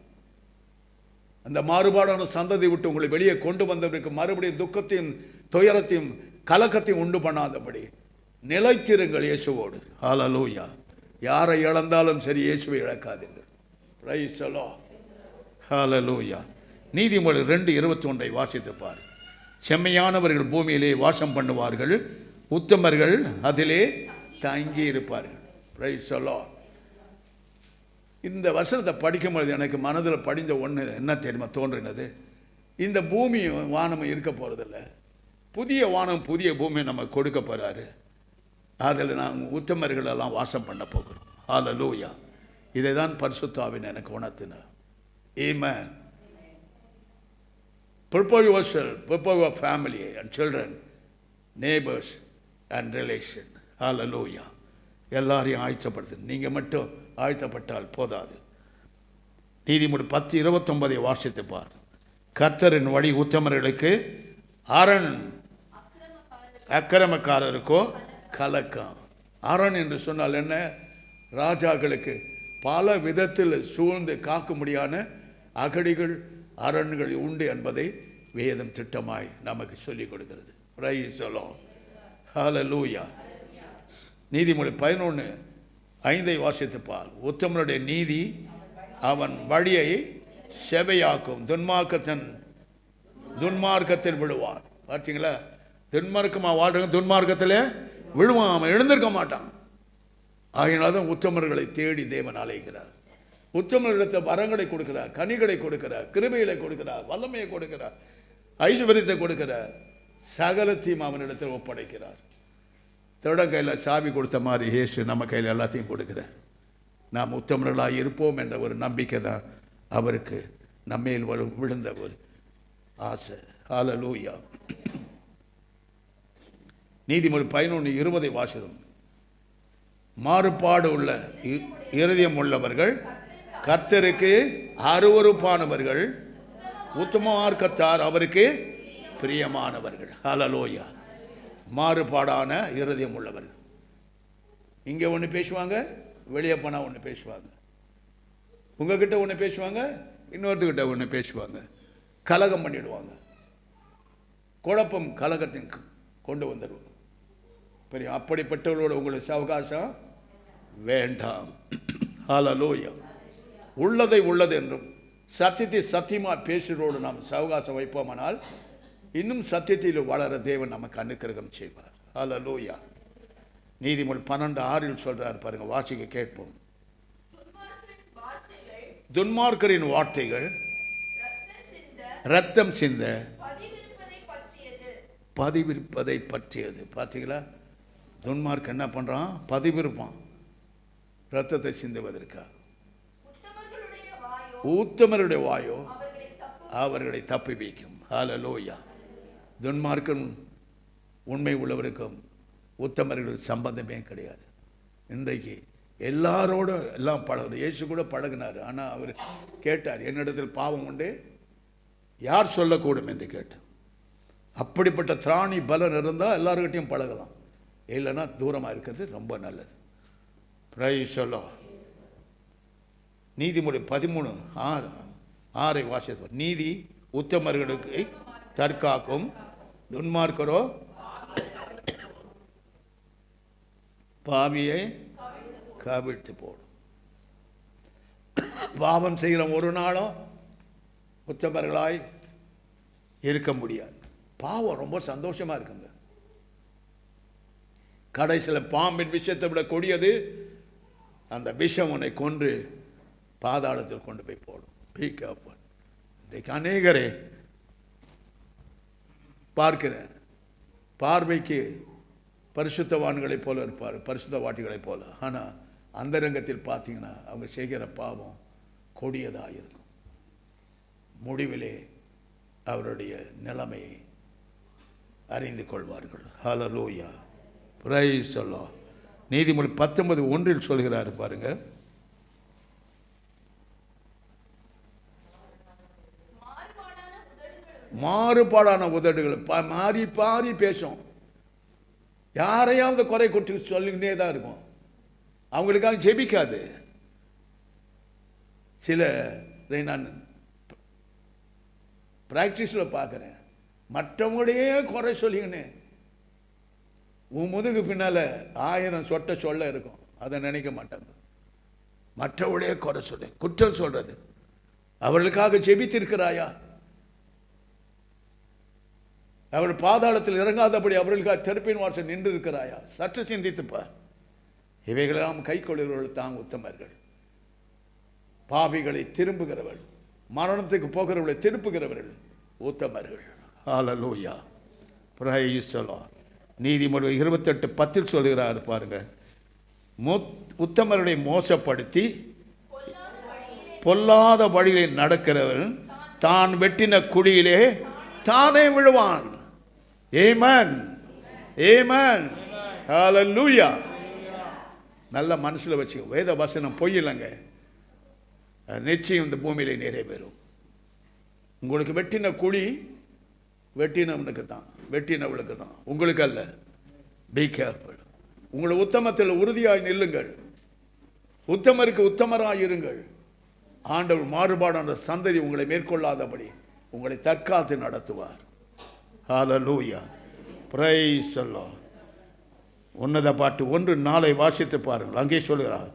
அந்த மாறுபாடான சந்ததி விட்டு உங்களை வெளியே கொண்டு வந்தவருக்கு மறுபடியும் துக்கத்தையும் துயரத்தையும் கலக்கத்தையும் உண்டு பண்ணாதபடி நிலைத்திருங்கள் இயேசுவோடு. ஹல்லேலூயா. யாரை இழந்தாலும் சரி, இயேசுவை இழக்காதீர்கள். Price the Lord. ஹல்லேலூயா. நீதிமொழி 2:21 வாசித்து பார். செம்மையானவர்கள் பூமியிலே வாசம் பண்ணுவார்கள், உத்தமர்கள் அதிலே தங்கி இருப்பார்கள். Price the Lord. இந்த வசனத்தை படிக்கும்பொழுது எனக்கு மனதில் படிந்த ஒன்று என்ன தெரியுமா தோன்றினது? இந்த பூமியும் வானமும் இருக்க போகிறதில்ல, புதிய வானம் புதிய பூமியை நம்ம கொடுக்க போகிறாரு. அதில் நாங்கள் உத்தமர்கள் எல்லாம் வாசம் பண்ண போகிறோம். ஹல்லேலூயா. இதை தான் பரிசுத்த ஆவியானவர் எனக்கு உணர்த்தினார். ஆமென். Prepare yourself, prepare your family and children, neighbors and relation. Hallelujah. எல்லாரையும் ஆயத்தப்படுத்து. நீங்கள் மட்டும் ஆயத்தப்பட்டால் போதாது. நீதிமொழி 10:29 வாசித்து பார். கர்த்தரின் வழி உத்தமர்களுக்கு அரண், அக்கிரமக்காரருக்கோ கலக்கம். அரண் என்று சொன்னால் என்ன? ராஜாக்களுக்கு பல விதத்தில் சூழ்ந்து காக்க முடியாத அகடிகள் அரண்கள் உண்டு என்பதை வேதம் திட்டமாய் நமக்கு சொல்லிக் கொடுக்கிறது. Price the Lord. ஹல்லேலூயா. நீதிமொழி 11:5 வாசித்து பார். உத்தமனுடைய நீதி அவன் வழியை செவையாக்கும், துன்மார்க்கத்தில் விழுவான். பார்த்தீங்களா? துன்மார்க்கமாக வாழ்றவங்க துன்மார்க்கத்தில் விழுவான், அவன் எழுந்திருக்க மாட்டான். ஆகையினால தான் உத்தமர்களை தேடி தேவன் அலைகிறார். உத்தமர்களிடத்தில் வரங்களை கொடுக்கிறார், கனிகளை கொடுக்கிறார், கிருபைகளை கொடுக்கிறார், வல்லமையை கொடுக்கிறார், ஐஸ்வர்யத்தை கொடுக்கிறார், சகலத்தையும் அவனிடத்தில் ஒப்படைக்கிறார். திருடன் கையில் சாவி கொடுத்த மாதிரி இயேசு நம்ம கையில் எல்லாத்தையும் கொடுக்கிறார். நாம் உத்தமர்களாக இருப்போம் என்ற ஒரு நம்பிக்கை தான் அவருக்கு நம்மேல் விழுந்த ஒரு ஆசை. ஹல்லேலூயா. நீதிமொழி 11:20 வாசிதம். மாறுபாடு உள்ள இருதயம் உள்ளவர்கள் கர்த்தருக்கு அருவருப்பானவர்கள், உத்தம மார்க்கத்தார் அவருக்கு பிரியமானவர்கள். ஹல்லேலூயா. மாறுபாடான இருதயம் உள்ளவர்கள். இங்கே ஒன்று பேசுவாங்க, வெளியே போனால் ஒன்று பேசுவாங்க. உங்ககிட்ட ஒன்று பேசுவாங்க, இன்னொருத்தர்கிட்ட ஒன்று பேசுவாங்க. கலகம் பண்ணிடுவாங்க. குழப்பம் கலகத்தை கொண்டு வந்துடுவாங்க. பெரிய அப்படிப்பட்டவர்களோட உங்களுக்கு சவகாசம் வேண்டாம். ஹல்லேலூயா. உள்ளதை உள்ளது என்றும் சத்தியத்தை சத்தியமாக பேசுகிறோடு நாம் சவகாசம் வைப்போமானால் இன்னும் சத்தியத்தில் வளர தேவன் நமக்கு அனுக்கிரகம் செய்வார். ஹல்லேலூயா. நீதிமொழி 12:6 சொல்றார் பாருங்க, வாசிக்க கேட்போம். துன்மார்க்கரின் வார்த்தைகள் ரத்தம் சிந்த பதிவிருப்பதை பற்றியது. பார்த்தீங்களா? துன்மார்க்க என்ன பண்ணுறான்? பதிவிருப்பான், ரத்தத்தை சிந்துவதற்காக. உத்தமருடைய வாயோ அவர்களை தப்பி வைக்கும். ஹல்லேலூயா. துன்மார்க்கன் உண்மை உள்ளவருக்கும் உத்தமர்களுக்கு சம்பந்தமே கிடையாது. இன்றைக்கு எல்லாரோட எல்லாம் பழகுது. இயேசு கூட பழகினார். ஆனால் அவர் கேட்டார், என்னிடத்தில் பாவம் உண்டு, யார் சொல்லக்கூடும் என்று கேட்டார். அப்படிப்பட்ட திராணி பலன் இருந்தால் எல்லாருக்கிட்டையும் பழகலாம், இல்லைன்னா தூரமாக இருக்கிறது ரொம்ப நல்லது. Price the Lord. நீதிமொழி 13:6 வாசித்தோம். நீதி உத்தமர்களுக்கு தற்காக்கும், துன்மார்க்கரோ பாவியை கவிழ்த்து போடும். பாவம் செய்கிற ஒரு நாளும் உத்தமர்களாய் இருக்க முடியாது. பாவம் ரொம்ப சந்தோஷமா இருக்குங்க. கடைசியில் பாம்பின் விஷத்தை விட கொடியது அந்த விஷம் உன்னை கொன்று பாதாளத்தில் கொண்டு போய் போடும். இன்றைக்கு அநேகரே பார்க்கிறேன், பார்வைக்கு பரிசுத்தவான்களைப் போல இருப்பார், பரிசுத்தவாட்டிகளைப் போல. ஆனால் அந்த ரங்கத்தில் பார்த்தீங்கன்னா அவங்க செய்கிற பாவம் கொடியதாக இருக்கும். முடிவிலே அவருடைய நிலைமையை அறிந்து கொள்வார்கள். ஹல்லேலூயா. Praise the Lord. நீதிமொழி 19:1 சொல்கிறார் பாருங்க. மாறுபாடான உதடுகள் மாறி பாரி பேசும். யாரையாவது குறை குட்டி சொல்லிக்கிட்டே தான் இருக்கும். அவங்களுக்காக ஜெபிக்காது. சில நான் பிராக்டிஸில் பார்க்குறேன், மற்றவங்களையே குறை சொல்லிங்கன்னு உன் முதுகு பின்னால் 1000 சொட்ட சொல்ல இருக்கும். அதை நினைக்க மாட்டாங்க. மற்றவர்களே குறை சொல்லு, குற்றம் சொல்றது. அவர்களுக்காக ஜெபித்திருக்கிறாயா? அவள் பாதாளத்தில் இறங்காதபடி அவர்களுக்காக தெருப்பின் வாசல் நின்று இருக்கிறாயா? சற்று சிந்தித்துப்பார். இவைகளெல்லாம் கை கொள்கிறவர்கள் தான் உத்தமர்கள். பாவிகளை திரும்புகிறவர்கள், மரணத்துக்கு போகிறவர்களை திருப்புகிறவர்கள் உத்தமர்கள். ஹல்லேலூயா. Praise the Lord. நீதிமொழிகள் 28:10 சொல்கிறார் பாருங்க. உத்தமர்களை மோசப்படுத்தி பொல்லாத வழிகளில் நடக்கிறவன் தான் வெட்டின குழியிலே தானே விழுவான். ஆமென், ஆமென், ஹalleluya. நல்ல மனசுல வச்சுக்கோ, வேத வசனம் பொய் இல்லைங்க, நிச்சயம் இந்த பூமியிலே நிறைவேறும். உங்களுக்கு வெட்டின குழி வெட்டினவனுக்கு தான், வெட்டினவளுக்கு தான், உங்களுக்கு அல்ல. Be careful. உங்களை உத்தமத்தில் உறுதியாய் நில்லுங்கள். உத்தமருக்கு உத்தமராய் இருங்கள். ஆண்டவர் மாறுபாடான சந்ததி உங்களை மேற்கொள்ளாதபடி உங்களை தற்காத்து நடத்துவார். ஹalleluya. praise the Lord. உன்னத பாட்டு 1:4 வாசித்து பாருங்கள். அங்கே சொல்கிறார்,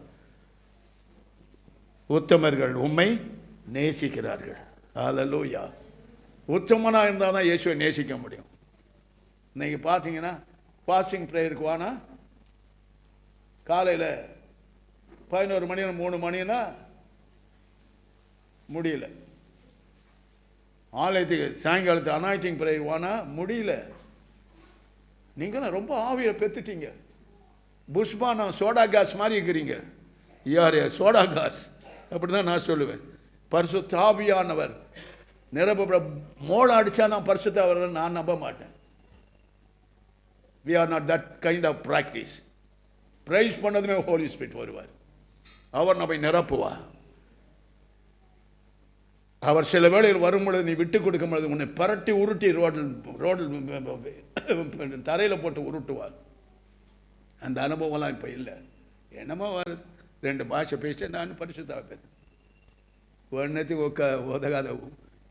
உத்தமர்கள் உம்மை நேசிக்கிறார்கள். ஹalleluya. உத்தமனா இருந்தால் தான் இயேசுவை நேசிக்க முடியும். இன்னைக்கு பார்த்தீங்கன்னா ஃபாஸ்டிங் ப்ரேயருக்கு வானா காலையில் 11 மணி 3 மணினா முடியல. ஆலயத்துக்கு சாயங்காலத்து அனாயிட்டிங் ப்ரேயர் வானா முடியல. நீங்களும் ரொம்ப ஆவியை பெற்றுட்டீங்க. புஷ்பானா சோடா காஸ் மாதிரி இருக்கிறீங்க. யார் சோடா காஸ்? அப்படி தான் நான் சொல்லுவேன். பரிசுத்த ஆவியானவர் நிரப்ப மோளை அடித்தா தான் பரிசுத்த ஆவியானவர் நான் நம்ப மாட்டேன். we are not that kind of practice. Praise பண்ணதுமே ஹோலி ஸ்பிரிட் வருவார். அவர் நம்மை நிரப்புவார். அவர் சில வேளையில் வரும்பொழுது நீ விட்டு கொடுக்கும் பொழுது உன்னை பரட்டி உருட்டி ரோடில் தரையில் போட்டு உருட்டுவார். அந்த அனுபவம்லாம் இப்போ இல்லை. என்னமோ வருது, 2 பாஷை பேச நான் பரிசுத்தாக பேசுறேன். ஒன்றத்துக்கு உதகாத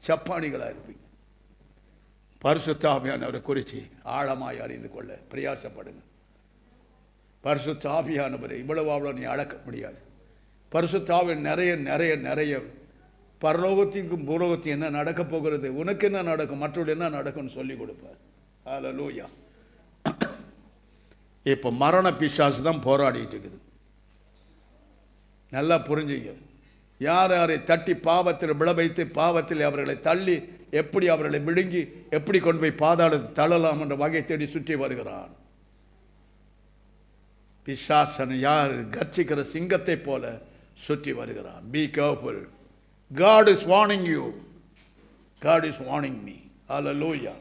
சப்பானிகளாக இருப்பீங்க. பரிசுத்த ஆவியானவரை குறித்து ஆழமாய் அறிந்து கொள்ள பிரயாசப்படுங்க. பரிசுத்த ஆவியானவரை இவ்வளவு அவ்வளோ நீ அளக்க முடியாது. பரிசுத்த ஆவியானவர் நிறைய நிறைய நிறைய பரலோகத்திற்கும் பூலோகத்தையும் என்ன நடக்க போகிறது, உனக்கு என்ன நடக்கும், மற்றவர்கள் என்ன நடக்கும்னு சொல்லி கொடுப்பார். ஹல்லேலூயா. இப்போ மரண பிசாசு தான் போராடிட்டு இருக்குது. நல்லா புரிஞ்சுங்க. யார் யாரை தட்டி பாவத்தில் விழ வைத்து பாவத்தில் அவர்களை தள்ளி எப்படி அவர்களை விழுங்கி எப்படி கொண்டு போய் பாதாளத்தை தள்ளலாம் என்ற வகை தேடி சுற்றி வருகிறான். பிசாசன் யார் கர்ச்சிக்கிற சிங்கத்தை போல சுற்றி வருகிறான். Be careful. God is warning you. God is warning me. Hallelujah.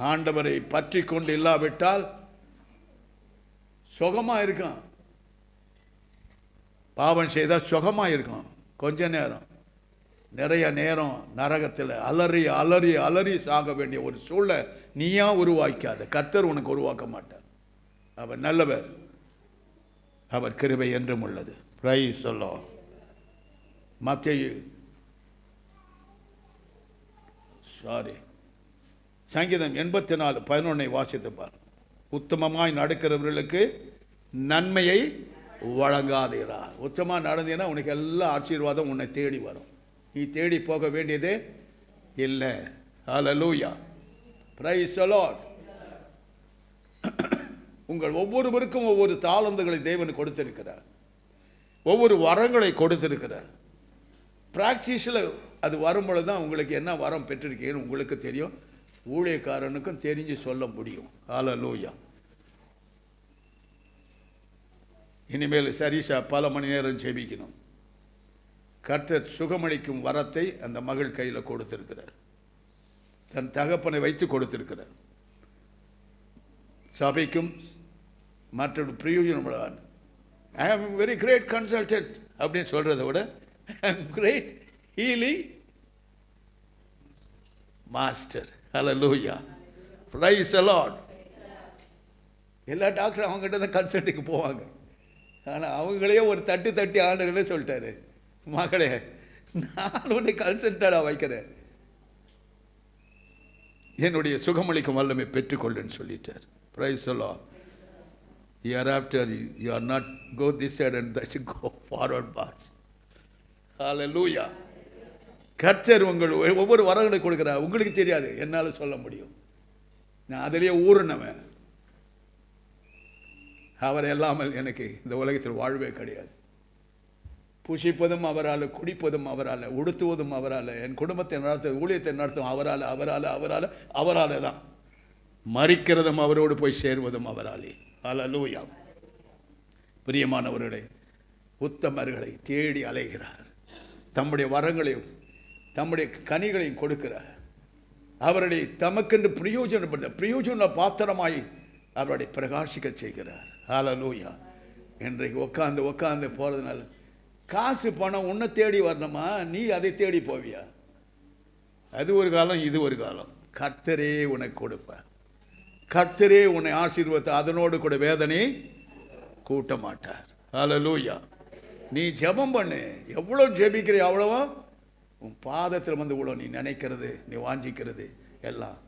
ஆண்டவரை பற்றி கொண்டு இல்லாவிட்டால் சுகமா இருக்கான். பாவம் செய்தால் சுகமா இருக்கும். கொஞ்ச நேரம், நிறைய நேரம் நரகத்தில் அலறி அலறி அலறி சாக வேண்டிய ஒரு சூழலை நீயா உருவாக்காத. கர்த்தர் உனக்கு உருவாக்க மாட்டார். அவர் நல்லவர். அவர் கிருபை என்றும் உள்ளது. Price the Lord. மத்தேயு சங்கீதம் 84:11 வாசித்து பார். உத்தமமாய் நடக்கிறவர்களுக்கு நன்மையை வழங்காதீரா. உத்தமமாக நடந்தீங்கன்னா உனக்கு எல்லா ஆசீர்வாதம் உன்னை தேடி வரும். நீ தேடி போக வேண்டியதே இல்லை. ஹல்லேலூயா. Praise the Lord. உங்கள் ஒவ்வொருவருக்கும் ஒவ்வொரு தாளந்துகளை தேவன் கொடுத்திருக்கிறார். ஒவ்வொரு வரங்களை கொடுத்திருக்கிறார். பிராக்டிஸில் அது வரும்பொழுது தான் உங்களுக்கு என்ன வரம் பெற்றிருக்கீங்கன்னு உங்களுக்கு தெரியும். ஊழியக்காரனுக்கும் தெரிஞ்சு சொல்ல முடியும். ஹல்லேலூயா. இனிமேல் சரிசா பல மணி நேரம் ஜெபிக்கணும். கர்த்தர் சுகமளிக்கும் வரத்தை அந்த மகள் கையில் கொடுத்திருக்கிறார். தன் தகப்பனை வைத்து கொடுத்திருக்கிறார். சபைக்கும் மற்றொரு பிரயோஜனம். ஐ ஆம் வெரி கிரேட் கன்சல்டன்ட் அப்படின்னு சொல்கிறத விட I am great healing master. Hallelujah. Praise the Lord. எல்லா டாக்டரும் அவங்ககிட்ட தான் கன்சல்ட்டுக்கு போவாங்க. ஆனால் அவங்களையே ஒரு தட்டி தட்டி ஆண்டவரே சொல்லிட்டாரு, மகளே நான் உன்னை கன்சல்டடாக வைக்கிறேன், என்னுடைய சுகமளிக்கும் வல்லமை பெற்றுக்கொள்ளுன்னு சொல்லிட்டார். Price the Lord. Hereafter you are not go this side and that go forward march. Hallelujah. கர்த்தர் உங்கள் ஒவ்வொரு வரங்களை கொடுக்கிறார். உங்களுக்கு தெரியாது, என்னால் சொல்ல முடியும். நான் அதிலேயே ஊறினவன். அவர் இல்லாமல் எனக்கு இந்த உலகத்தில் வாழ்வே கிடையாது. புசிப்பதும் அவரால், குடிப்பதும் அவரால், உடுத்துவதும் அவரால், என் குடும்பத்தை நடத்த ஊழியத்தை நடத்தும் அவரால் அவரால் அவரால் அவரால் தான். மரிக்கிறதும் அவரோடு போய் சேர்வதும் அவராலே. ஹல்லேலூயா. பிரியமானவர்களே, உத்தமர்களை தேடி அலைகிறார். தம்முடைய வரங்களையும் தம்முடைய கனிகளையும் கொடுக்கிறார். அவருடைய தமக்கென்று பிரயோஜன பாத்திரமாய் அவருடைய பிரகாசிக்க செய்கிறார். ஹல்லேலூயா. இன்றைக்கு உட்காந்து போகிறதுனால காசு பணம் உன்னை தேடி வரணுமா? நீ அதை தேடி போவியா? அது ஒரு காலம், இது ஒரு காலம். கர்த்தரே உனக்கு கொடுப்பார். கர்த்தரே உன்னை ஆசீர்வதித்து அதனோடு கூட வேதனை கூட்ட மாட்டார். ஹல்லேலூயா. நீ ஜெபம் பண்ணு. எவ்வளோ ஜெபிக்கிற அவ்வளவோ உன் பாதத்தில் வந்து இவ்வளோ நீ நினைக்கிறது, நீ வாஞ்சிக்கிறது எல்லாம்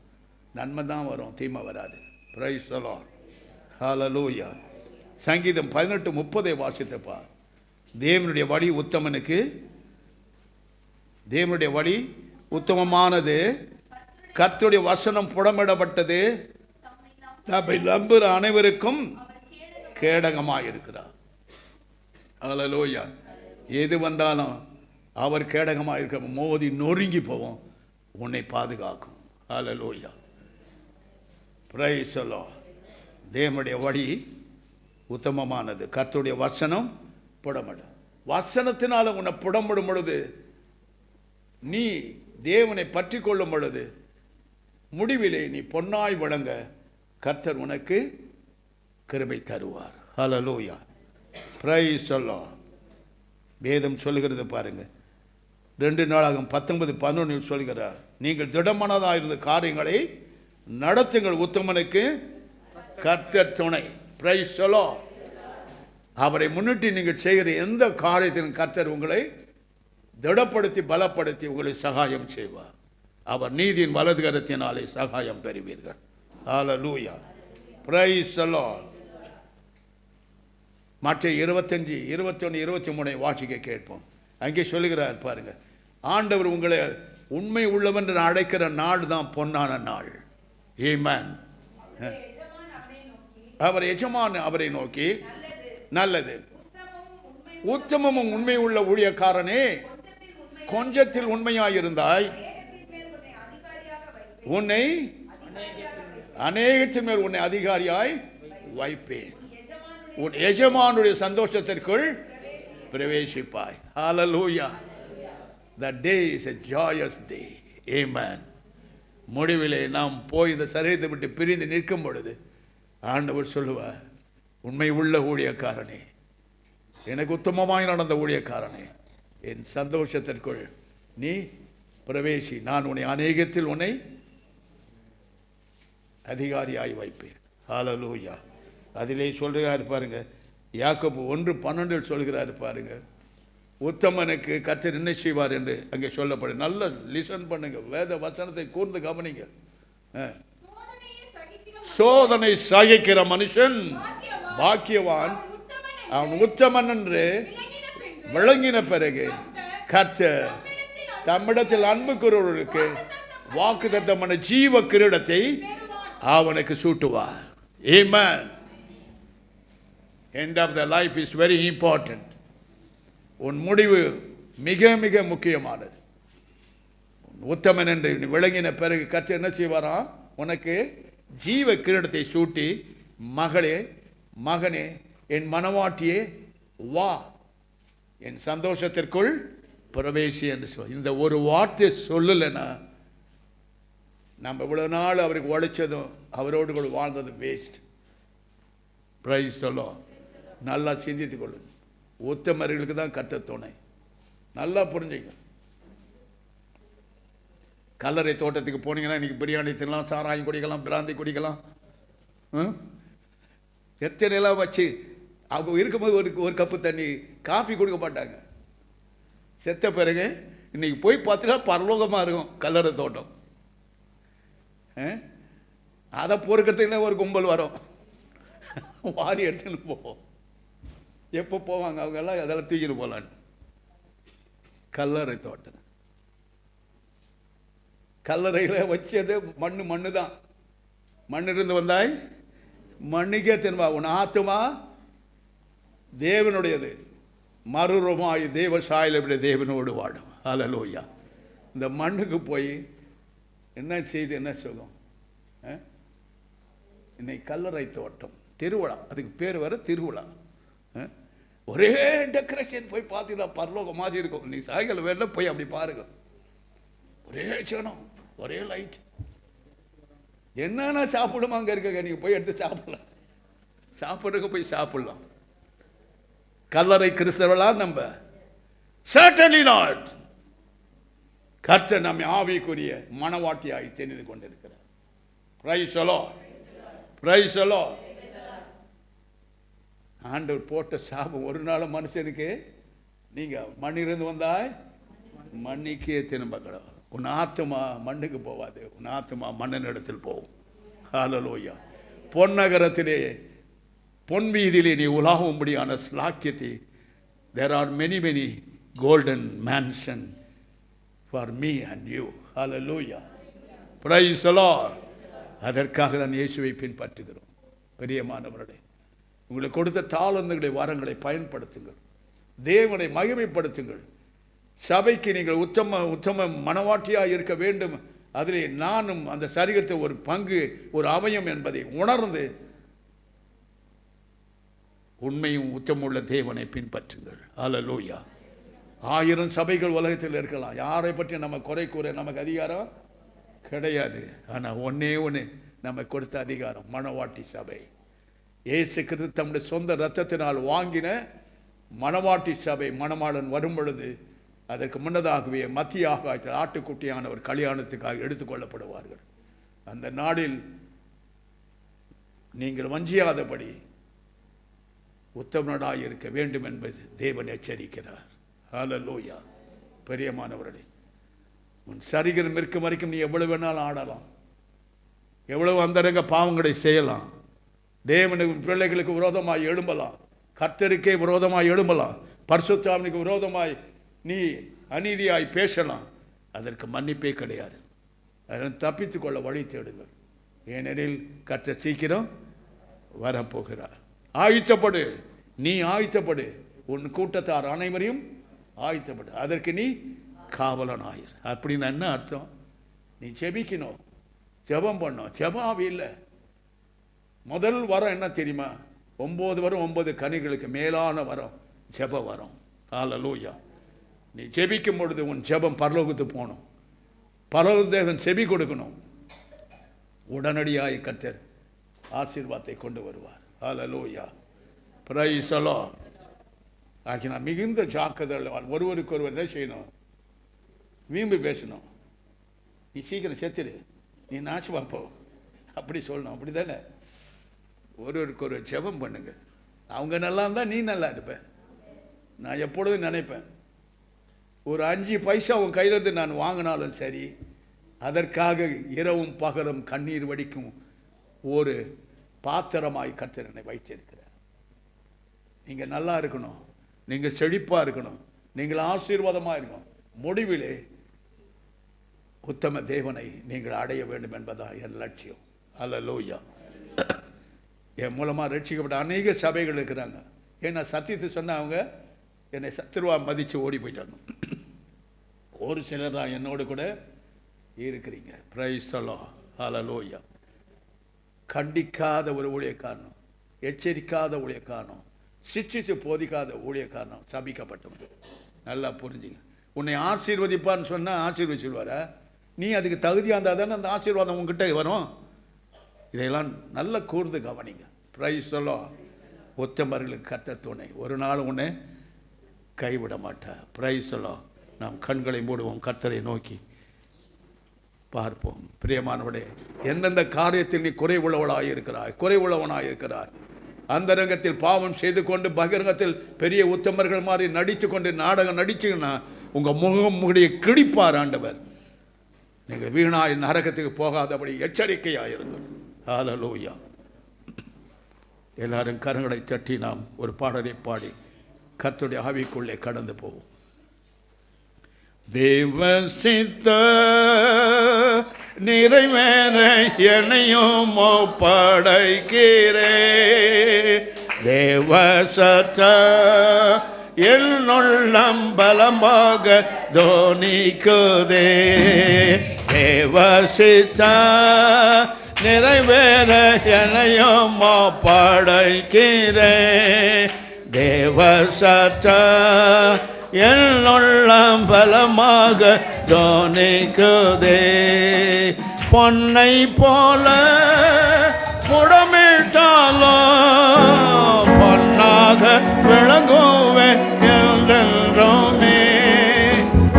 நன்மை தான் வரும், தீமை வராது. Praise the Lord. ஹல்லேலூயா. சங்கீதம் 18:30 வாசித்தப்பா. தேவனுடைய வழி உத்தமனுக்கு, தேவனுடைய வழி உத்தமமானது, கர்த்தருடைய வசனம் புடமிடப்பட்டது, தம்மை நம்புகிற அனைவருக்கும் கேடகமாயிருக்கிறார். ஹல்லேலூயா. எது வந்தாலும் அவர் கேடகமாயிருக்க, மோதி நொறுங்கி போவோம், உன்னை பாதுகாக்கும். ஹல்லேலூயா. Praise the Lord. தேவனுடைய வழி உத்தமமானது, கர்த்தருடைய வசனம் புடமிடும். வசனத்தினால உன்னை புடமிடும் பொழுது, நீ தேவனை பற்றி கொள்ளும் பொழுது, முடிவிலே நீ பொன்னாய் வழங்க கர்த்தர் உனக்கு கிருபை தருவார். ஹல்லேலூயா. Praise the Lord. வேதம் சொல்லுகிறது பாருங்க, 2 நாளாகும் 19:11 சொல்கிறார், நீங்கள் திடமனதாக இருந்த காரியங்களை நடத்துங்கள், உத்தமனுக்கு கர்த்தர் துணை. Price the Lord. அவரை முன்னிட்டு நீங்கள் செய்கிற எந்த காரியத்திலும் கர்த்தர் உங்களை திடப்படுத்தி பலப்படுத்தி உங்களை சகாயம் செய்வார். அவர் நீதியின் வலது கரத்தினாலே சகாயம் பெறுவீர்கள். ஹல்லேலூயா. Praise the Lord. மத்தேயு 25, 21, 23 வாசிக்க கேட்போம். அங்கே சொல்லுகிறார் பாருங்க, ஆண்டவர் உங்களை உண்மை உள்ளவன் அழைக்கிற நாள் தான் பொன்னான நாள். ஆமென். அவர் எஜமான் அவரை நோக்கி, நல்லது, உத்தமமும் உண்மை உள்ள ஊழியக்காரனே, கொஞ்சத்தில் உண்மையாயிருந்தாய், உன்னை அநேகத்தின் மேல் உன்னை அதிகாரியாய் வைப்பேன், உன் எஜமானுடைய சந்தோஷத்திற்குள் பிரவேசிப்பாய். ஹல்லேலூயா. That day is a joyous day. Amen. முடிவிலே நாம் போய் இந்த சரீரத்தை விட்டு பிரிந்து நிற்கும் பொழுது ஆண்டவர் சொல்லுவார், உண்மை உள்ள ஊழியக்காரனே, எனக்கு உத்தமமாய் நடந்த ஊழியக்காரனே, என் சந்தோஷத்திற்குள் நீ பிரவேசி, நான் உன்னை அநேகத்தில் உன்னை அதிகாரியாய் வைப்பேன். ஹல்லேலூயா. அதிலே சொல்கிறார் பாருங்க, யாக்கோபு 1:12 சொல்கிறார் பாருங்க, உத்தமனுக்கு கர்த்தர் என்ன செய்வார் என்று அங்கே சொல்லப்படும். நல்ல லிசன் பண்ணுங்க, வேத வசனத்தை கூர்ந்து கவனிங்க. சோதனை சகிக்கிற மனுஷன் பாக்கியவான், அவன் உத்தமன் என்று விளங்கின பிறகு கர்த்தர் தம்மிடத்தில் அன்பு கூறுவர்களுக்கு வாக்குத்தத்தமான ஜீவ கிரீடத்தை அவனுக்கு சூட்டுவார். Amen. End of the life is very important. உன் முடிவு மிக மிக முக்கியமானது. உத்தமன் என்று விளங்கின பிறகு கர்த்தர் என்ன செய்வாரா, உனக்கு ஜீவ கிரீடத்தை சூட்டி, மகளே மகனே என் மனவாட்டியே வா, என் சந்தோஷத்திற்குள் பிரவேசி என்று சொல். இந்த ஒரு வார்த்தை சொல்லலைன்னா நம்ம இவ்வளவு நாள் அவருக்கு உழைச்சதும் அவரோடு கூட வாழ்ந்ததும் வேஸ்ட். Price the Lord. நல்லா சிந்தித்துக் கொள்ளுங்க. உத்தமர்களுக்கு தான் கர்த்தர் துணை. நல்லா புரிஞ்சுங்க. கல்லறை தோட்டத்துக்கு போனீங்கன்னா இன்னைக்கு பிரியாணி தின்னலாம், சாராயம் குடிக்கலாம், பிராந்தி குடிக்கலாம், எத்தனைலாம் வச்சு அவங்க இருக்கும்போது ஒரு கப்பு தண்ணி காஃபி கொடுக்க மாட்டாங்க. செத்த பிறகு இன்னைக்கு போய் பார்த்தீங்கன்னா பரலோகமாக இருக்கும் கல்லறை தோட்டம். அதை பொறுக்கிறதுக்குள்ள ஒரு கும்பல் வரும், வாரி எடுத்துன்னு போவோம். எப்போ போவாங்க அவங்க எல்லாம், அதெல்லாம் தூக்கிட்டு போகலான்னு. கல்லறை தோட்டம், கல்லறையில் வச்சது மண்ணு தான். மண்ணிலிருந்து வந்தாய் மண்ணுக்கே திரும்ப. உன் ஆத்துமா தேவனுடையது, மறுரூபமாய் தேவ சாயலுடைய தேவனோடு வாடும். ஹல்லேலூயா. இந்த மண்ணுக்கு போய் என்ன செய்து என்ன சுகம்? இன்னைக்கு கல்லறை தோட்டம் திருவிழா, அதுக்கு பேர் வேறு திருவிழா. ஒரே டெக்கரேஷன் போய் பார்த்தீங்கன்னா பரலோகம் மாதிரி இருக்கும். நீ சாயங்காலம் வேலை போய் அப்படி பாருங்க, ஒரே சனம், ஒரே லைட். என்னென்ன சாப்பிடுமா அங்கே இருக்க, நீங்கள் போய் எடுத்து சாப்பிடலாம், சாப்பிட்றதுக்கு போய் சாப்பிடலாம். கல்லறை கிறிஸ்தவர்களா நம்ம? certainly not. கர்த்தர் நம்மை ஆவிக்குரிய மனவாட்டியாய் தெரிந்து கொண்டிருக்கிறார். Price the Lord, praise the Lord. ஆண்டவர் போட்ட சாபம் ஒரு நாள் மனுஷனுக்கு, நீங்க மண்ணிலிருந்து வந்தாய் மண்ணிக்கே திரும்ப கிடக்கும். உன் ஆத்துமா மண்ணுக்கு போவாது, உன் ஆத்துமா மண்ணின் இடத்தில் போகும். ஹல்லேலூயா. பொன்னகரத்திலே பொன் வீதியிலே நீ உலாவும்படியான ஸ்லாக்கியத்தை, there are many golden mansion for me and you. Hallelujah. Praise the Lord. அதற்காக தான் இயேசுவை பின்பற்றுகிறோம். பிரியமானவர்களே, உங்களுக்கு கொடுத்த தாளந்துகளை வரங்களை பயன்படுத்துங்கள், தேவனை மகிமைப்படுத்துங்கள். சபைக்கு நீங்கள் உத்தம மனவாட்டியாக இருக்க வேண்டும். அதிலே நானும் அந்த சரீரத்தை ஒரு பங்கு, ஒரு அவயம் என்பதை உணர்ந்து உண்மையும் உத்தமுள்ள தேவனை பின்பற்றுங்கள். ஹல்லேலூயா. 1000 சபைகள் உலகத்தில் இருக்கலாம், யாரை பற்றி நம்ம குறை கூற நமக்கு அதிகாரம் கிடையாது. ஆனால் ஒன்று நம்ம கொடுத்த அதிகாரம், மணவாட்டி சபை. இயேசு கிறிஸ்து தம்முடைய சொந்த இரத்தத்தினால் வாங்கின மணவாட்டி சபை. மணவாளன் வரும் பொழுது அதற்கு முன்னதாகவே மத்திய ஆகாயத்தில் ஆட்டுக்குட்டியானவர் கல்யாணத்துக்காக எடுத்துக்கொள்ளப்படுவார்கள். அந்த நாளில் நீங்கள் வஞ்சியாதபடி உத்தமனாய் இருக்க வேண்டும் என்பது தேவன் எச்சரிக்கிறார். ஹல்லேலூயா. பிரியமானவர்களே, உன் சரீரம் இருக்கும் வரைக்கும் நீ எவ்வளவு வேணாலும் ஆடலாம், எவ்வளவு அந்தரங்க பாவங்களை செய்யலாம், தேவனுக்கு பிள்ளைகளுக்கு விரோதமாய் எழும்பலாம், கர்த்தருக்கே விரோதமாய் எழும்பலாம், பரிசுத்தாவினுக்கு விரோதமாய் நீ அநீதியாய் பேசலாம். அதற்கு மன்னிப்பே கிடையாது. அதனை தப்பித்துக் கொள்ள வழி தேடுங்கள். ஏனெனில் கர்த்தர் சீக்கிரம் வரப்போகிறார். ஆயத்தப்படு, நீ ஆயத்தப்படு, உன் கூட்டத்தார் அனைவரையும் ஆயத்தப்படு, அதற்கு நீ காவலனாயிரு. அப்படின்னு என்ன அர்த்தம்? நீ ஜெபிக்கணும், ஜெபம் பண்ணணும். ஜெபம் இல்லை. முதல் வரம் என்ன தெரியுமா? 9 வரம் 9 கனிகளுக்கு மேலான வரம் ஜெப வரம். ஹல்லேலூயா. நீ ஜெபிக்கும் பொழுது உன் ஜெபம் பரலோகத்துக்கு போகணும், பரலோகத்தேவன் செவி கொடுக்கணும். உடனடியாய் கர்த்தர் ஆசீர்வாதத்தை கொண்டு வருவார். ஹல்லேலூயா. Praise the Lord. ஆகினா மிகுந்த ஜாக்கிரதையால் ஒருவருக்கு ஒருவர் என்ன செய்யணும்? வீம்பு பேசணும். நீ சீக்கிரம் செத்துடு, நீ நாச்சு வாப்போ, அப்படி சொல்லணும். அப்படி தானே? ஒருவருக்கு ஒரு ஜெபம் பண்ணுங்க. அவங்க நல்லா இருந்தால் நீ நல்லா இருப்ப. நான் எப்பொழுதும் நினைப்பேன், ஒரு 5 பைசா உன் கையிலிருந்து நான் வாங்கினாலும் சரி, அதற்காக இரவும் பகலும் கண்ணீர் வடிக்கும் ஒரு பாத்திரமாய் கர்த்தர் என்னை வைத்திருக்கிறார். நீங்கள் நல்லா இருக்கணும், நீங்கள் செழிப்பாக இருக்கணும், நீங்கள் ஆசீர்வாதமாக இருக்கணும். முடிவிலே உத்தம தேவனை நீங்கள் அடைய வேண்டும் என்பதான் என் லட்சியம். ஹல்லேலூயா. என் மூலமாக ரட்சிக்கப்பட்ட அநேக சபைகள் இருக்கிறாங்க. ஏன்னா சத்தியத்தை சொன்ன அவங்க என்னை சத்துருவா மதித்து ஓடி போயிட்டாங்க. ஒரு சிலர் தான் என்னோடு கூட இருக்கிறீங்க. Price the Lord. ஹல்லேலூயா. கண்டிக்காத ஒரு ஊழியக்காரனும், எச்சரிக்காத ஊழியக்காரனும், சிச்சிச்சு போதிக்காத ஊழியக்காரனும் சபிக்கப்பட்டவன். நல்லா புரிஞ்சுங்க. உன்னை ஆசீர்வதிப்பான்னு சொன்னால் ஆசீர்வதிச்சுடுவார, நீ அதுக்கு தகுதியாக இருந்தால் தானே அந்த ஆசீர்வாதம் உங்ககிட்ட வரும். இதையெல்லாம் நல்ல கூர்ந்து கவனிங்க. Price the Lord. உத்தமர்களுக்கு கர்த்தர் துணை, ஒரு நாள் உன்னை கைவிட மாட்டார். Price the Lord. நாம் கண்களை மூடுவோம், கர்த்தரை நோக்கி பார்ப்போம். பிரியமானவர்களே, எந்தெந்த காரியத்தில் நீ குறைவுள்ளவளாக இருக்கிறாய், குறைவுள்ளவனாக இருக்கிறாய், அந்த ரங்கத்தில் பாவம் செய்து கொண்டு பகிரங்கத்தில் பெரிய உத்தமர்கள் மாதிரி நடித்து கொண்டு நாடகம் நடிச்சுன்னா உங்கள் முகம் முடிய கிழிப்பார் ஆண்டவர். நீங்கள் வீணாய் நரகத்துக்கு போகாதபடி எச்சரிக்கையாக இருங்கள். ஹல்லேலூயா. எல்லாரும் கரங்களை தட்டி நாம் ஒரு பாடலை பாடி கர்த்தருடைய ஆவிக்குள்ளே கடந்து போவோம். தேவ சித்த நிறைவேற என்னையும் ஒப்படைக்கிறே, தேவ சத்த என்னுள்ளம் பலமாக தோனிக்குதே, தேவ சித்த நிறைவேற என்னையும் ஒப்படைக்கிறேன். தேவ சத்தம் என்னுள்ளம் பலமாக ஜோனிக்குதே. பொன்னை போல முடமிட்டாலும் பொன்னாக விளங்குவேன் என்றென்றுமே.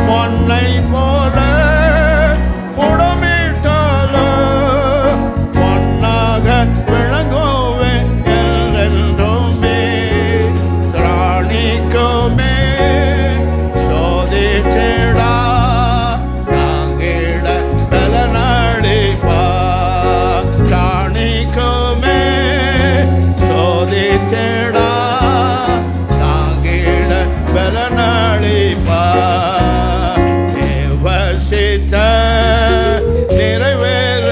பொன்னை போல முடமிட்டாலும் பொன்னாக விளங்குவேன் என்றென்றுமே. திராணிக்குமே சோதிச்சிடா தாங்கிட பலனடிப்பா. திராணிக்குமே சோதிச்சிடா தாங்கிட பலனடிப்பா. தேவசித்த நிறைவேற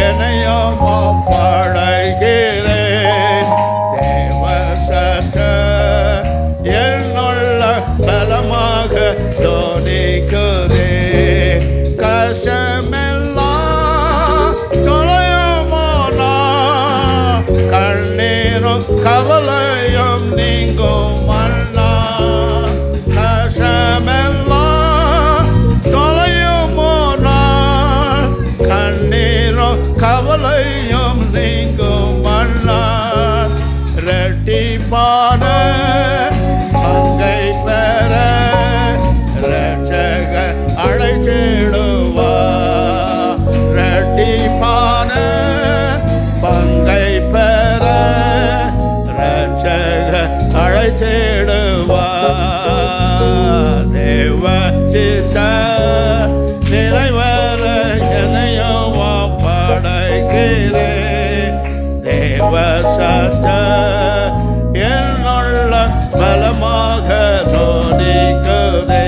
என்னையும் ஒப்படைக்கிறேன். தேவசத்த என்னுள்ள பலமாக தோணிக்குதே. கஷ்டமெல்லாம் தொலையுமானா கண்ணீரும் கவலையும் நீங்கும் அண்ணா. கஷ்டமெல்லாம் தொலையுமானா கண்ணீரும் கவலையும் நீங்கும் அண்ணா. ரெட்டிப்பான பங்கை பெற ரட்சக அழைச்சிடுவா. ரெட்டிப்பான பங்கை பெற ரட்சக அழைச்சிடுவா. தேவ சித்த நிறைவேற என்னையும் ஒப்படைக்கிறேன். தேவ சத்த என்னுள்ள பலமாக தோணிக்குதே.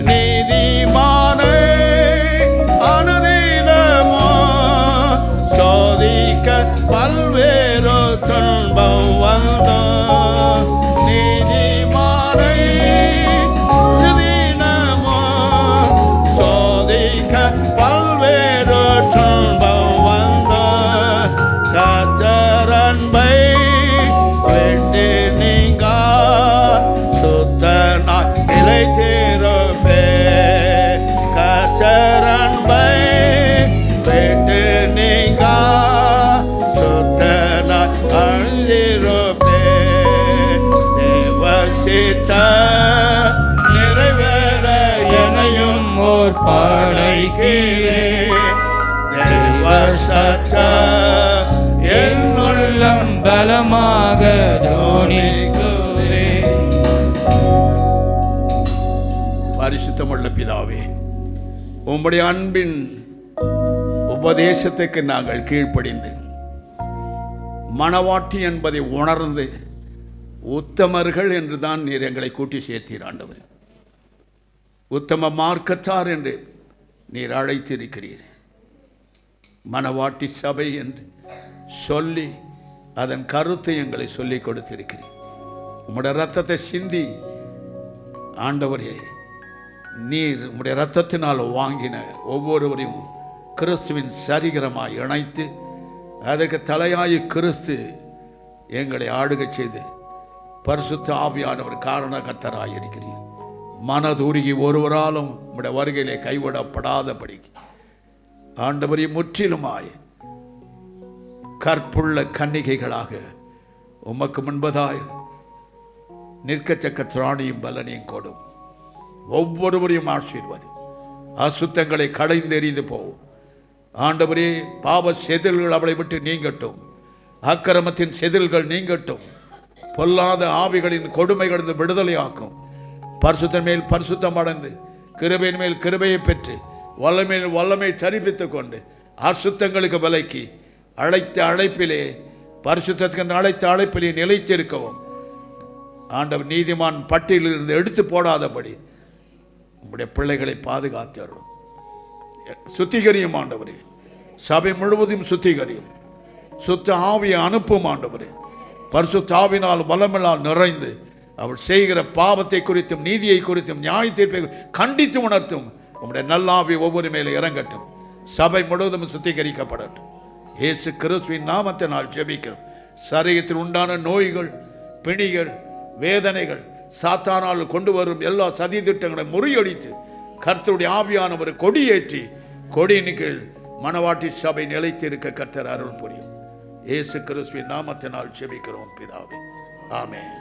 நீதிமானை அனுதினமோ சோதிக்க பல்வேறு துன்பம் வந்தோ. நீதிமானை அனுதினமோ சோதிக்க பல்வேறு துன்பம் வந்தோ. கர்த்தரன்பை விட்டு நீங்க சுத்தனாய் நிலைத்திருப்பே. கர்த்தரன்பை விட்டு நீங்க சுத்தனாய் அழிந்திருப்பே. தேவசித்த நிறைவேற என்னையும் முற்படைக்கிறேன். தேவசத்த என்னுள்ளம் பலமாக தோணிக்குதே. பரிசுத்தமுள்ள பிதாவே, உம்முடைய அன்பின் உபதேசத்துக்கு நாங்கள் கீழ்ப்படிந்து மணவாட்டி என்பதை உணர்ந்து உத்தமர்கள் என்றுதான் நீர் எங்களை கூட்டி சேர்த்தீர் ஆண்டவர். உத்தம மார்க்கத்தார் என்று நீர் அழைத்திருக்கிறீர். மணவாட்டி சபை என்று சொல்லி அதன் கருத்தை எங்களை சொல்லிக் கொடுத்திருக்கிறீர். உம்முடைய ரத்தத்தை சிந்தி ஆண்டவரே, நீர் உம்முடைய ரத்தத்தினால் வாங்கின ஒவ்வொருவரையும் கிறிஸ்துவின் சரீரமாய் இணைத்து அதற்கு தலையாயி கிறிஸ்து எங்களை ஆளுகை செய்து பரிசுத்த ஆவியானவர் காரணகர்த்தராய் இருக்கிறீர். மனதுருகி ஒருவராலும் உம்முடைய வருகையிலே கைவிடப்படாதபடி ஆண்டவரை முற்றிலுமாய் கற்புள்ள கன்னிகைகளாக உமக்கு முன்பதாய் நிற்கத்தக்க திராணியும் பலனையும் கொடும். ஒவ்வொருவரையும் ஆசீர்வாதம். அசுத்தங்களை கடைந்தெறிந்து போகும் ஆண்டவரே. பாவ செதில்கள் அவளை விட்டு நீங்கட்டும். அக்கிரமத்தின் செதில்கள் நீங்கட்டும். பொல்லாத ஆவிகளின் கொடுமைகளிலிருந்து விடுதலையாக்கும். பரிசுத்தன் மேல் பரிசுத்தம் அடைந்து கிருபையின் மேல் கிருபையை பெற்று வல்லமையில் வல்லமை சரிபித்துக் கொண்டு அசுத்தங்களுக்கு விலக்கி அழைத்த அழைப்பிலே பரிசுத்தத்துக்கு அழைத்த அழைப்பிலே நிலைத்திருக்கவும் ஆண்டவர் நீதிமான் பட்டியலிருந்து எடுத்து போடாதபடி உங்களுடைய பிள்ளைகளை பாதுகாத்தரும். சுத்திகரியும் ஆண்டவரே. சபை முழுவதும் சுத்திகரியும். சுத்த ஆவியை அனுப்பும் ஆண்டவரே. பரிசுத்த ஆவினால் வல்லமையால் நிறைந்து அவள் செய்கிற பாவத்தை குறித்தும் நீதியை குறித்தும் நியாய தீர்ப்பை கண்டித்து உணர்த்தும். உங்களுடைய நல்லாவி ஒவ்வொரு மேலே இறங்கட்டும். சபை முழுவதும் சுத்திகரிக்கப்படட்டும். இயேசு கிறிஸ்துவின் நாமத்தினால் ஜெபிக்கிறோம். சரீரத்தில் உண்டான நோய்கள், பிணிகள், வேதனைகள், சாத்தானால் கொண்டு வரும் எல்லா சதி திட்டங்களை முறியடித்து கர்த்தருடைய ஆவியானவர் கொடியேற்றி கொடியின் கீழ் மணவாட்டி சபை நிலைத்திருக்க கர்த்தர் அருள் புரியும். இயேசு கிறிஸ்துவின் நாமத்தினால் ஜெபிக்கிறோம் பிதாவே, ஆமென்.